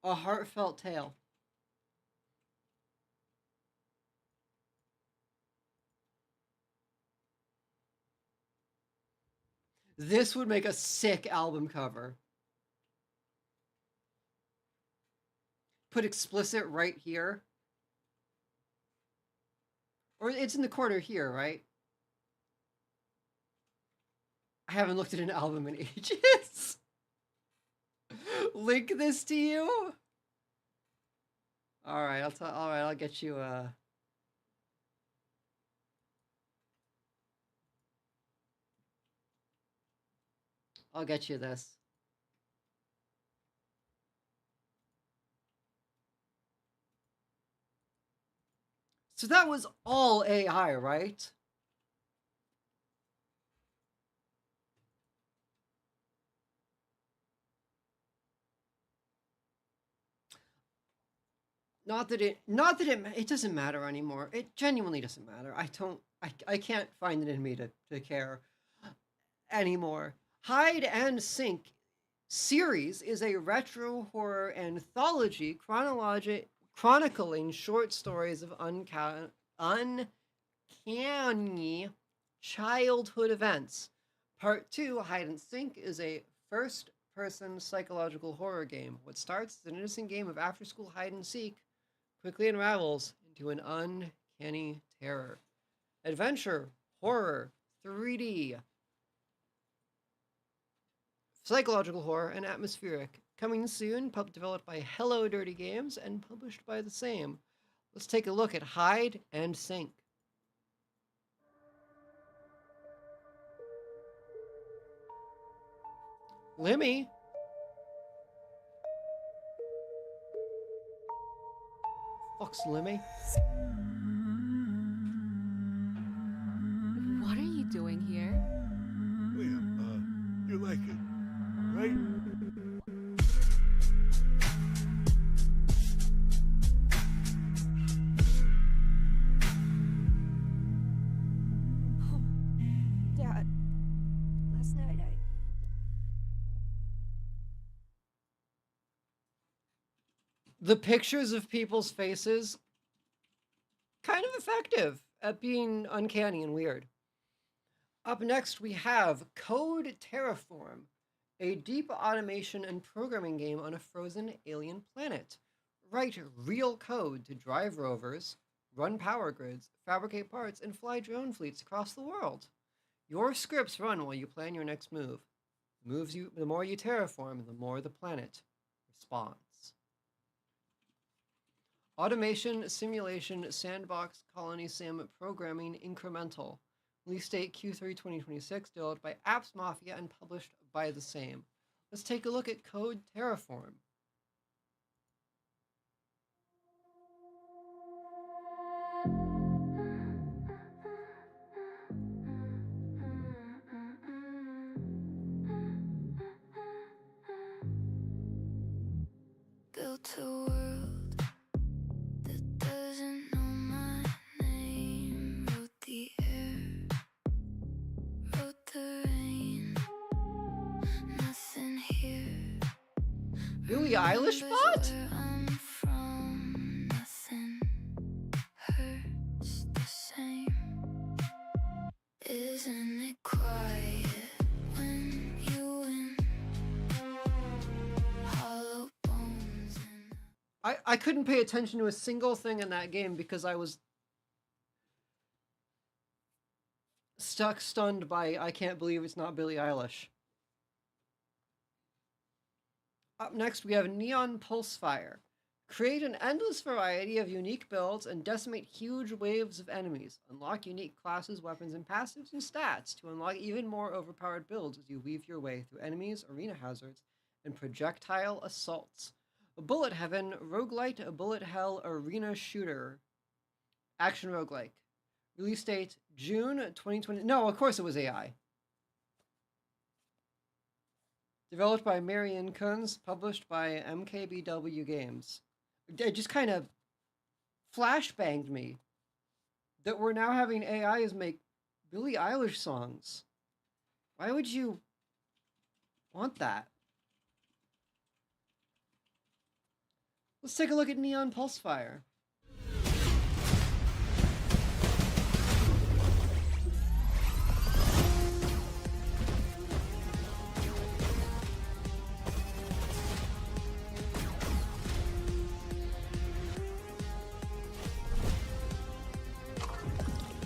A heartfelt tale. This would make a sick album cover. Put explicit right here. Or it's in the corner here, right? I haven't looked at an album in ages. Link this to you. All right, I'll get you I'll get you this. So that was all AI, right? Not that it doesn't matter anymore. It genuinely doesn't matter. I can't find it in me to care anymore. Hide and Sink series is a retro horror anthology chronicling short stories of uncanny childhood events. Part 2, Hide and Sink, is a first-person psychological horror game. What starts as an innocent game of after-school hide and seek quickly unravels into an uncanny terror. Adventure, horror, 3D, psychological horror, and atmospheric. Coming soon, developed by Hello Dirty Games and published by the same. Let's take a look at Hide and Sink. Lemmy. Fuck's Lemmy. What are you doing here? Liam, you like it, right? The pictures of people's faces, kind of effective at being uncanny and weird. Up next, we have Code Terraform, a deep automation and programming game on a frozen alien planet. Write real code to drive rovers, run power grids, fabricate parts, and fly drone fleets across the world. Your scripts run while you plan your next move. The more you terraform, the more the planet responds. Automation, simulation, sandbox, colony sim, programming, incremental. Release date Q3 2026, developed by Apps Mafia and published by the same. Let's take a look at Code Terraform. Built a world that doesn't know my name. Wrote the air, wrote the rain. Nothing here. Billie Eilish bot? I'm from. Nothing hurts the same. Isn't it quiet when you win? Hollow bones and I couldn't pay attention to a single thing in that game because I was stunned by I can't believe it's not Billie Eilish. Up next, we have Neon Pulsefire. Create an endless variety of unique builds and decimate huge waves of enemies. Unlock unique classes, weapons, and passives and stats to unlock even more overpowered builds as you weave your way through enemies, arena hazards, and projectile assaults. A Bullet Heaven, Roguelite, a Bullet Hell, Arena Shooter. Action Roguelike. Release date June 2020. No, of course it was AI. Developed by Marion Kunz, published by MKBW Games. It just kind of flashbanged me that we're now having AIs make Billie Eilish songs. Why would you want that? Let's take a look at Neon Pulsefire.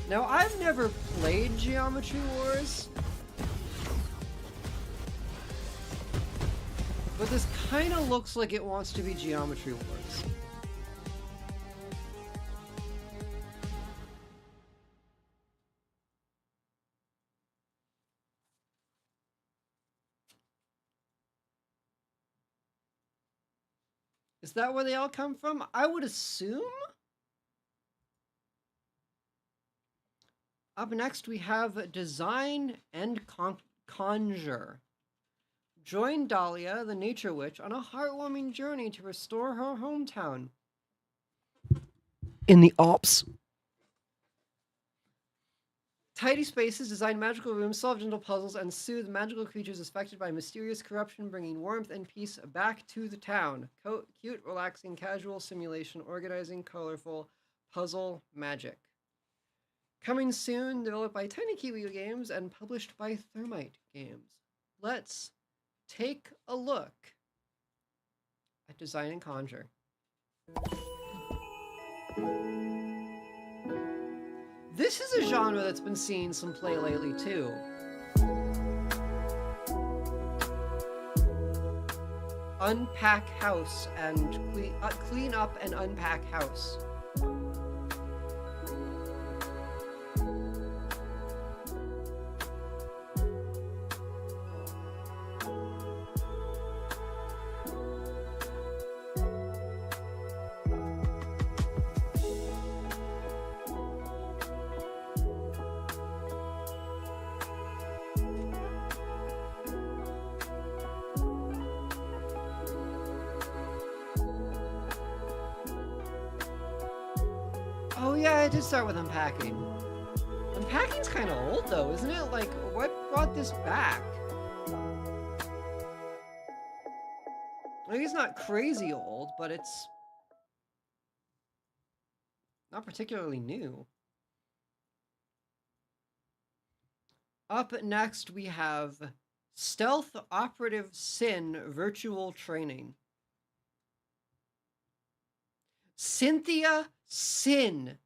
Now, I've never played Geometry Wars, but this kind of looks like it wants to be Geometry Wars. Is that where they all come from? I would assume? Up next, we have Design and Conjure. Join Dahlia, the nature witch, on a heartwarming journey to restore her hometown. In the Alps. Tidy spaces, design magical rooms, solve gentle puzzles, and soothe magical creatures affected by mysterious corruption, bringing warmth and peace back to the town. Cute, relaxing, casual simulation, organizing, colorful, puzzle, magic. Coming soon, developed by Tiny Kiwi Games and published by Thermite Games. Let's take a look at Design and Conjure. This is a genre that's been seeing some play lately, too. Unpack house and clean up and unpack house. Oh yeah, I did start with unpacking. Unpacking's kind of old though, isn't it? Like, what brought this back? Like, it's not crazy old, but it's Not particularly new. Up next, we have Stealth Operative Sin Virtual Training. Cynthia Sin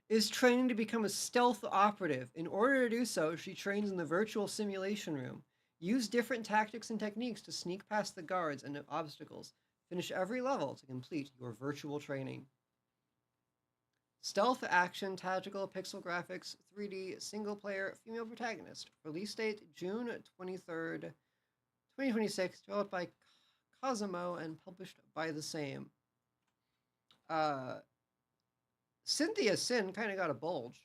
is training to become a stealth operative. In order to do so, she trains in the virtual simulation room. Use different tactics and techniques to sneak past the guards and obstacles. Finish every level to complete your virtual training. Stealth action, tactical, pixel graphics, 3D, single player, female protagonist. Release date June 23rd, 2026. Developed by Cosimo and published by the same. Cynthia Sin kind of got a bulge.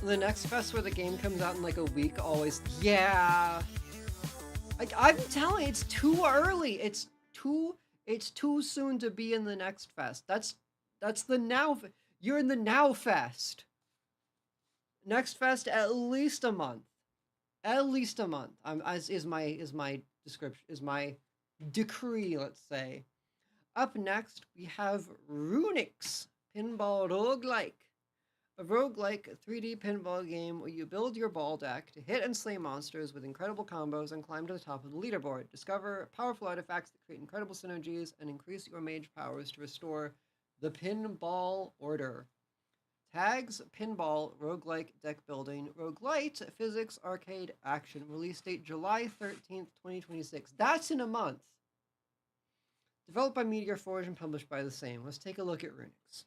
The next fest where the game comes out in like a week always, yeah. I'm telling you, it's too early. It's too soon to be in the next fest. That's the now. You're in the now fest. Next fest at least a month. At least a month. Is my description, is my decree, let's say. Up next we have Runix Pinball Roguelike. A roguelike 3D pinball game where you build your ball deck to hit and slay monsters with incredible combos and climb to the top of the leaderboard. Discover powerful artifacts that create incredible synergies and increase your mage powers to restore the pinball order. Tags, pinball, roguelike deck building, roguelite, physics, arcade, action. Release date July 13th, 2026. That's in a month. Developed by Meteor Forge and published by the same. Let's take a look at Runix.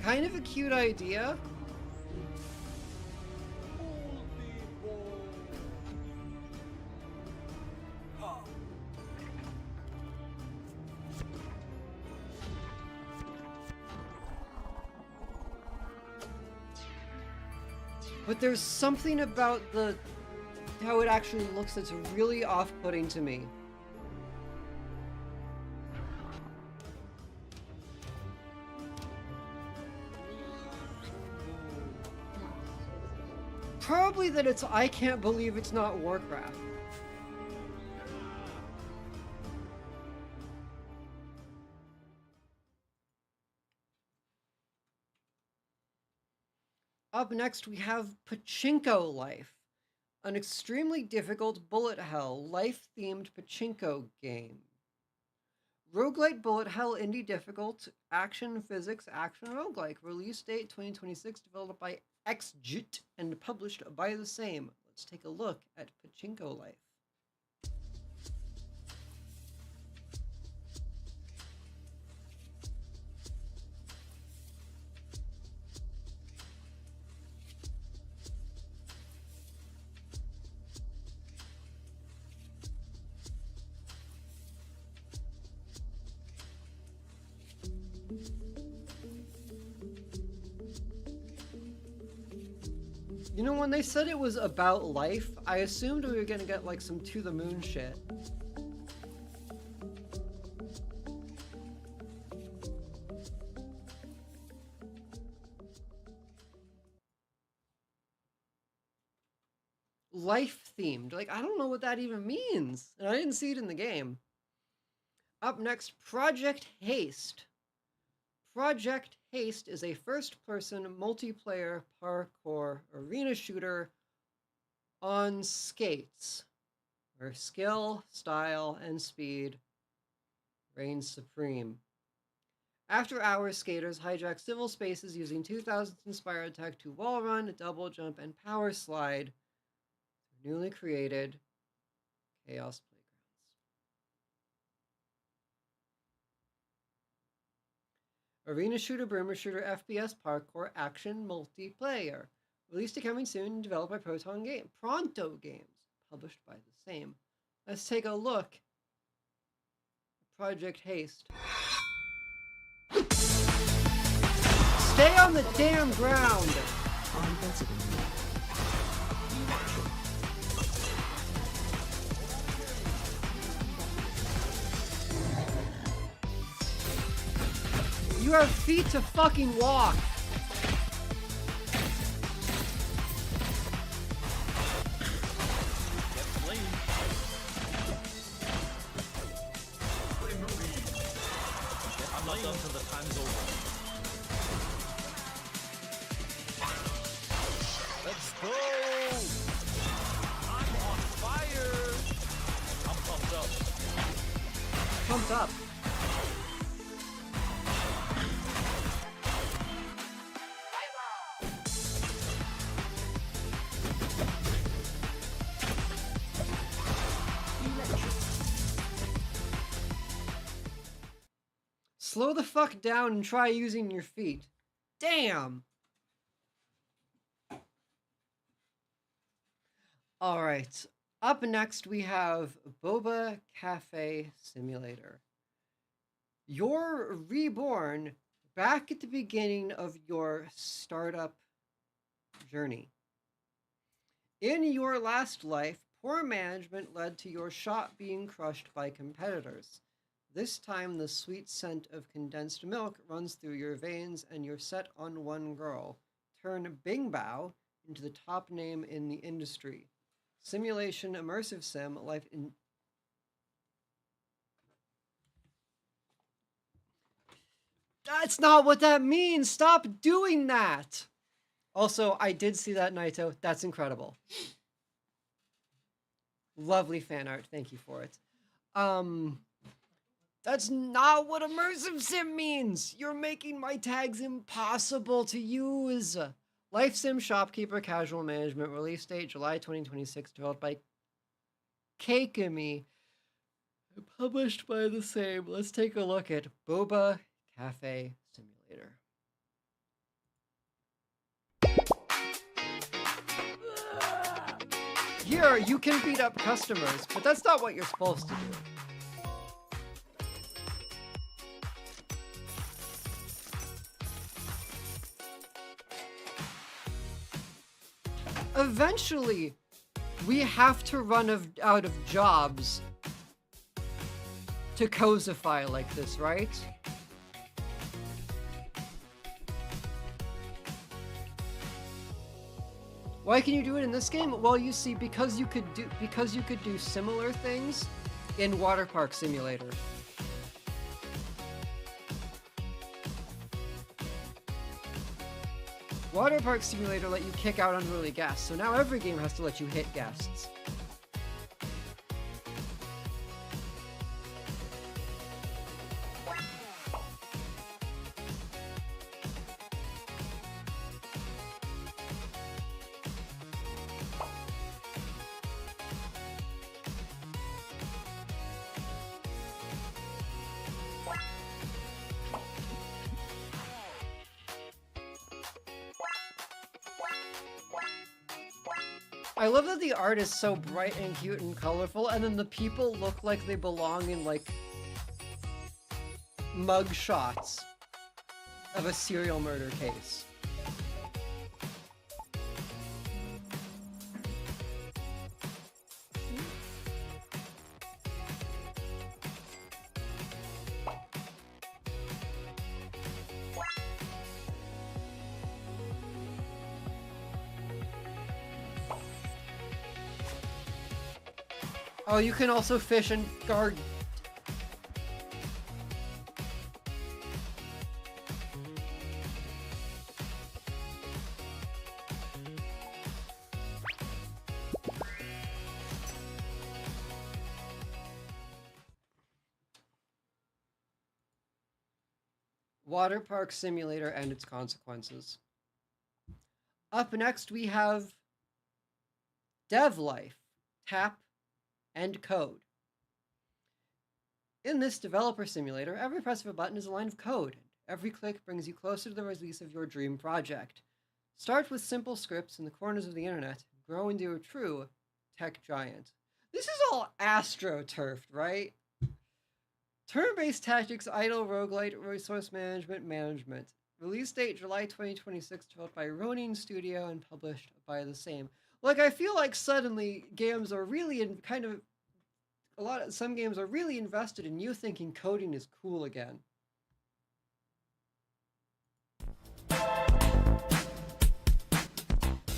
Kind of a cute idea. But there's something about how it actually looks that's really off-putting to me. Probably that it's, I can't believe it's not Warcraft. Up next, we have Pachinko Life, an extremely difficult bullet hell, life-themed pachinko game. Roguelite bullet hell indie difficult, action physics, action roguelike. Release date 2026, developed by Xjit and published by the same. Let's take a look at Pachinko Life. You know, when they said it was about life, I assumed we were gonna get like some To the Moon shit. Life themed. Like, I don't know what that even means. And I didn't see it in the game. Up next, Project Haste. Project Haste is a first-person multiplayer parkour arena shooter on skates, where skill, style, and speed reign supreme. After hours, skaters hijack civil spaces using 2000s inspired tech to wall run, double jump, and power slide. Newly created Chaos Playgrounds. Arena shooter, boomer shooter, FPS, parkour, action, multiplayer. Released to coming soon, developed by Pronto Games, published by the same. Let's take a look. Project Haste. Stay on the damn ground! You have feet to fucking walk! I'm not done till the time's over. Let's go! I'm on fire! I'm pumped up. Pumped up. Slow the fuck down and try using your feet. Damn! Alright, up next we have Boba Cafe Simulator. You're reborn back at the beginning of your startup journey. In your last life, poor management led to your shop being crushed by competitors. This time, the sweet scent of condensed milk runs through your veins, and you're set on one girl. Turn Bing Bao into the top name in the industry. Simulation, immersive sim, life in... That's not what that means! Stop doing that! Also, I did see that, Naito. That's incredible. Lovely fan art. Thank you for it. That's not what immersive sim means! You're making my tags impossible to use! Life Sim Shopkeeper Casual Management, release date July 2026, developed by Kakemi, published by the same. Let's take a look at Boba Cafe Simulator. Here, you can beat up customers, but that's not what you're supposed to do. Eventually, we have to run out of jobs to cosify like this, right? Why can you do it in this game? Well, you see, because you could do similar things in Water Park Simulator. Water Park Simulator let you kick out unruly guests, so now every game has to let you hit guests. I love that the art is so bright and cute and colorful, and then the people look like they belong in, like, mug shots of a serial murder case. Oh, you can also fish and guard. Water Park Simulator and its consequences. Up next, we have Dev Life, Tap, and Code. In this developer simulator, every press of a button is a line of code. Every click brings you closer to the release of your dream project. Start with simple scripts in the corners of the internet, grow into a true tech giant. This is all astroturfed, right? Turn-based tactics, idle, roguelite, resource management. Release date July 2026, developed by Ronin Studio and published by the same. Like, I feel like suddenly games are really some games are really invested in you thinking coding is cool again.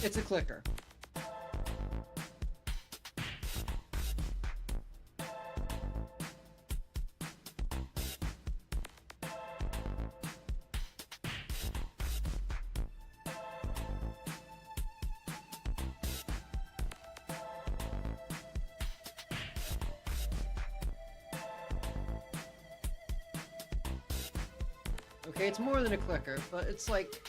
It's a clicker. Okay, it's more than a clicker, but it's like...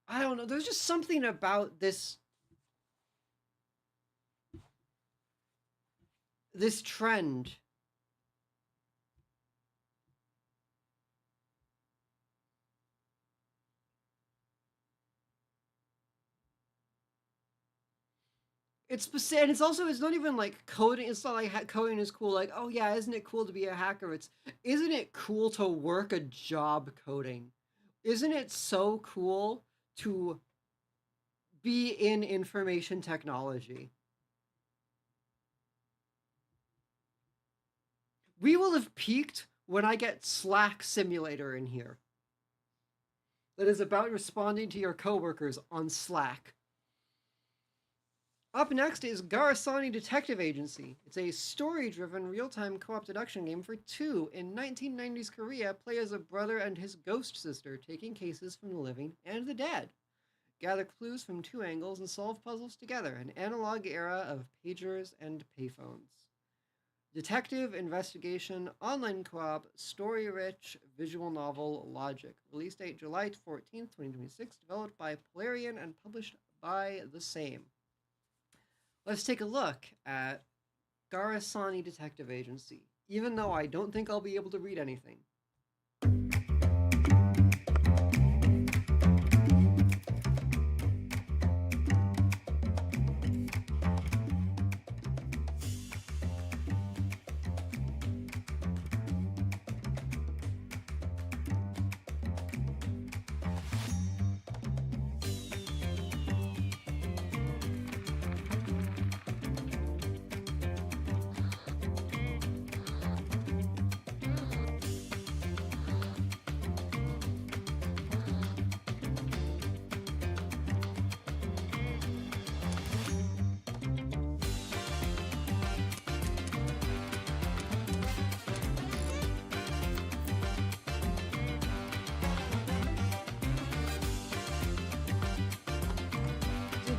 I don't know, there's just something about this trend. It's specific, and it's not even like coding. It's not like coding is cool. Like, oh yeah, isn't it cool to be a hacker? Isn't it cool to work a job coding? Isn't it so cool to be in information technology? We will have peaked when I get Slack Simulator in here. That is about responding to your coworkers on Slack. Up next is Garasani Detective Agency. It's a story-driven real-time co-op deduction game for two. In 1990s Korea, play as a brother and his ghost sister, taking cases from the living and the dead. Gather clues from two angles and solve puzzles together, an analog era of pagers and payphones. Detective, investigation, online co-op, story-rich, visual novel, logic. Release date July 14th, 2026, developed by Polarian and published by the same. Let's take a look at Garasani Detective Agency, even though I don't think I'll be able to read anything.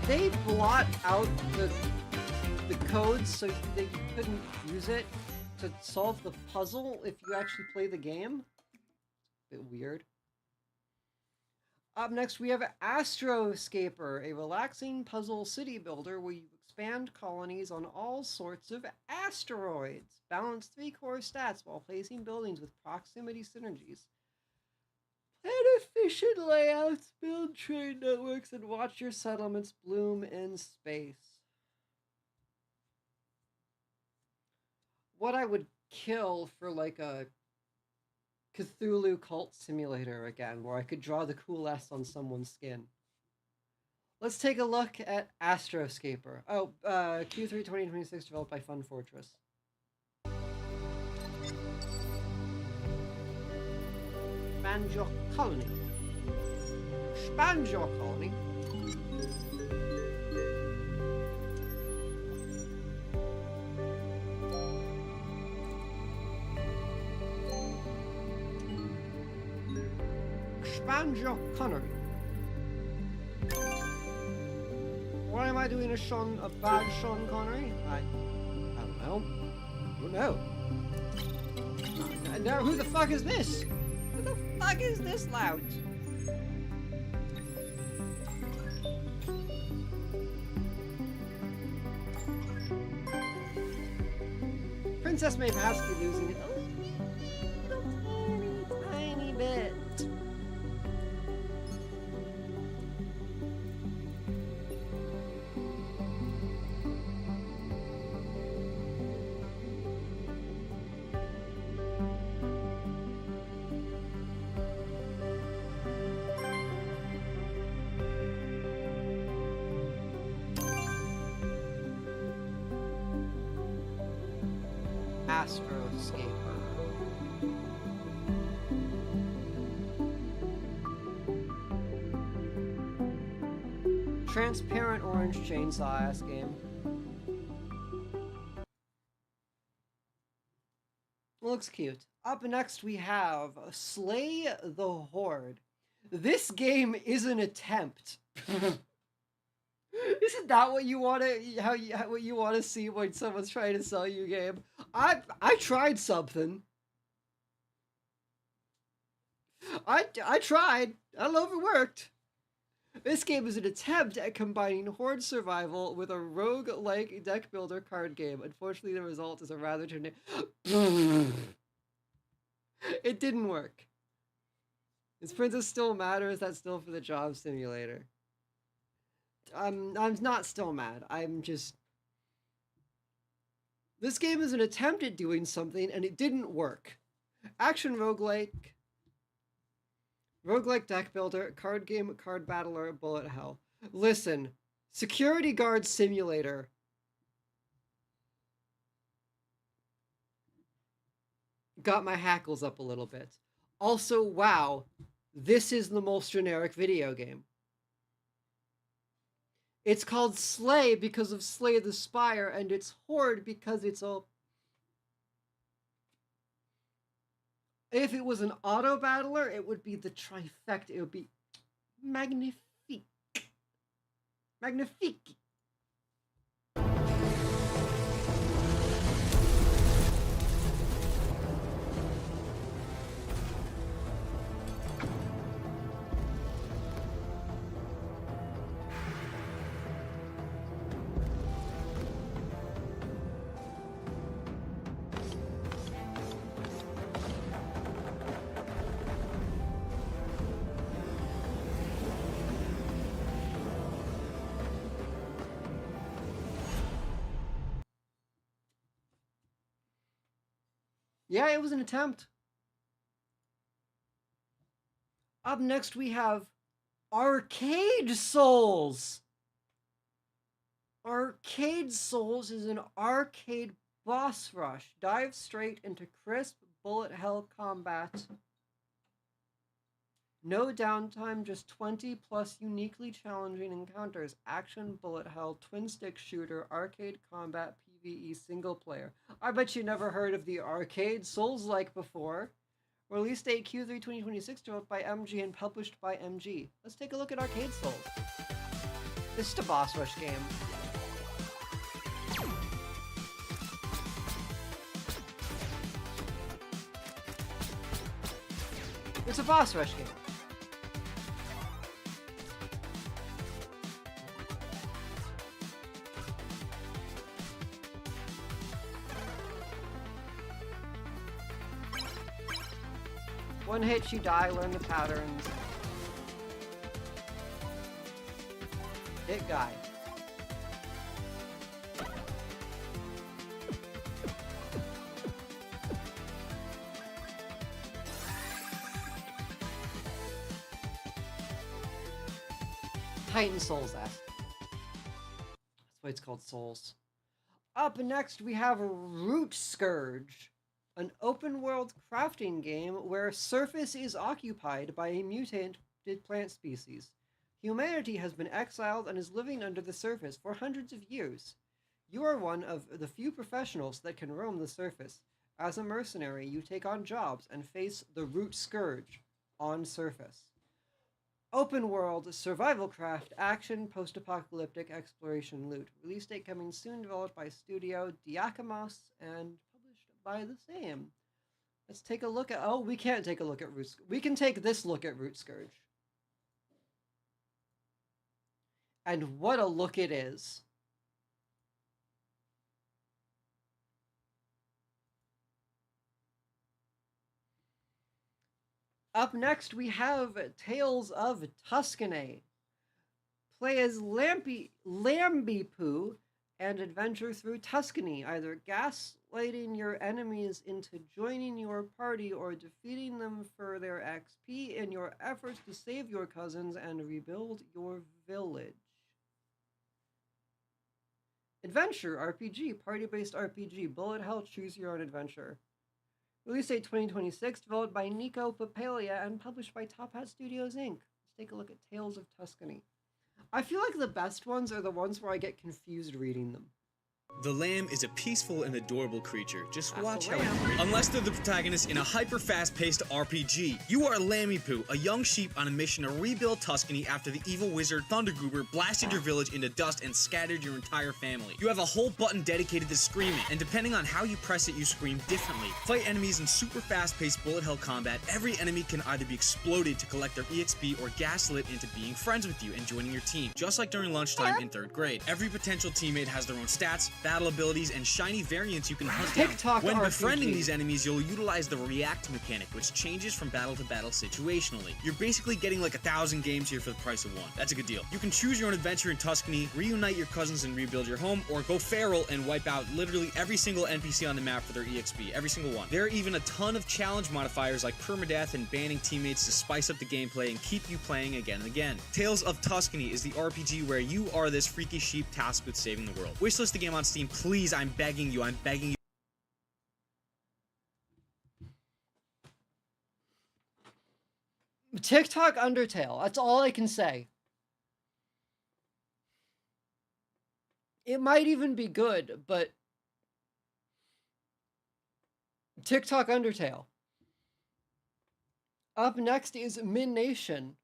They blot out the code so that you couldn't use it to solve the puzzle if you actually play the game. A bit weird. Up next, we have Astroscaper, a relaxing puzzle city builder where you expand colonies on all sorts of asteroids. Balance 3 core stats while placing buildings with proximity synergies. Plan efficient layouts, build trade networks, and watch your settlements bloom in space. What I would kill for like a Cthulhu cult simulator again, where I could draw the cool S on someone's skin. Let's take a look at Astroscaper. Oh, Q3 2026, developed by Fun Fortress. Expand your colony. Expand your colony. expand your Connery. Why am I doing a bad Sean Connery? I don't know. Who knows? Now, who the fuck is this? Who the fuck is this lout? Princess may perhaps be losing it a tiny bit. Astroscaper. Transparent orange chainsaw ass game. Looks cute. Up next we have Slay the Horde. This game is an attempt. Isn't that what you want to what you want to see when someone's trying to sell you a game? I tried something. I tried. I don't know if it worked. This game is an attempt at combining horde survival with a rogue-like deck builder card game. Unfortunately, the result is a rather generic. It didn't work. Is Princess still mad, or is that still for the job simulator? I'm not still mad. I'm just... This game is an attempt at doing something, and it didn't work. Action roguelike deck builder, card game, card battler, bullet hell. Listen, security guard simulator. Got my hackles up a little bit. Also, wow, this is the most generic video game. It's called Slay because of Slay the Spire, and it's Horde because it's a... If it was an auto battler, it would be the trifecta. It would be magnifique. Magnifique. Yeah, it was an attempt. Up next, we have Arcade Souls. Arcade Souls is an arcade boss rush. Dive straight into crisp bullet hell combat. No downtime, just 20 plus uniquely challenging encounters. Action, bullet hell, twin stick shooter, arcade combat, PvE single player. I bet you never heard of the Arcade Souls-like before. Release date Q3 2026, developed by MG and published by MG. Let's take a look at Arcade Souls. This is a boss rush game. It's a boss rush game. One hit, you die, learn the patterns. Hit guide. Titan Souls-esque. That's why it's called Souls. Up next, we have Root Scourge, an open-world crafting game where surface is occupied by a mutated plant species. Humanity has been exiled and is living under the surface for hundreds of years. You are one of the few professionals that can roam the surface. As a mercenary, you take on jobs and face the Root Scourge on surface. Open world, survival craft, action, post-apocalyptic exploration loot. Release date coming soon, developed by Studio Diakamos and published by the same. Let's take a look at... Oh, we can't take a look at Root Scourge. We can take this look at Root Scourge. And what a look it is. Up next, we have Tales of Tuscany. Play as Lambipu and adventure through Tuscany, either gaslighting your enemies into joining your party or defeating them for their XP in your efforts to save your cousins and rebuild your village. Adventure RPG, party-based RPG, bullet hell, choose your own adventure. Release date 2026, developed by Nico Papalia and published by Top Hat Studios Inc. Let's take a look at Tales of Tuscany. I feel like the best ones are the ones where I get confused reading them. The lamb is a peaceful and adorable creature. Just That's watch a how lamb. Unless they're the protagonist in a hyper-fast-paced RPG. You are Lammiepoo, a young sheep on a mission to rebuild Tuscany after the evil wizard Thundergoober blasted your village into dust and scattered your entire family. You have a whole button dedicated to screaming, and depending on how you press it, you scream differently. Fight enemies in super fast-paced bullet hell combat. Every enemy can either be exploded to collect their EXP or gaslit into being friends with you and joining your team, just like during lunchtime in 3rd grade. Every potential teammate has their own stats, battle abilities, and shiny variants you can hunt down. When befriending these enemies, you'll utilize the react mechanic, which changes from battle to battle situationally. You're basically getting like 1,000 games here for the price of one. That's a good deal. You can choose your own adventure in Tuscany, reunite your cousins and rebuild your home, or go feral and wipe out literally every single NPC on the map for their EXP, every single one. There are even a ton of challenge modifiers like permadeath and banning teammates to spice up the gameplay and keep you playing again and again. Tales of Tuscany is the RPG where you are this freaky sheep tasked with saving the world. Wishlist the game on Steam, please, I'm begging you, I'm begging you. TikTok Undertale, that's all I can say. It might even be good, but TikTok Undertale. Up next is Min Nation.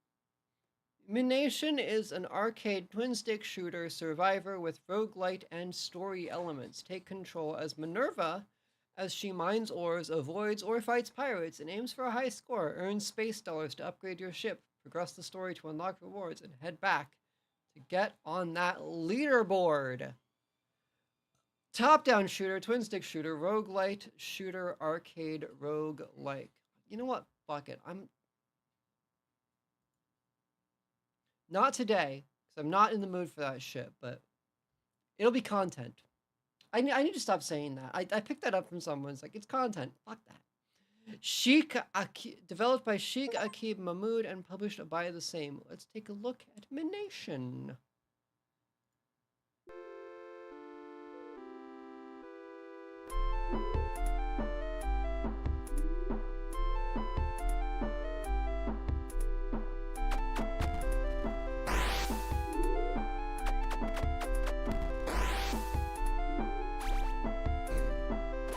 Min Nation is an arcade twin-stick shooter survivor with roguelite and story elements. Take control as Minerva as she mines ores, avoids or fights pirates, and aims for a high score. Earn space dollars to upgrade your ship, progress the story to unlock rewards, and head back to get on that leaderboard. Top-down shooter, twin-stick shooter, roguelite shooter, arcade roguelike. You know what? Fuck it. Not today, because I'm not in the mood for that shit, but it'll be content. I need to stop saying that. I picked that up from someone. It's like, it's content. Fuck that. Developed by Sheikh Akib Mahmood and published by the same. Let's take a look at Mination.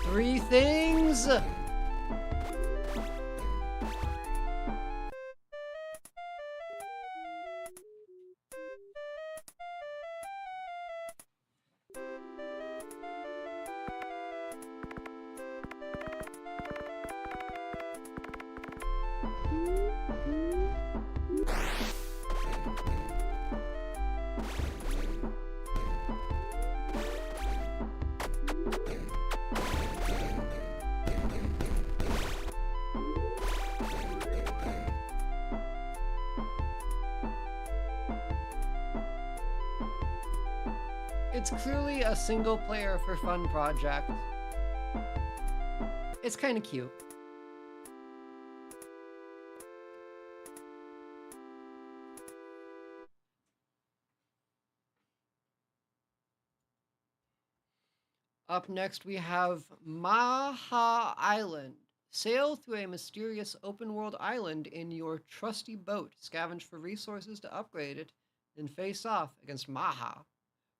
Three things. It's clearly a single player for fun project. It's kind of cute. Up next we have Maha Island. Sail through a mysterious open-world island in your trusty boat. Scavenge for resources to upgrade it, then face off against Maha.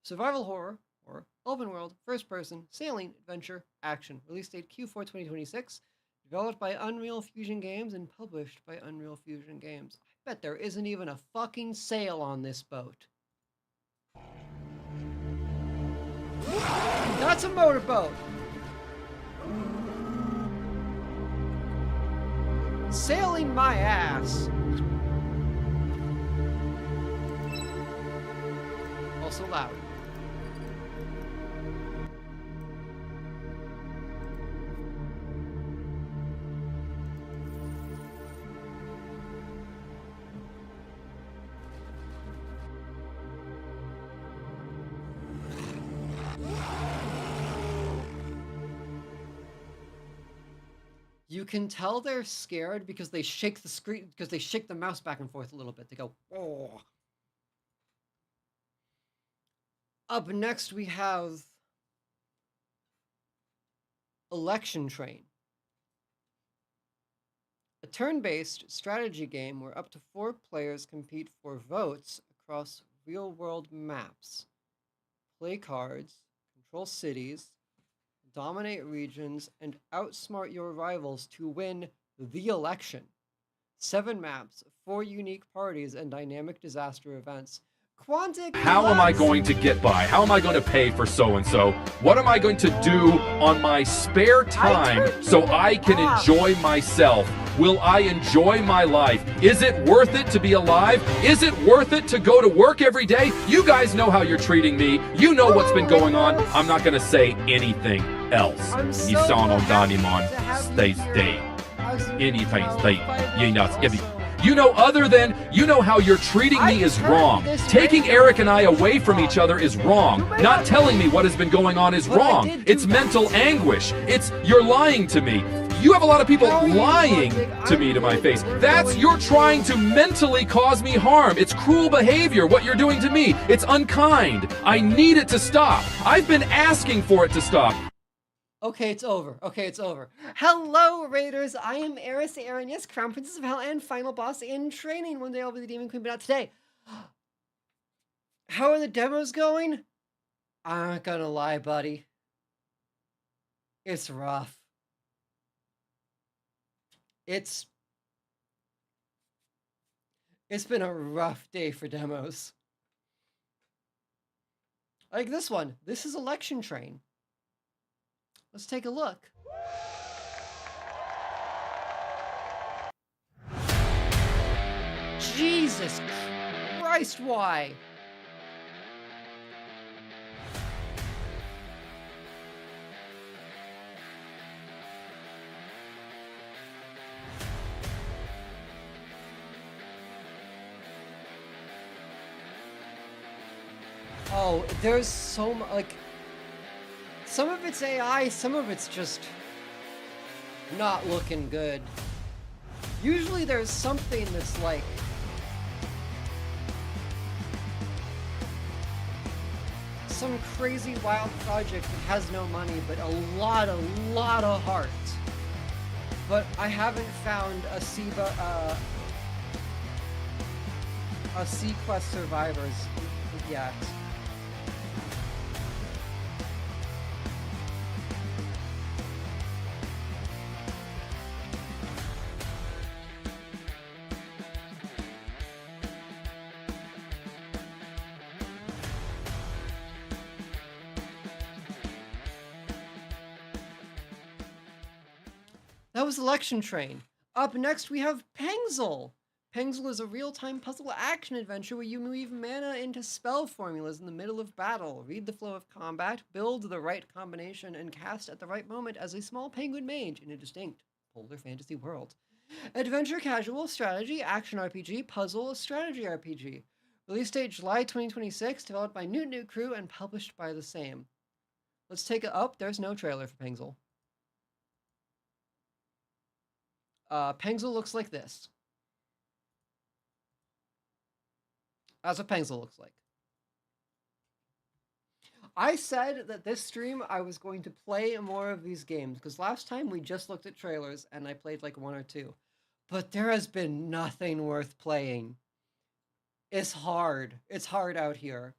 Survival horror, or open world, first person, sailing, adventure, action. Release date Q4 2026. Developed by Unreal Fusion Games and published by Unreal Fusion Games. Bet there isn't even a fucking sail on this boat. That's a motorboat! Sailing my ass! Also loud. You can tell they're scared because they shake the screen, because they shake the mouse back and forth a little bit. They go, oh. Up next, we have Election Train. A turn-based strategy game where up to 4 players compete for votes across real-world maps. Play cards, control cities, dominate regions, and outsmart your rivals to win the election. 7 maps, 4 unique parties, and dynamic disaster events. Quantic. How am I going to get by? How am I going to pay for so-and-so? What am I going to do on my spare time so I can enjoy myself? Will I enjoy my life? Is it worth it to be alive? Is it worth it to go to work every day? You guys know how you're treating me. You know what's been going on. I'm not going to say anything else. You sound on Danimon. Stay. Anything, stay. You know, other than, you know how you're treating me is wrong. Taking Eric and I away from each other is wrong. Not telling me what has been going on is wrong. It's mental anguish. You're lying to me. You have a lot of people lying to me to my face. You're trying to mentally cause me harm. It's cruel behavior, what you're doing to me. It's unkind. I need it to stop. I've been asking for it to stop. Okay, it's over. Hello, Raiders. I am Eris Aaron, yes, Crown Princess of Hell and Final Boss in training. One day I'll be the Demon Queen, but not today. How are the demos going? I'm not gonna lie, buddy. It's rough. It's been a rough day for demos. Like this one. This is Election Train. Let's take a look. Jesus Christ, why? Oh, there's so much, like, some of it's AI, some of it's just not looking good. Usually there's something that's like some crazy wild project that has no money but a lot of heart. But I haven't found a Sequest Survivors yet. That was Election Train. Up next, we have Pengzel. Pengzel is a real-time puzzle action adventure where you weave mana into spell formulas in the middle of battle, read the flow of combat, build the right combination, and cast at the right moment as a small penguin mage in a distinct polar fantasy world. Adventure casual, strategy, action RPG, puzzle, strategy RPG. Release date July 2026, developed by New Crew and published by the same. Let's take it up. There's no trailer for Pengzel. Pengzel looks like this. That's what Pengzel looks like. I said that this stream I was going to play more of these games, because last time we just looked at trailers and I played like 1 or 2. But there has been nothing worth playing. It's hard. It's hard out here.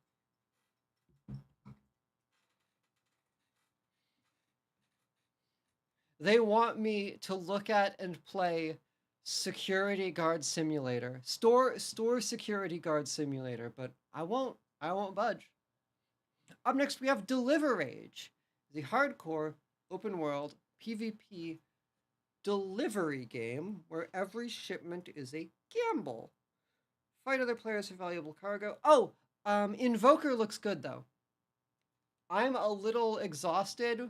They want me to look at and play security guard simulator. Store security guard simulator, but I won't budge. Up next we have Deliver Rage, the hardcore open world PvP delivery game where every shipment is a gamble. Fight other players for valuable cargo. Oh, Invoker looks good though. I'm a little exhausted.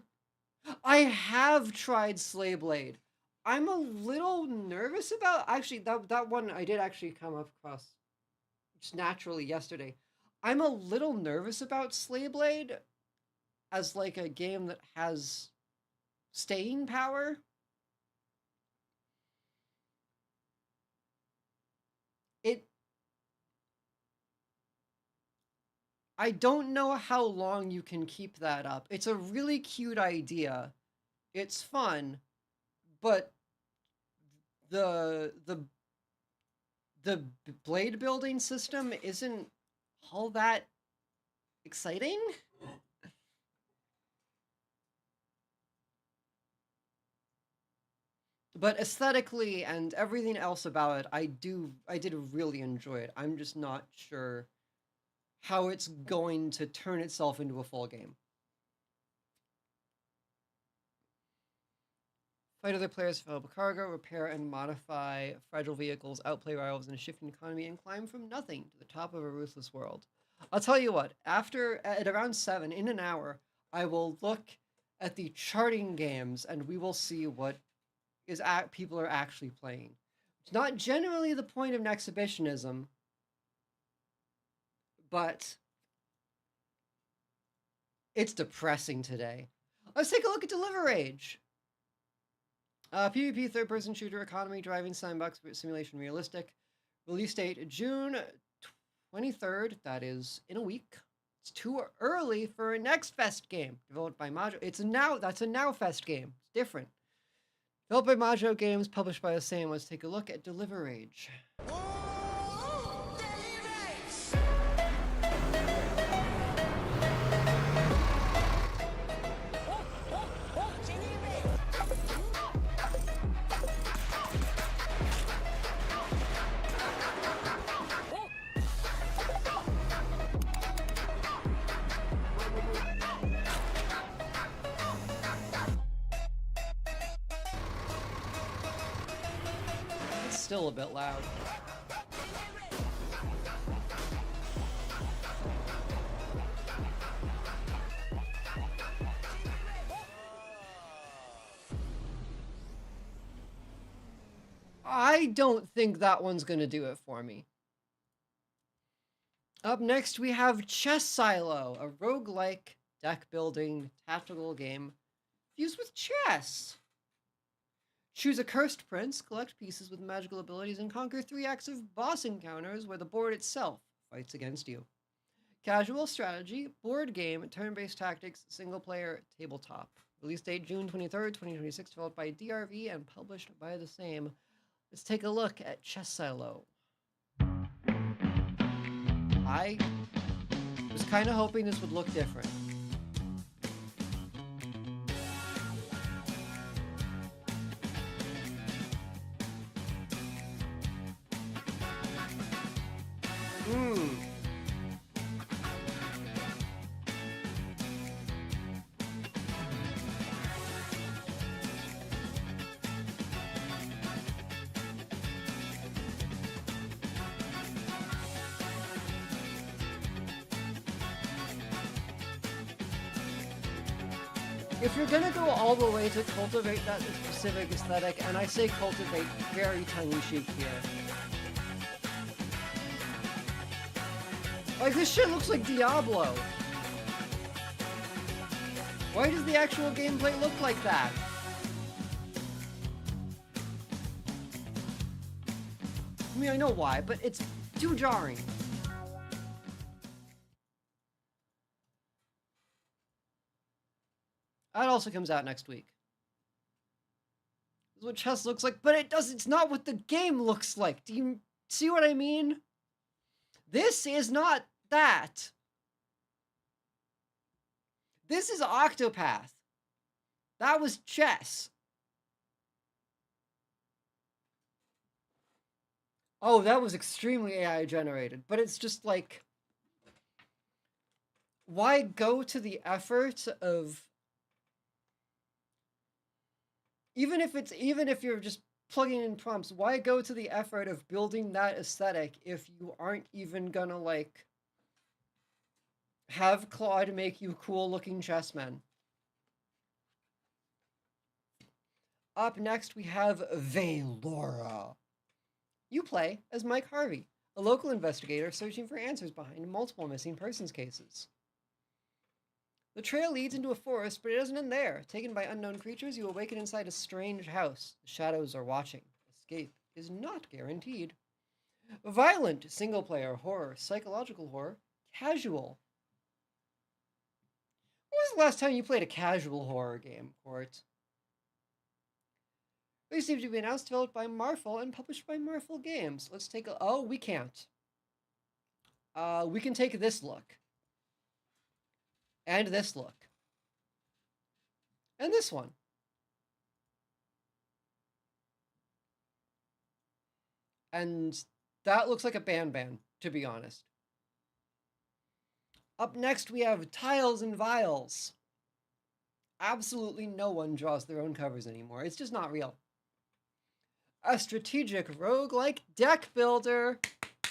I have tried Slayblade. I'm a little nervous about, actually, that one I did actually come across just naturally yesterday. I'm a little nervous about Slayblade as like a game that has staying power. I don't know how long you can keep that up. It's a really cute idea. It's fun, but the blade building system isn't all that exciting. But aesthetically and everything else about it, I did really enjoy it. I'm just not sure how it's going to turn itself into a full game. Fight other players for valuable cargo, repair and modify fragile vehicles, outplay rivals in a shifting economy, and climb from nothing to the top of a ruthless world. I'll tell you what, at around 7, in an hour, I will look at the charting games and we will see what people are actually playing. It's not generally the point of Nexhibitionism, but it's depressing today. Let's take a look at Deliver Rage. PvP third-person shooter economy driving sandbox simulation realistic. Release date June 23rd. That is in a week. It's too early for a Next Fest game developed by Majo. That's a Now Fest game. It's different. Developed by Majo Games, published by the same. Let's take a look at Deliver Rage. Still a bit loud. I don't think that one's gonna do it for me. Up next we have Chess Silo, a roguelike deck building tactical game fused with chess. Choose a cursed prince, collect pieces with magical abilities, and conquer 3 active boss encounters where the board itself fights against you. Casual strategy, board game, turn-based tactics, single-player, tabletop. Release date June 23rd, 2026, developed by DRV and published by the same. Let's take a look at Chess Silo. I was kind of hoping this would look different. If you're gonna go all the way to cultivate that specific aesthetic, and I say cultivate very tongue-in-cheek here. Like, this shit looks like Diablo. Why does the actual gameplay look like that? I mean, I know why, but it's too jarring. That also comes out next week. This is what chess looks like, but it's not what the game looks like. Do you see what I mean? This is not that. This is Octopath. That was chess. Oh, that was extremely AI generated, but it's just like, why go to the effort of, even if you're just plugging in prompts, why go to the effort of building that aesthetic if you aren't even gonna like have Claude make you cool looking chessmen? Up next we have Valora. You play as Mike Harvey, a local investigator searching for answers behind multiple missing persons cases. The trail leads into a forest, but it doesn't end there. Taken by unknown creatures, you awaken inside a strange house. The shadows are watching. Escape is not guaranteed. Violent, single-player horror, psychological horror, casual. When was the last time you played a casual horror game, Court? Received to be announced, developed by Marvel and published by Marvel Games. Let's take a... Oh, we can't. We can take this look. And this look. And this one. And that looks like a Ban, to be honest. Up next, we have Tiles and Vials. Absolutely no one draws their own covers anymore. It's just not real. A strategic roguelike deck builder.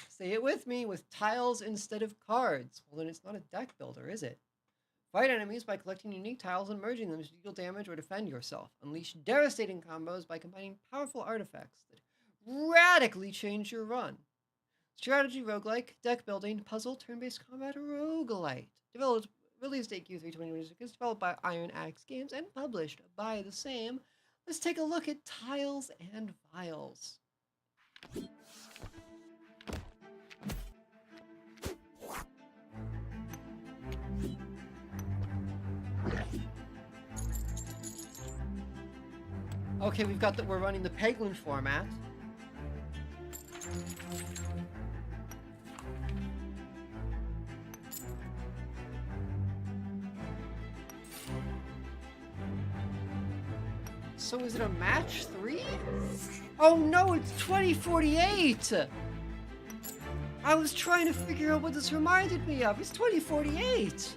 Say it with me, with tiles instead of cards. Well, then it's not a deck builder, is it? Fight enemies by collecting unique tiles and merging them to deal damage or defend yourself. Unleash devastating combos by combining powerful artifacts that radically change your run. Strategy roguelike, deck building, puzzle, turn-based combat roguelite. Release date Q3 2026. Developed by Iron Axe Games and published by the same. Let's take a look at Tiles and Vials. Okay, we're running the Peglin format. So is it a match 3? Oh no, it's 2048! I was trying to figure out what this reminded me of. It's 2048!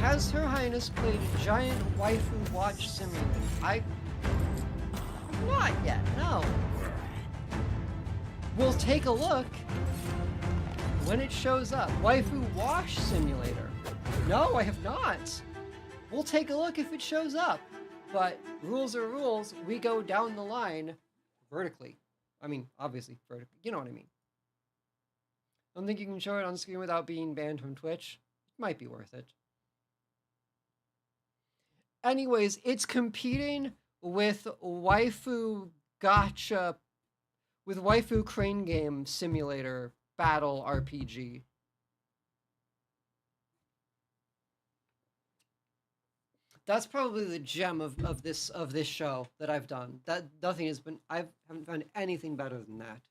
Has Her Highness played Giant Waifu Watch Simulator? Not yet, no. We'll take a look when it shows up. Waifu Wash Simulator. No, I have not. We'll take a look if it shows up. But rules are rules. We go down the line vertically. I mean, obviously vertically. You know what I mean. I don't think you can show it on screen without being banned from Twitch. It might be worth it. Anyways, it's competing with Waifu Gacha, with Waifu Crane Game Simulator Battle RPG. That's probably the gem of this show that I've done. That nothing has been. I haven't found anything better than that.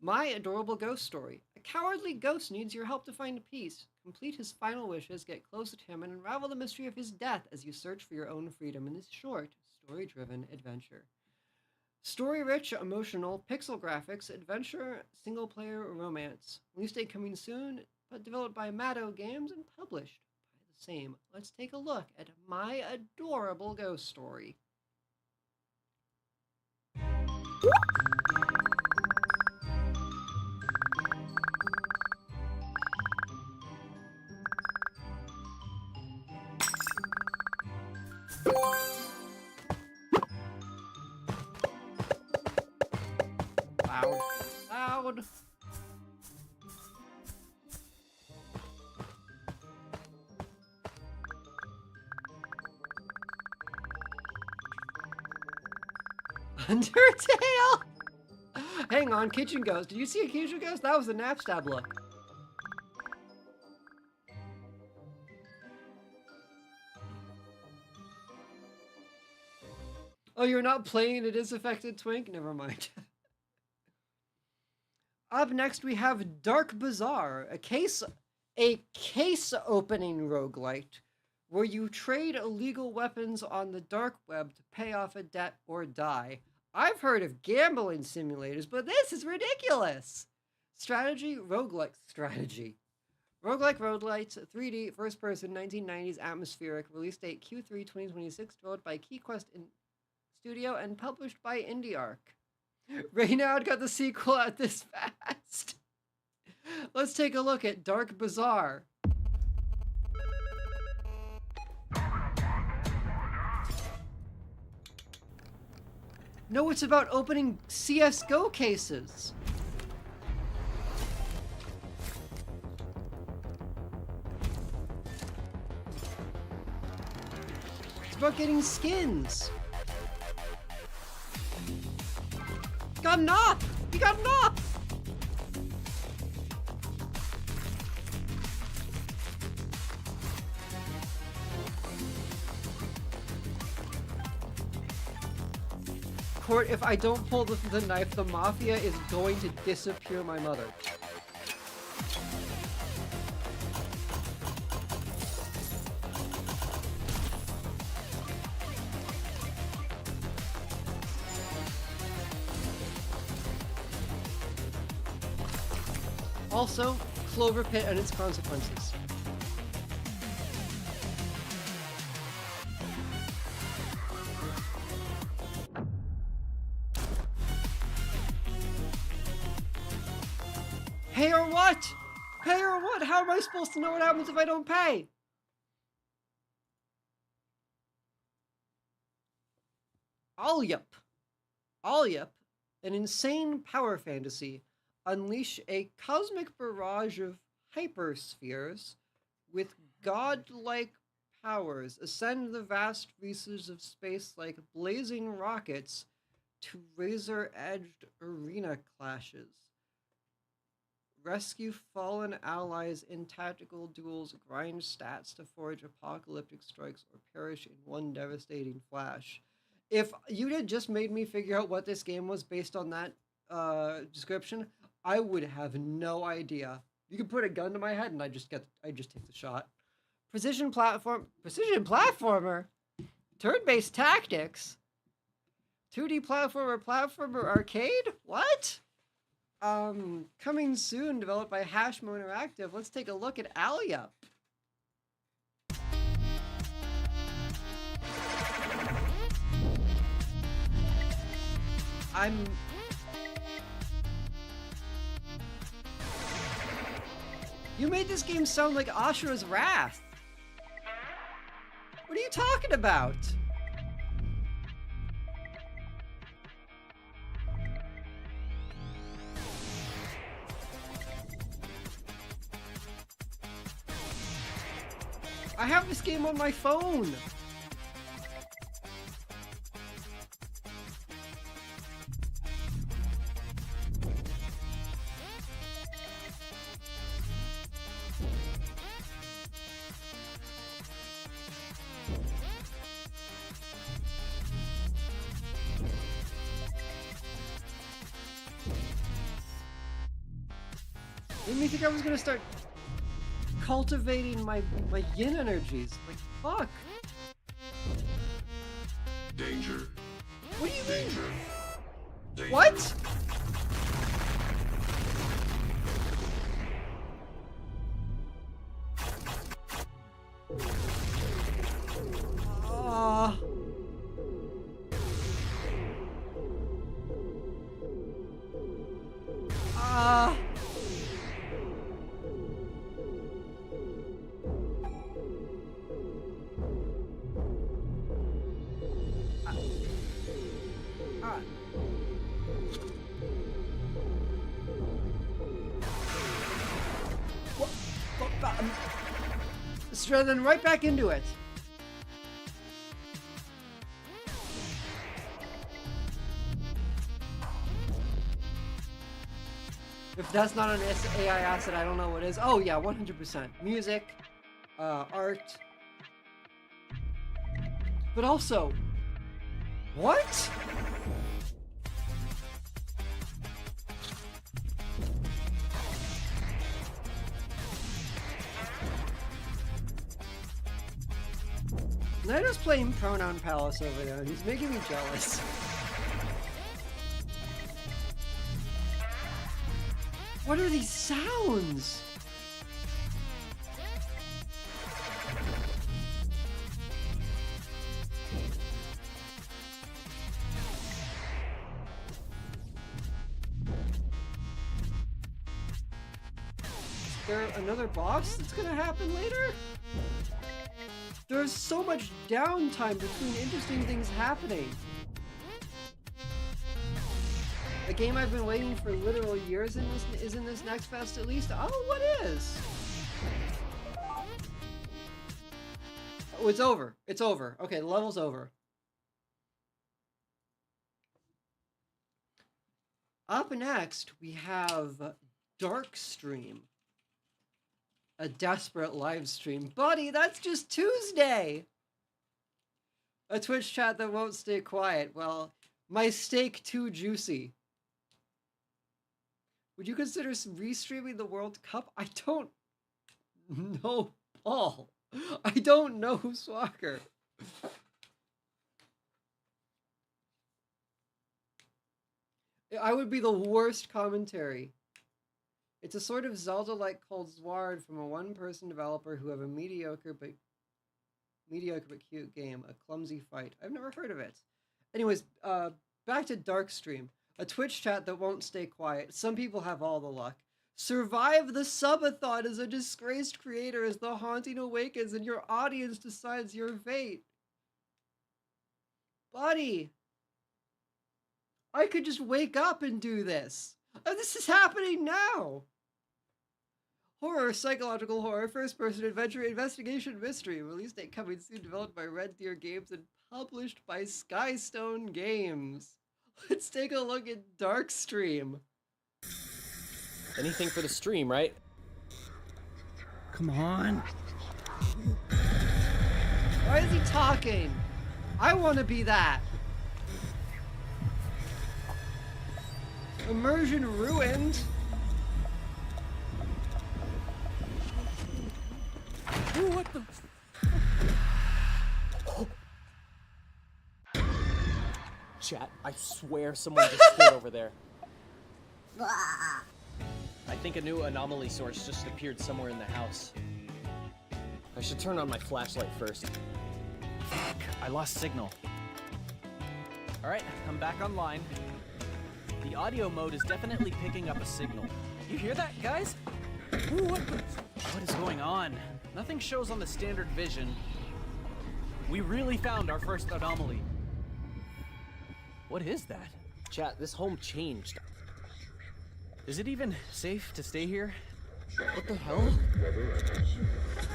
My Adorable Ghost Story. A cowardly ghost needs your help to find peace. Complete his final wishes, get closer to him, and unravel the mystery of his death as you search for your own freedom in this short, story-driven adventure. Story-rich, emotional, pixel graphics, adventure, single-player romance. Release date coming soon, but developed by Matto Games and published by the same. Let's take a look at My Adorable Ghost Story. Loud. Undertale? Hang on, Kitchen Ghost. Did you see a Kitchen Ghost? That was a Napstab look. Oh, you're not playing It Is Affected Twink? Never mind. Up next, we have Dark Bazaar, a case opening roguelite where you trade illegal weapons on the dark web to pay off a debt or die. I've heard of gambling simulators, but this is ridiculous. Strategy, roguelike strategy. Roguelike Roguelites, 3D, first person, 1990s, atmospheric, release date Q3 2026, developed by KeyQuest in Studio and published by IndieArc. Reynard got the sequel out this fast. Let's take a look at Dark Bazaar. No, it's about opening CSGO cases. It's about getting skins. Got an op! You got an op! Court, if I don't pull the knife, the mafia is going to disappear my mother. Also, Clover Pit and its consequences. Pay or what? Pay or what? How am I supposed to know what happens if I don't pay? Alyup, an insane power fantasy. Unleash a cosmic barrage of hyperspheres with godlike powers. Ascend the vast reaches of space like blazing rockets to razor-edged arena clashes. Rescue fallen allies in tactical duels, grind stats to forge apocalyptic strikes, or perish in one devastating flash. If you had just made me figure out what this game was based on that description, I would have no idea. You could put a gun to my head and I just take the shot. Precision platformer, turn-based tactics, 2D platformer arcade. What? Coming soon, developed by Hashmo Interactive. Let's take a look at Alyup. You made this game sound like Ashura's Wrath. What are you talking about? I have this game on my phone. Made me think I was gonna start cultivating my yin energies. Like, fuck. Danger. What do you Danger. mean? Danger. What? Then right back into it. If that's not an AI asset, I don't know what is. Oh yeah, 100%. Music, art. But also, what? Snyder's playing Pronoun Palace over there, and he's making me jealous. What are these sounds? Is there another boss that's gonna happen later? There's so much downtime between interesting things happening. A game I've been waiting for literal years is in this next fest at least. Oh, what is? Oh, it's over. It's over. Okay, the level's over. Up next, we have Darkstream. A desperate live stream. Buddy, that's just Tuesday! A Twitch chat that won't stay quiet. Well, my steak too juicy. Would you consider restreaming the World Cup? I don't know, Paul. I don't know soccer. I would be the worst commentary. It's a sort of Zelda-like Cold Sword from a one-person developer who have a mediocre but cute game, a clumsy fight. I've never heard of it. Anyways, back to Darkstream. A Twitch chat that won't stay quiet. Some people have all the luck. Survive the subathon as a disgraced creator as the haunting awakens and your audience decides your fate. Buddy, I could just wake up and do this. This is happening now. Horror, psychological horror, first-person adventure, investigation, mystery. Release date coming soon. Developed by Red Deer Games and published by Skystone Games. Let's take a look at Darkstream. Anything for the stream, right? Come on. Why is he talking? I want to be that. Immersion ruined. Ooh, what the? Chat, I swear someone just stood over there. I think a new anomaly source just appeared somewhere in the house. I should turn on my flashlight first. Fuck, I lost signal. Alright, I'm back online. The audio mode is definitely picking up a signal. You hear that, guys? Ooh, what is going on? Nothing shows on the standard vision. We really found our first anomaly. What is that? Chat, this home changed. Is it even safe to stay here? What the hell?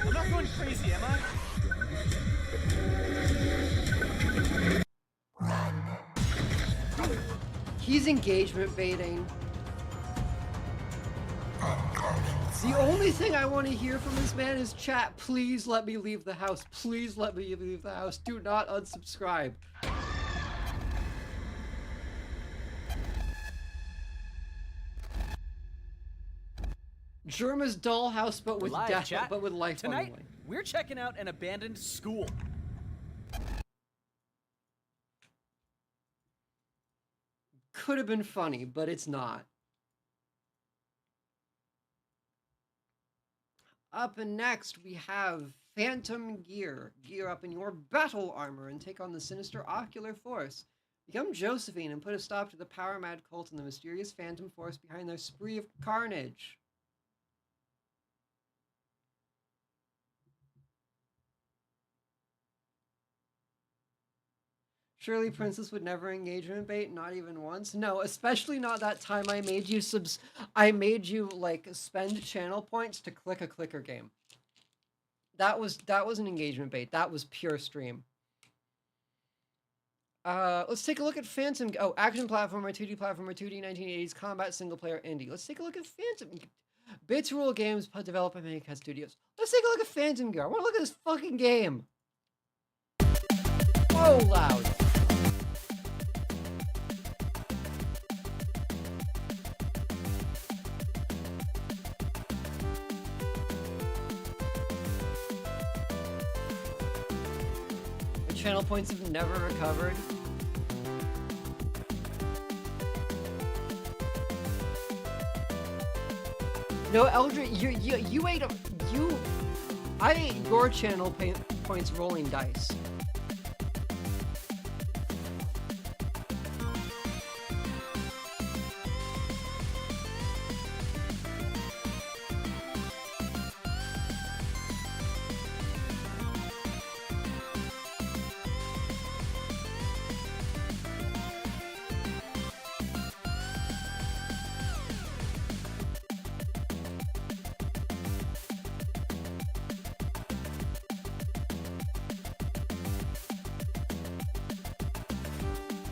I'm not going crazy, am I? He's engagement baiting. The only thing I want to hear from this man is chat, please let me leave the house. Please let me leave the house. Do not unsubscribe. Germa's dollhouse, but with Live, death, chat. but with life Tonight, only. we're checking out an abandoned school. Could have been funny, but it's not. Up and next, we have Phantom Gear. Gear up in your battle armor and take on the sinister ocular force. Become Josephine and put a stop to the power-mad cult and the mysterious phantom force behind their spree of carnage. Surely Princess would never engagement bait, not even once. No, especially not that time I made you like spend channel points to click a clicker game. That was an engagement bait. That was pure stream. Let's take a look at Phantom. Oh, action platformer, 2D platformer, 2D 1980s combat single player indie. Let's take a look at Phantom. Bits Rule Games developed by Manicat Studios. Let's take a look at Phantom Gear. I want to look at this fucking game. Whoa, loud. channel points have never recovered. No, Eldritch, you ate I ate your channel points rolling dice.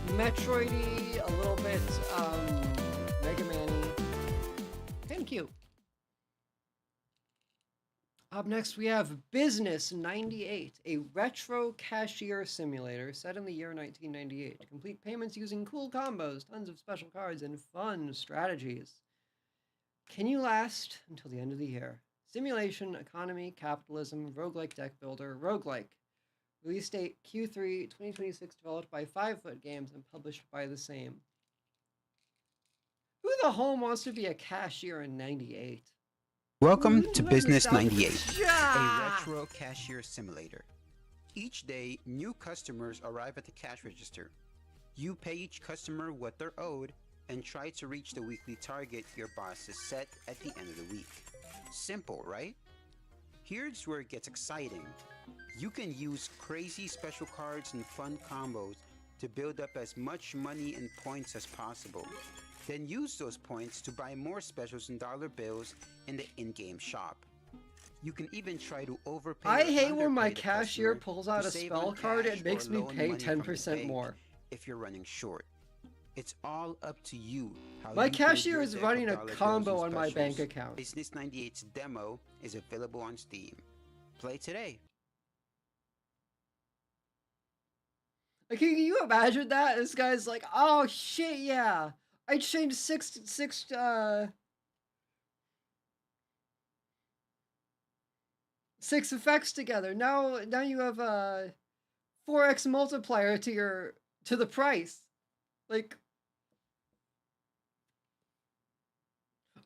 Metroidy, a little bit, Mega Man-y. Kind of cute. Up next, we have Business 98, a retro cashier simulator set in the year 1998. Complete payments using cool combos, tons of special cards, and fun strategies. Can you last until the end of the year? Simulation, economy, capitalism, roguelike deck builder, roguelike. Release date Q3 2026, developed by 5-Foot Games and published by the same. Who the hell wants to be a cashier in 98? Welcome to Business 98, Yeah! a retro cashier simulator. Each day, new customers arrive at the cash register. You pay each customer what they're owed and try to reach the weekly target your boss has set at the end of the week. Simple, right? Here's where it gets exciting. You can use crazy special cards and fun combos to build up as much money and points as possible. Then use those points to buy more specials and dollar bills in the in-game shop. You can even try to overpay. I hate when my underpay the cashier customer pulls out to a save spell on card cash and makes or me loan pay money from the 10% bank more. if you're running short. It's all up to you. How My you build cashier your is deck running of a dollar bills combo and on my bank specials. account. Business 98's demo is available on Steam. Play today. Like, can you imagine that? This guy's like, oh shit, yeah. I changed six effects together. Now you have a 4x multiplier to the price. Like,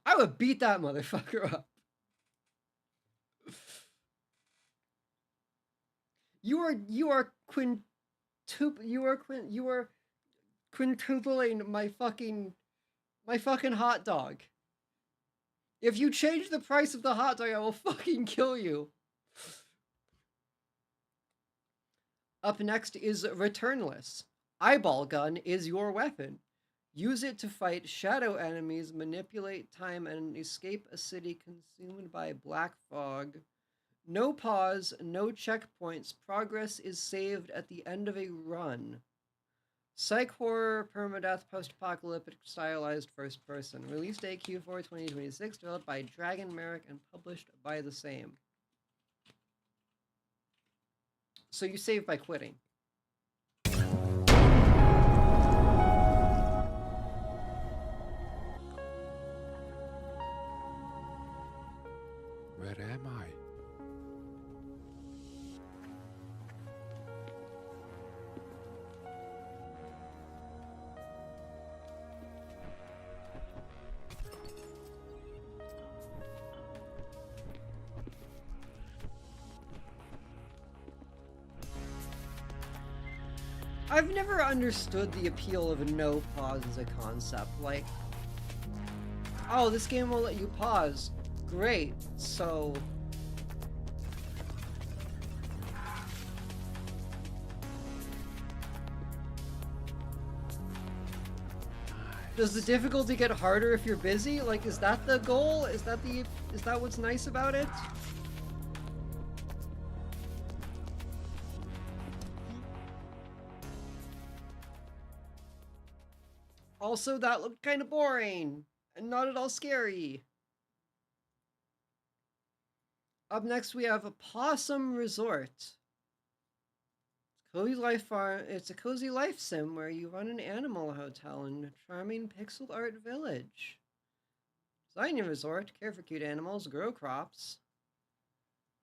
I would beat that motherfucker up. You are quintupling my fucking hot dog. If you change the price of the hot dog, I will fucking kill you. Up next is Returnless. Eyeball gun is your weapon. Use it to fight shadow enemies, manipulate time, and escape a city consumed by black fog. No pause, no checkpoints. Progress is saved at the end of a run. Psych horror, permadeath, post-apocalyptic, stylized first person. Release date Q4 2026, developed by Dragon Merrick and published by the same. So you save by quitting. Where am I? I've never understood the appeal of no pause as a concept. Like, oh, this game won't let you pause. Great, so... Does the difficulty get harder if you're busy? Like, is that the goal? Is that what's nice about it? Also, that looked kind of boring and not at all scary. Up next, we have a Possum Resort. Cozy Life Farm. It's a cozy life sim where you run an animal hotel in a charming pixel art village. Design your resort, care for cute animals, grow crops.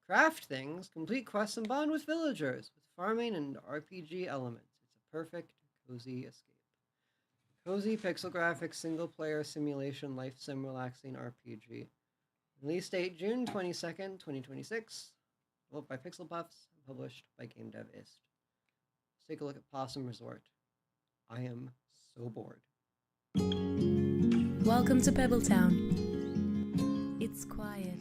Craft things, complete quests, and bond with villagers with farming and RPG elements. It's a perfect, cozy escape. Cozy pixel graphics, single-player simulation, life sim relaxing RPG. Release date June 22nd, 2026. Developed by Pixel Puffs and published by Game Dev Ist. Let's take a look at Possum Resort. I am so bored. Welcome to Pebbletown. It's quiet,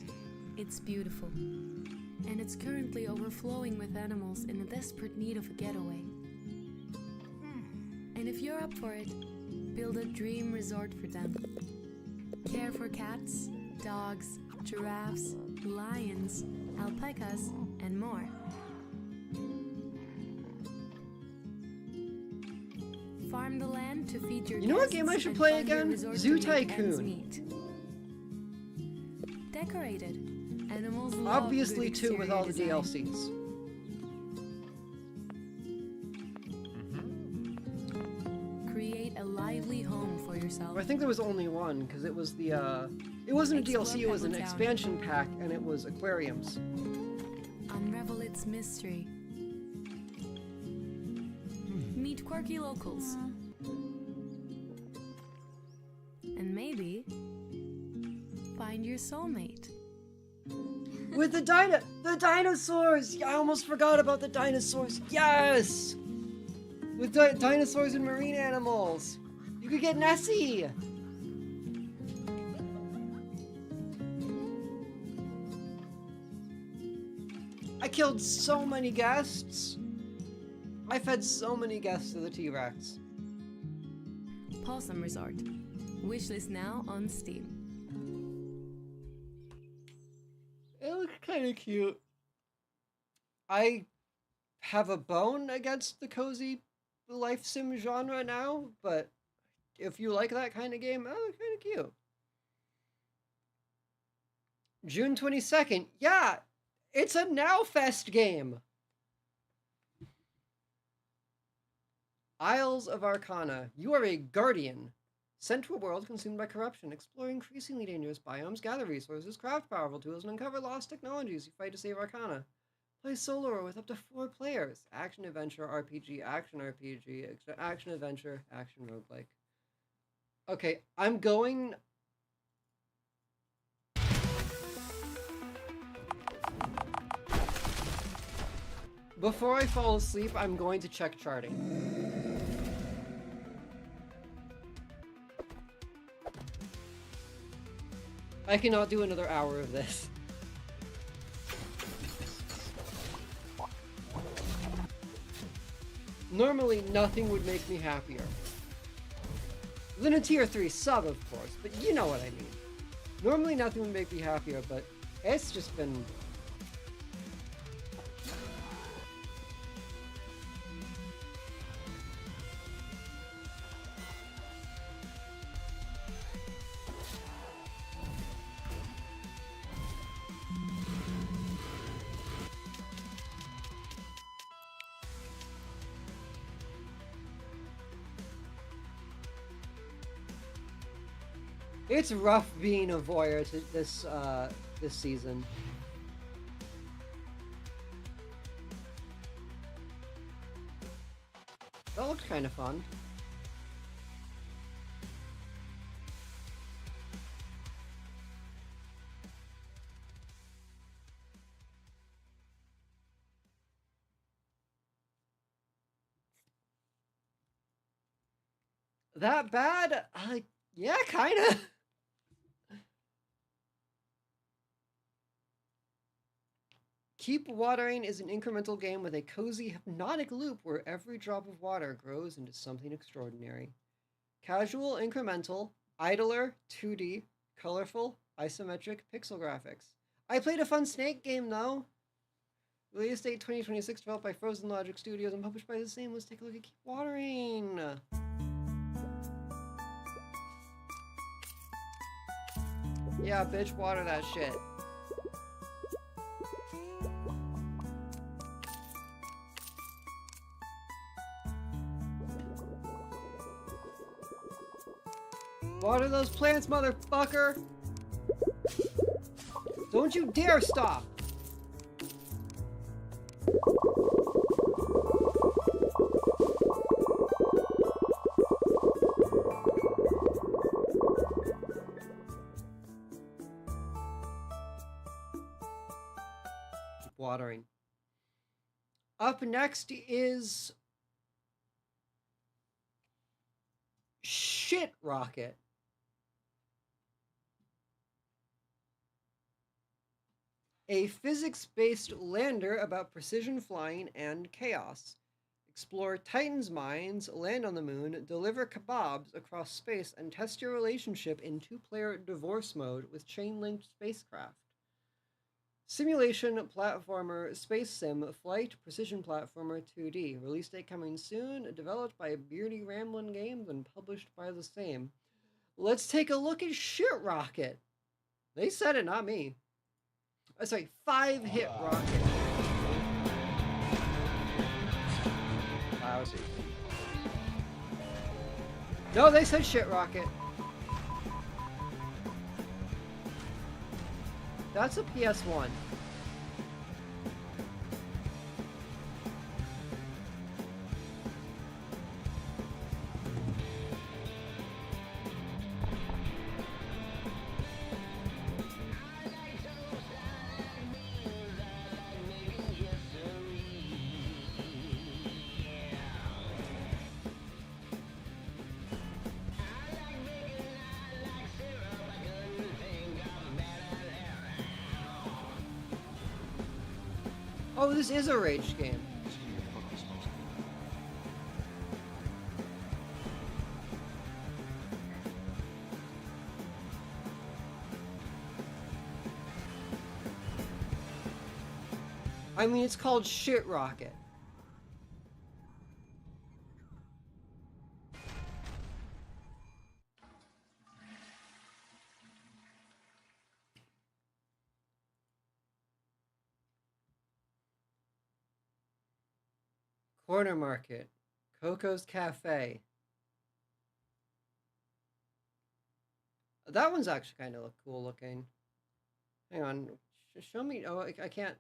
it's beautiful, and it's currently overflowing with animals in a desperate need of a getaway. And if you're up for it, build a dream resort for them. Care for cats, dogs, giraffes, lions, alpacas, and more. Farm the land to feed your You know what game I should play again? Zoo Tycoon. Decorated. Animals love Obviously good too with all the exterior design. DLCs. Create a lively home for yourself. I think there was only one because it was the it wasn't a DLC, it was an expansion pack, and it was aquariums. Unravel its mystery. Meet quirky locals. And maybe find your soulmate. With the dinosaurs! I almost forgot about the dinosaurs. Yes! With dinosaurs and marine animals. You could get Nessie! I killed so many guests. I fed so many guests to the T-Rex. Possum Resort. Wishlist now on Steam. It looks kind of cute. I have a bone against the cozy life sim genre now, but if you like that kind of game, that looks kind of cute. June 22nd. Yeah, it's a Now Fest game. Isles of Arcana. You are a guardian. Sent to a world consumed by corruption. Explore increasingly dangerous biomes, gather resources, craft powerful tools, and uncover lost technologies. You fight to save Arcana. Play solo or with up to 4 players. Action adventure RPG, action adventure, action roguelike. Okay, I'm going... Before I fall asleep, I'm going to check charting. I cannot do another hour of this. Normally, nothing would make me happier than a tier 3 sub, of course, but you know what I mean. Normally, nothing would make me happier, but it's just been... It's rough being a voyeur to this season. That looked kind of fun. That bad? Yeah, kinda. Keep Watering is an incremental game with a cozy, hypnotic loop where every drop of water grows into something extraordinary. Casual, incremental, idler, 2D, colorful, isometric, pixel graphics. I played a fun snake game, though. Release date 2026, developed by Frozen Logic Studios and published by the same. Let's take a look at Keep Watering. Yeah, bitch, water that shit. Water those plants, motherfucker! Don't you dare stop! Keep watering. Up next is Shit Rocket. A physics-based lander about precision flying and chaos. Explore Titan's mines, land on the moon, deliver kebabs across space, and test your relationship in two-player divorce mode with chain-linked spacecraft. Simulation, platformer, space sim, flight, precision platformer 2D. Release date coming soon, developed by Beardy Ramblin' Games and published by the same. Let's take a look at Shit Rocket. They said it, not me. Sorry, 5-Hit Rocket. Lousy. No, they said Shit Rocket. That's a PS1. Oh, this is a rage game. I mean, it's called Shit Rocket. Corner Market, Coco's Cafe. That one's actually kind of cool looking. Hang on, show me. Oh, I can't.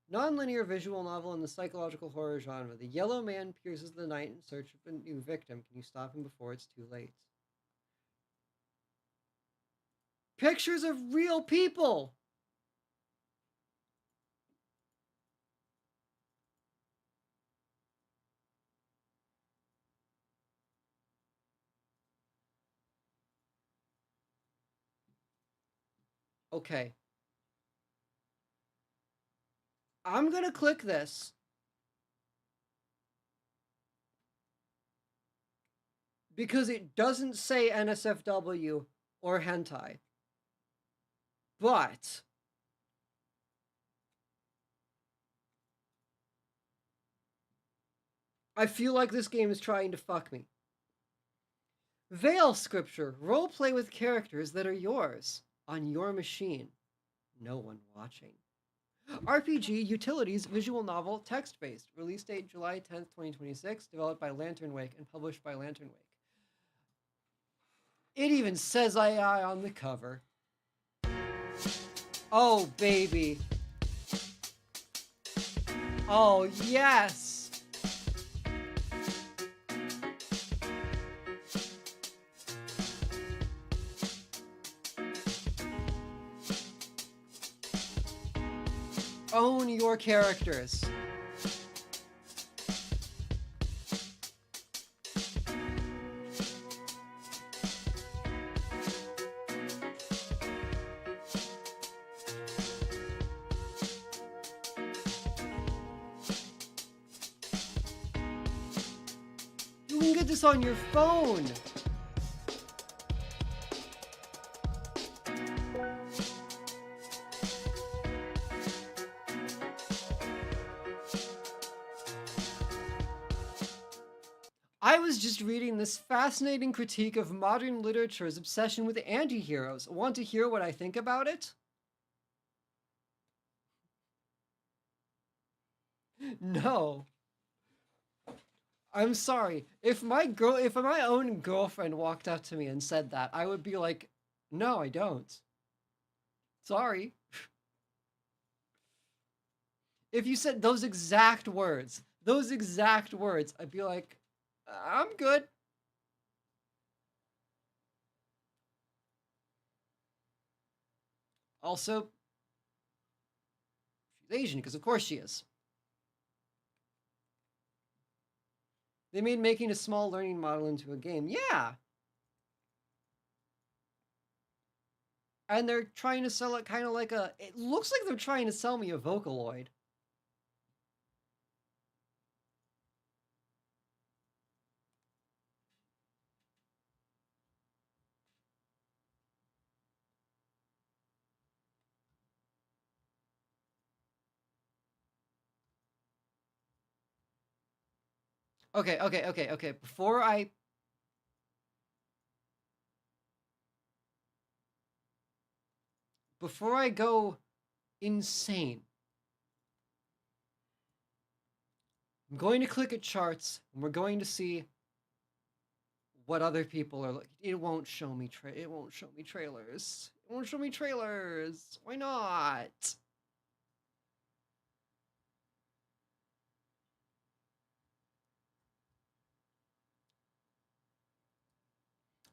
Non-linear visual novel in the psychological horror genre. The yellow man pierces the night in search of a new victim. Can you stop him before it's too late? Pictures of real people! Okay. I'm gonna click this. Because it doesn't say NSFW or hentai. But I feel like this game is trying to fuck me. Veil Scripture. Roleplay with characters that are yours. On your machine. No one watching. RPG, Utilities, Visual Novel, Text-based. Release date July 10th, 2026. Developed by Lantern Wake and published by Lantern Wake. It even says AI on the cover. Oh, baby. Oh, yes. Own your characters. You can get this on your phone. I was just reading this fascinating critique of modern literature's obsession with anti-heroes. Want to hear what I think about it? No. I'm sorry. If my own girlfriend walked up to me and said that, I would be like, no, I don't. Sorry. If you said those exact words, I'd be like, I'm good. Also, she's Asian, because of course she is. They made making a small learning model into a game. Yeah. And they're trying to sell it kind of like a... It looks like they're trying to sell me a Vocaloid. Okay. Before I go insane, I'm going to click at charts, and we're going to see what other people are looking. It won't show me trailers. It won't show me trailers. Why not?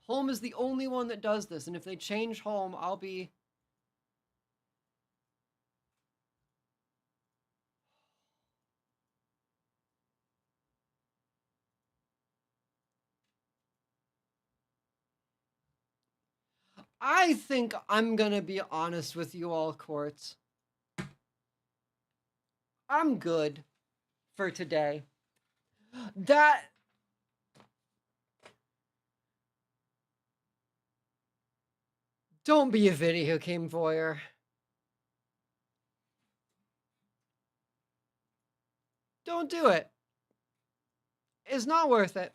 Home is the only one that does this, and if they change Home, I'll be... I think I'm gonna be honest with you all, courts. I'm good for today. That... Don't be a video game voyeur. Don't do it. It's not worth it.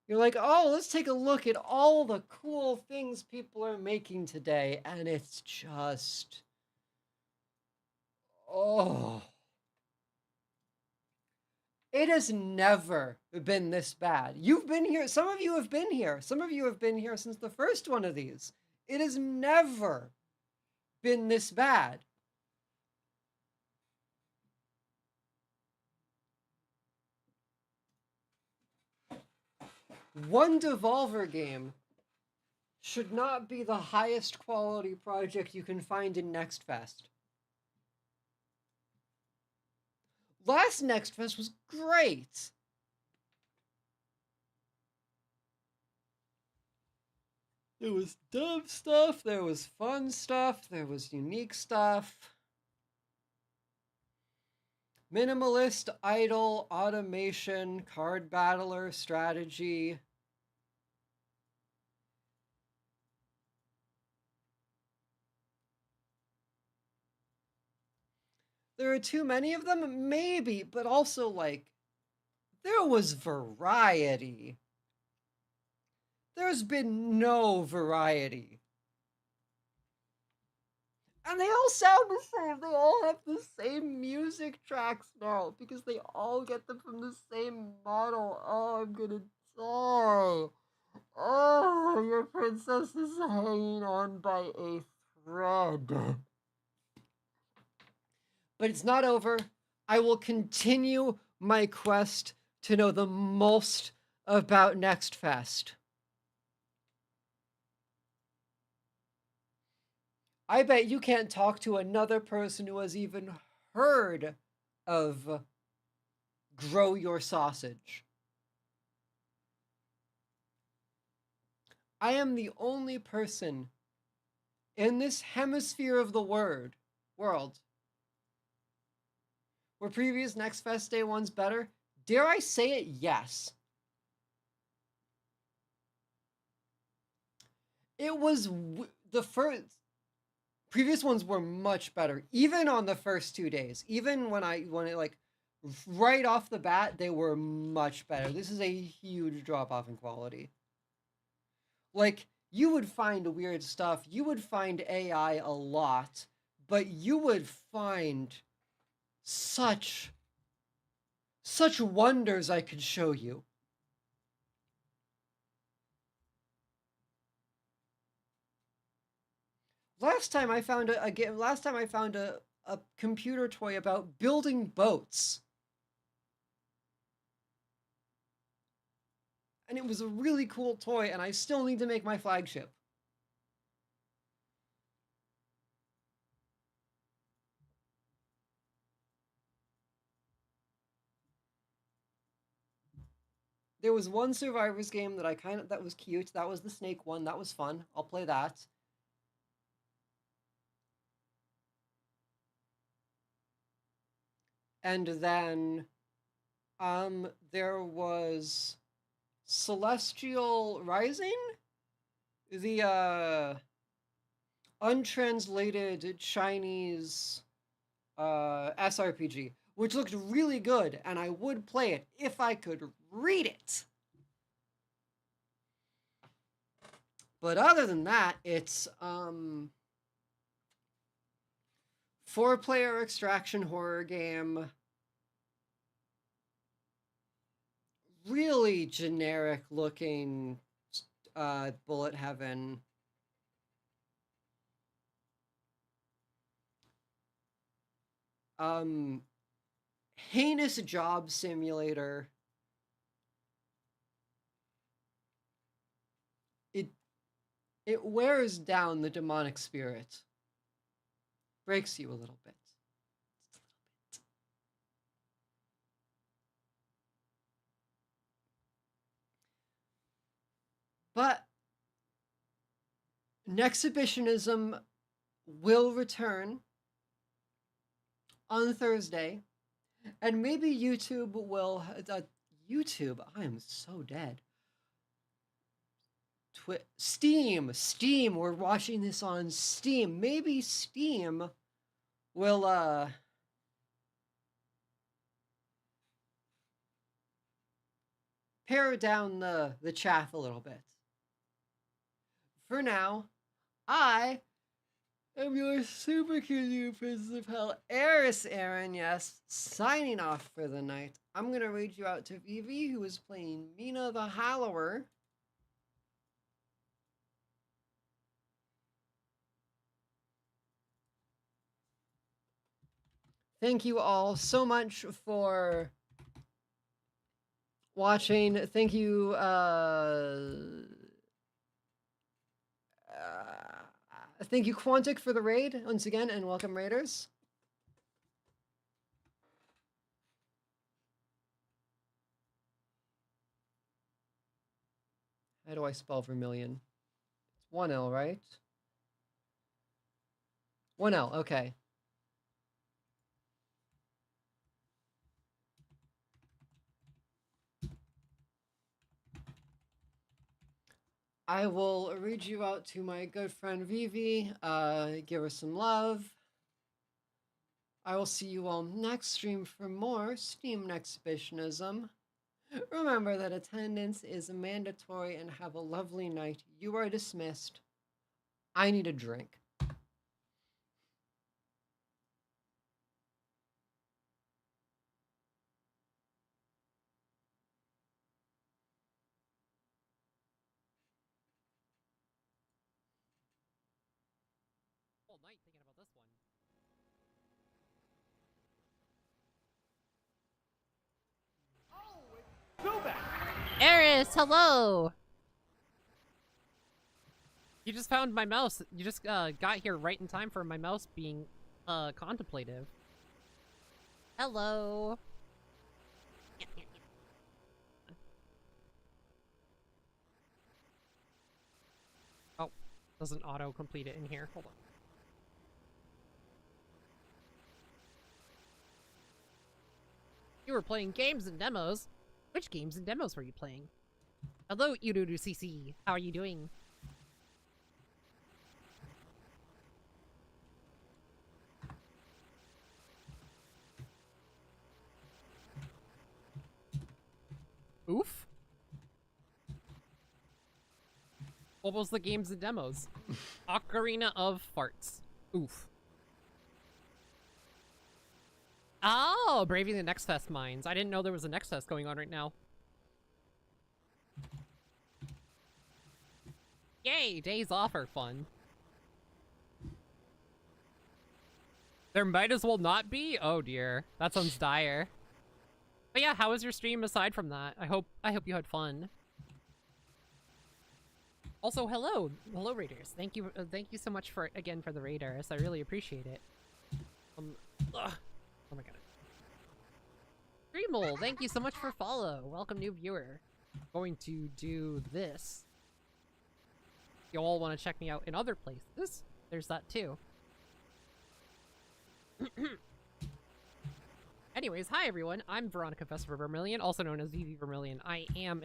You're like, oh, let's take a look at all the cool things people are making today, and it's just... Oh. It has never been this bad. You've been here. Some of you have been here. Some of you have been here since the first one of these. It has never been this bad. One Devolver game should not be the highest quality project you can find in Next Fest. Last Next Fest was great. There was dumb stuff, there was fun stuff, there was unique stuff. Minimalist, idle, automation, card battler, strategy. There are too many of them? Maybe, but also, like, there was variety. There's been no variety. And they all sound the same. They all have the same music tracks now because they all get them from the same model. Oh, I'm gonna die. Oh, your princess is hanging on by a thread. But it's not over. I will continue my quest to know the most about Next Fest. I bet you can't talk to another person who has even heard of Grow Your Sausage. I am the only person in this hemisphere of the world were previous Next Fest Day ones better? Dare I say it? Yes. It was the first... Previous ones were much better, even on the first 2 days. Even when it, like, right off the bat, they were much better. This is a huge drop-off in quality. Like, you would find weird stuff. You would find AI a lot, but you would find such wonders I could show you. Last time I found a a computer toy about building boats. And it was a really cool toy, and I still need to make my flagship. There was one Survivors game that that was cute. That was the snake one. That was fun. I'll play that. And then there was Celestial Rising, the untranslated Chinese SRPG, which looked really good, and I would play it if I could read it. But other than that, it's 4-player extraction horror game. Really generic looking bullet heaven. Heinous job simulator. It wears down the demonic spirit. Breaks you a little bit. But Nexhibitionism will return on Thursday, and maybe YouTube will... YouTube? I am so dead. Steam, we're watching this on Steam. Maybe Steam will, pare down the chaff a little bit. For now, I am your super cute Princess of Hell, Eris Aaron, yes, signing off for the night. I'm gonna read you out to Vivi, who is playing Mina the Hallower. Thank you all so much for watching. Thank you, thank you, Quantic, for the raid once again, and welcome, Raiders. How do I spell vermilion? It's 1 L, right? 1 L, okay. I will read you out to my good friend Vivi. Give her some love. I will see you all next stream for more Steam Nexhibitionism. Remember that attendance is mandatory, and have a lovely night. You are dismissed. I need a drink. Whole night thinking about this one. Eris, hello! You just found my mouse. You just got here right in time for my mouse being contemplative. Hello. Oh, doesn't auto complete it in here. Hold on. You were playing games and demos. Which games and demos were you playing? Hello, CC. How are you doing? Oof. What was the games and demos? Ocarina of Farts. Oof. Oh, Braving the Next Fest mines. I didn't know there was a Next Fest going on right now. Yay, days off are fun. There might as well not be? Oh dear. That sounds dire. But yeah, how was your stream aside from that? I hope you had fun. Also, hello raiders. Thank you so much for the raiders. I really appreciate it. Oh my god. Dreamol, thank you so much for follow. Welcome new viewer. Going to do this. If you all want to check me out in other places, there's that too. Anyways, hi everyone. I'm Veronica Vesper Vermilion, also known as VV Vermilion. I am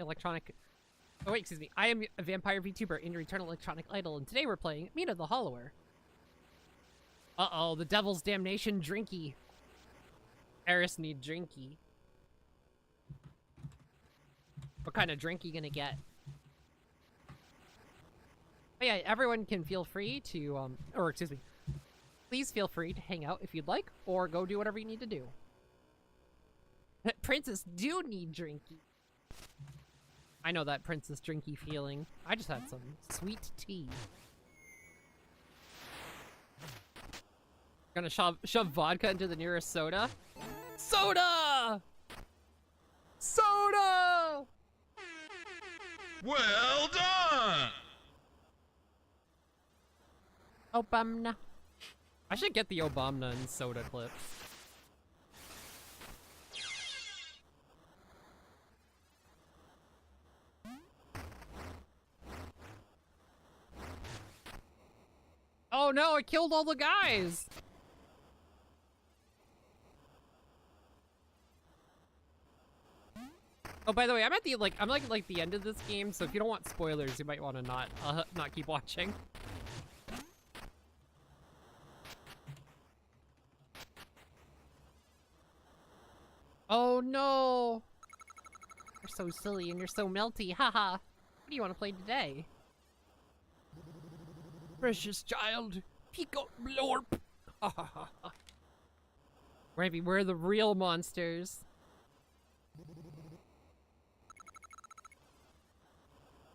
I am a vampire VTuber in Eternal Electronic Idol, and today we're playing Mina the Hollower. Uh-oh, the Devil's Damnation Drinky. Eris need Drinky. What kind of drink you gonna get? But yeah, everyone can feel free to, please feel free to hang out if you'd like, or go do whatever you need to do. Princess do need Drinky. I know that Princess Drinky feeling. I just had some sweet tea. Gonna shove vodka into the nearest soda? Soda! Soda! Well done! Obama. I should get the Obama and soda clips. Oh no, I killed all the guys! Oh, by the way, I'm at the I'm like the end of this game, so if you don't want spoilers, you might want to not keep watching. Oh no! You're so silly and you're so melty, haha. What do you want to play today? Precious child, Pico Blorp. Maybe we're the real monsters.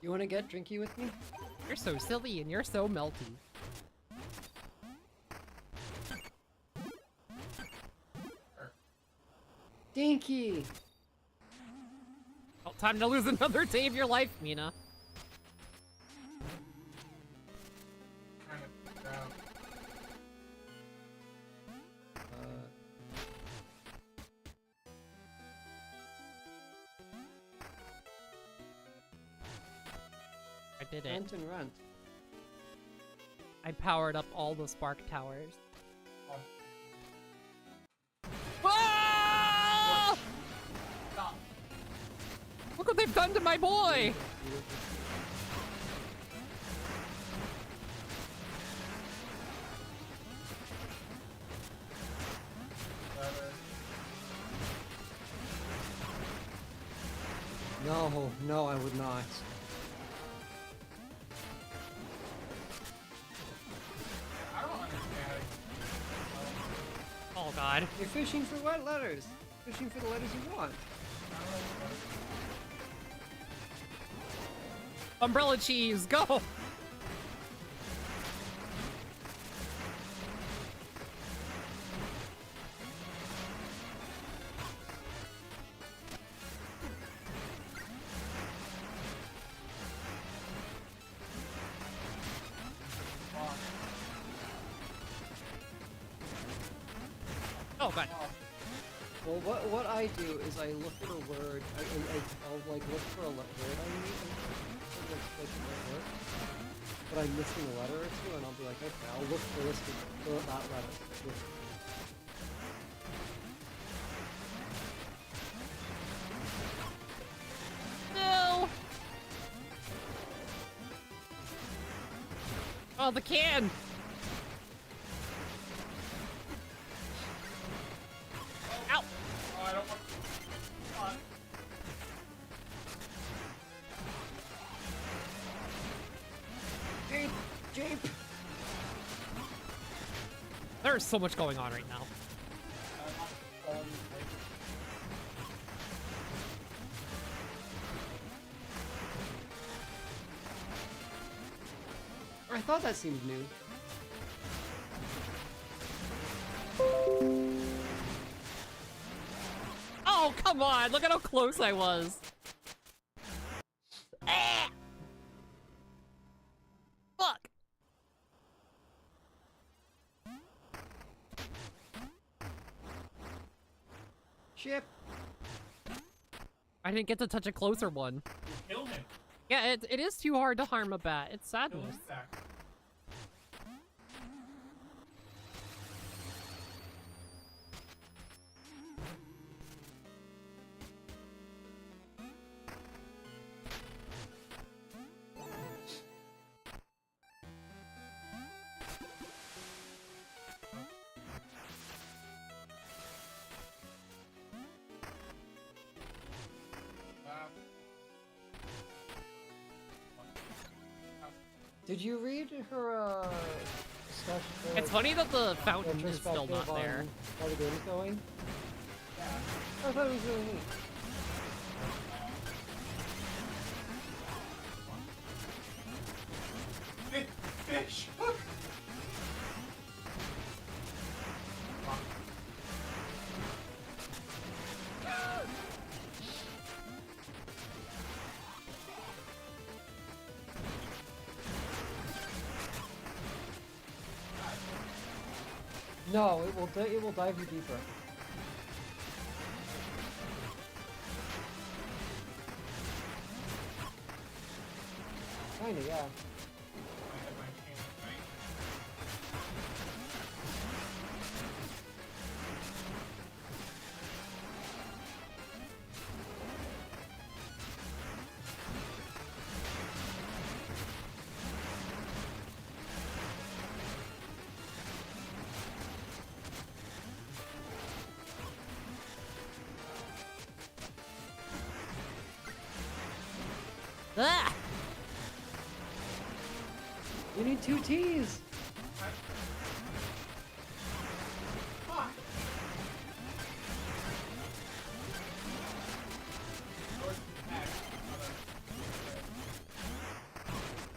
You want to get Drinky with me? You're so silly and you're so melty. Dinky! Oh, time to lose another day of your life, Mina. I did it. Rent and rent. I powered up all the spark towers. Ah! Look what they've done to my boy! No, no, I would not. Oh god. You're fishing for what letters? Fishing for the letters you want. Umbrella cheese, go! Oh god. Well, what I do is I look for a word. I'll like look for a word I need. But I'm missing a letter or two, and I'll be like, okay, I'll look for that letter. No! Oh, the can! Ow! Oh, I don't want... Jeep! There's so much going on right now. I thought that seemed new. come on! Look at how close I was. Ah! Fuck. Ship. I didn't get to touch a closer one. Kill him. Yeah, it is too hard to harm a bat. It's sadness. Did you read her discussion? It's funny that the fountain is still not retrospective there. on how the game's going? I thought it was really neat. Fish! No, it will dive you deeper. Kinda, yeah. Ah! You need 2 T's.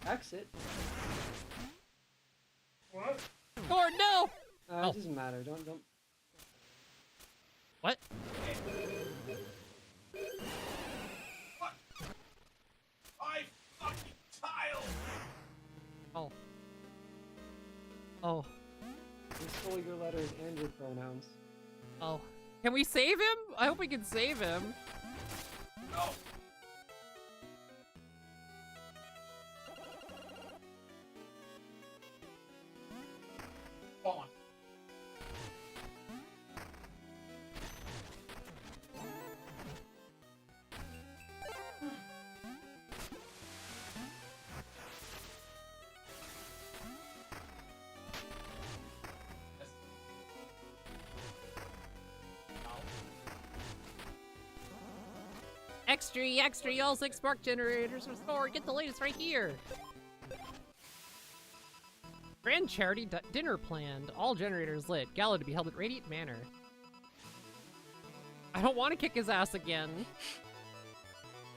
Exit. What? Or no! It doesn't matter. Don't. What? What? I fucking tile! Oh. Oh. You stole your letters and your pronouns. Oh. Can we save him? I hope we can save him. No. On. Extra, all 6 spark generators restored. Get the latest right here. Grand charity dinner planned. All generators lit. Gala to be held at Radiant Manor. I don't want to kick his ass again.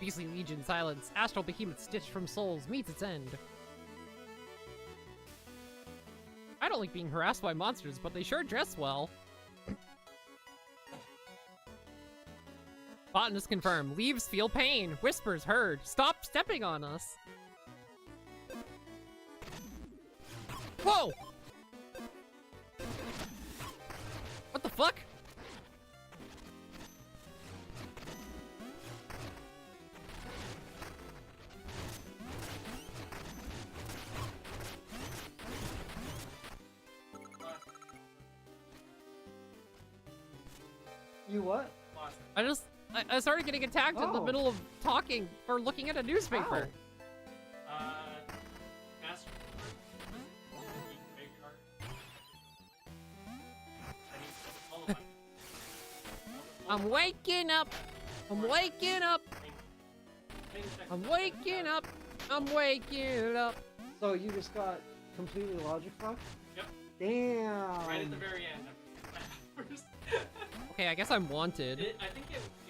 Beastly Legion silence. Astral behemoth stitched from souls meets its end. I don't like being harassed by monsters, but they sure dress well. Botanist confirmed. Leaves feel pain. Whispers heard. Stop stepping on us. Whoa! What the fuck? You what? I started getting attacked in the middle of talking or looking at a newspaper. I'm waking up. I'm waking up. I'm waking up. I'm waking up. So you just got completely logic fucked? Yep. Damn. Right at the very end. Okay, I guess I'm wanted. I think it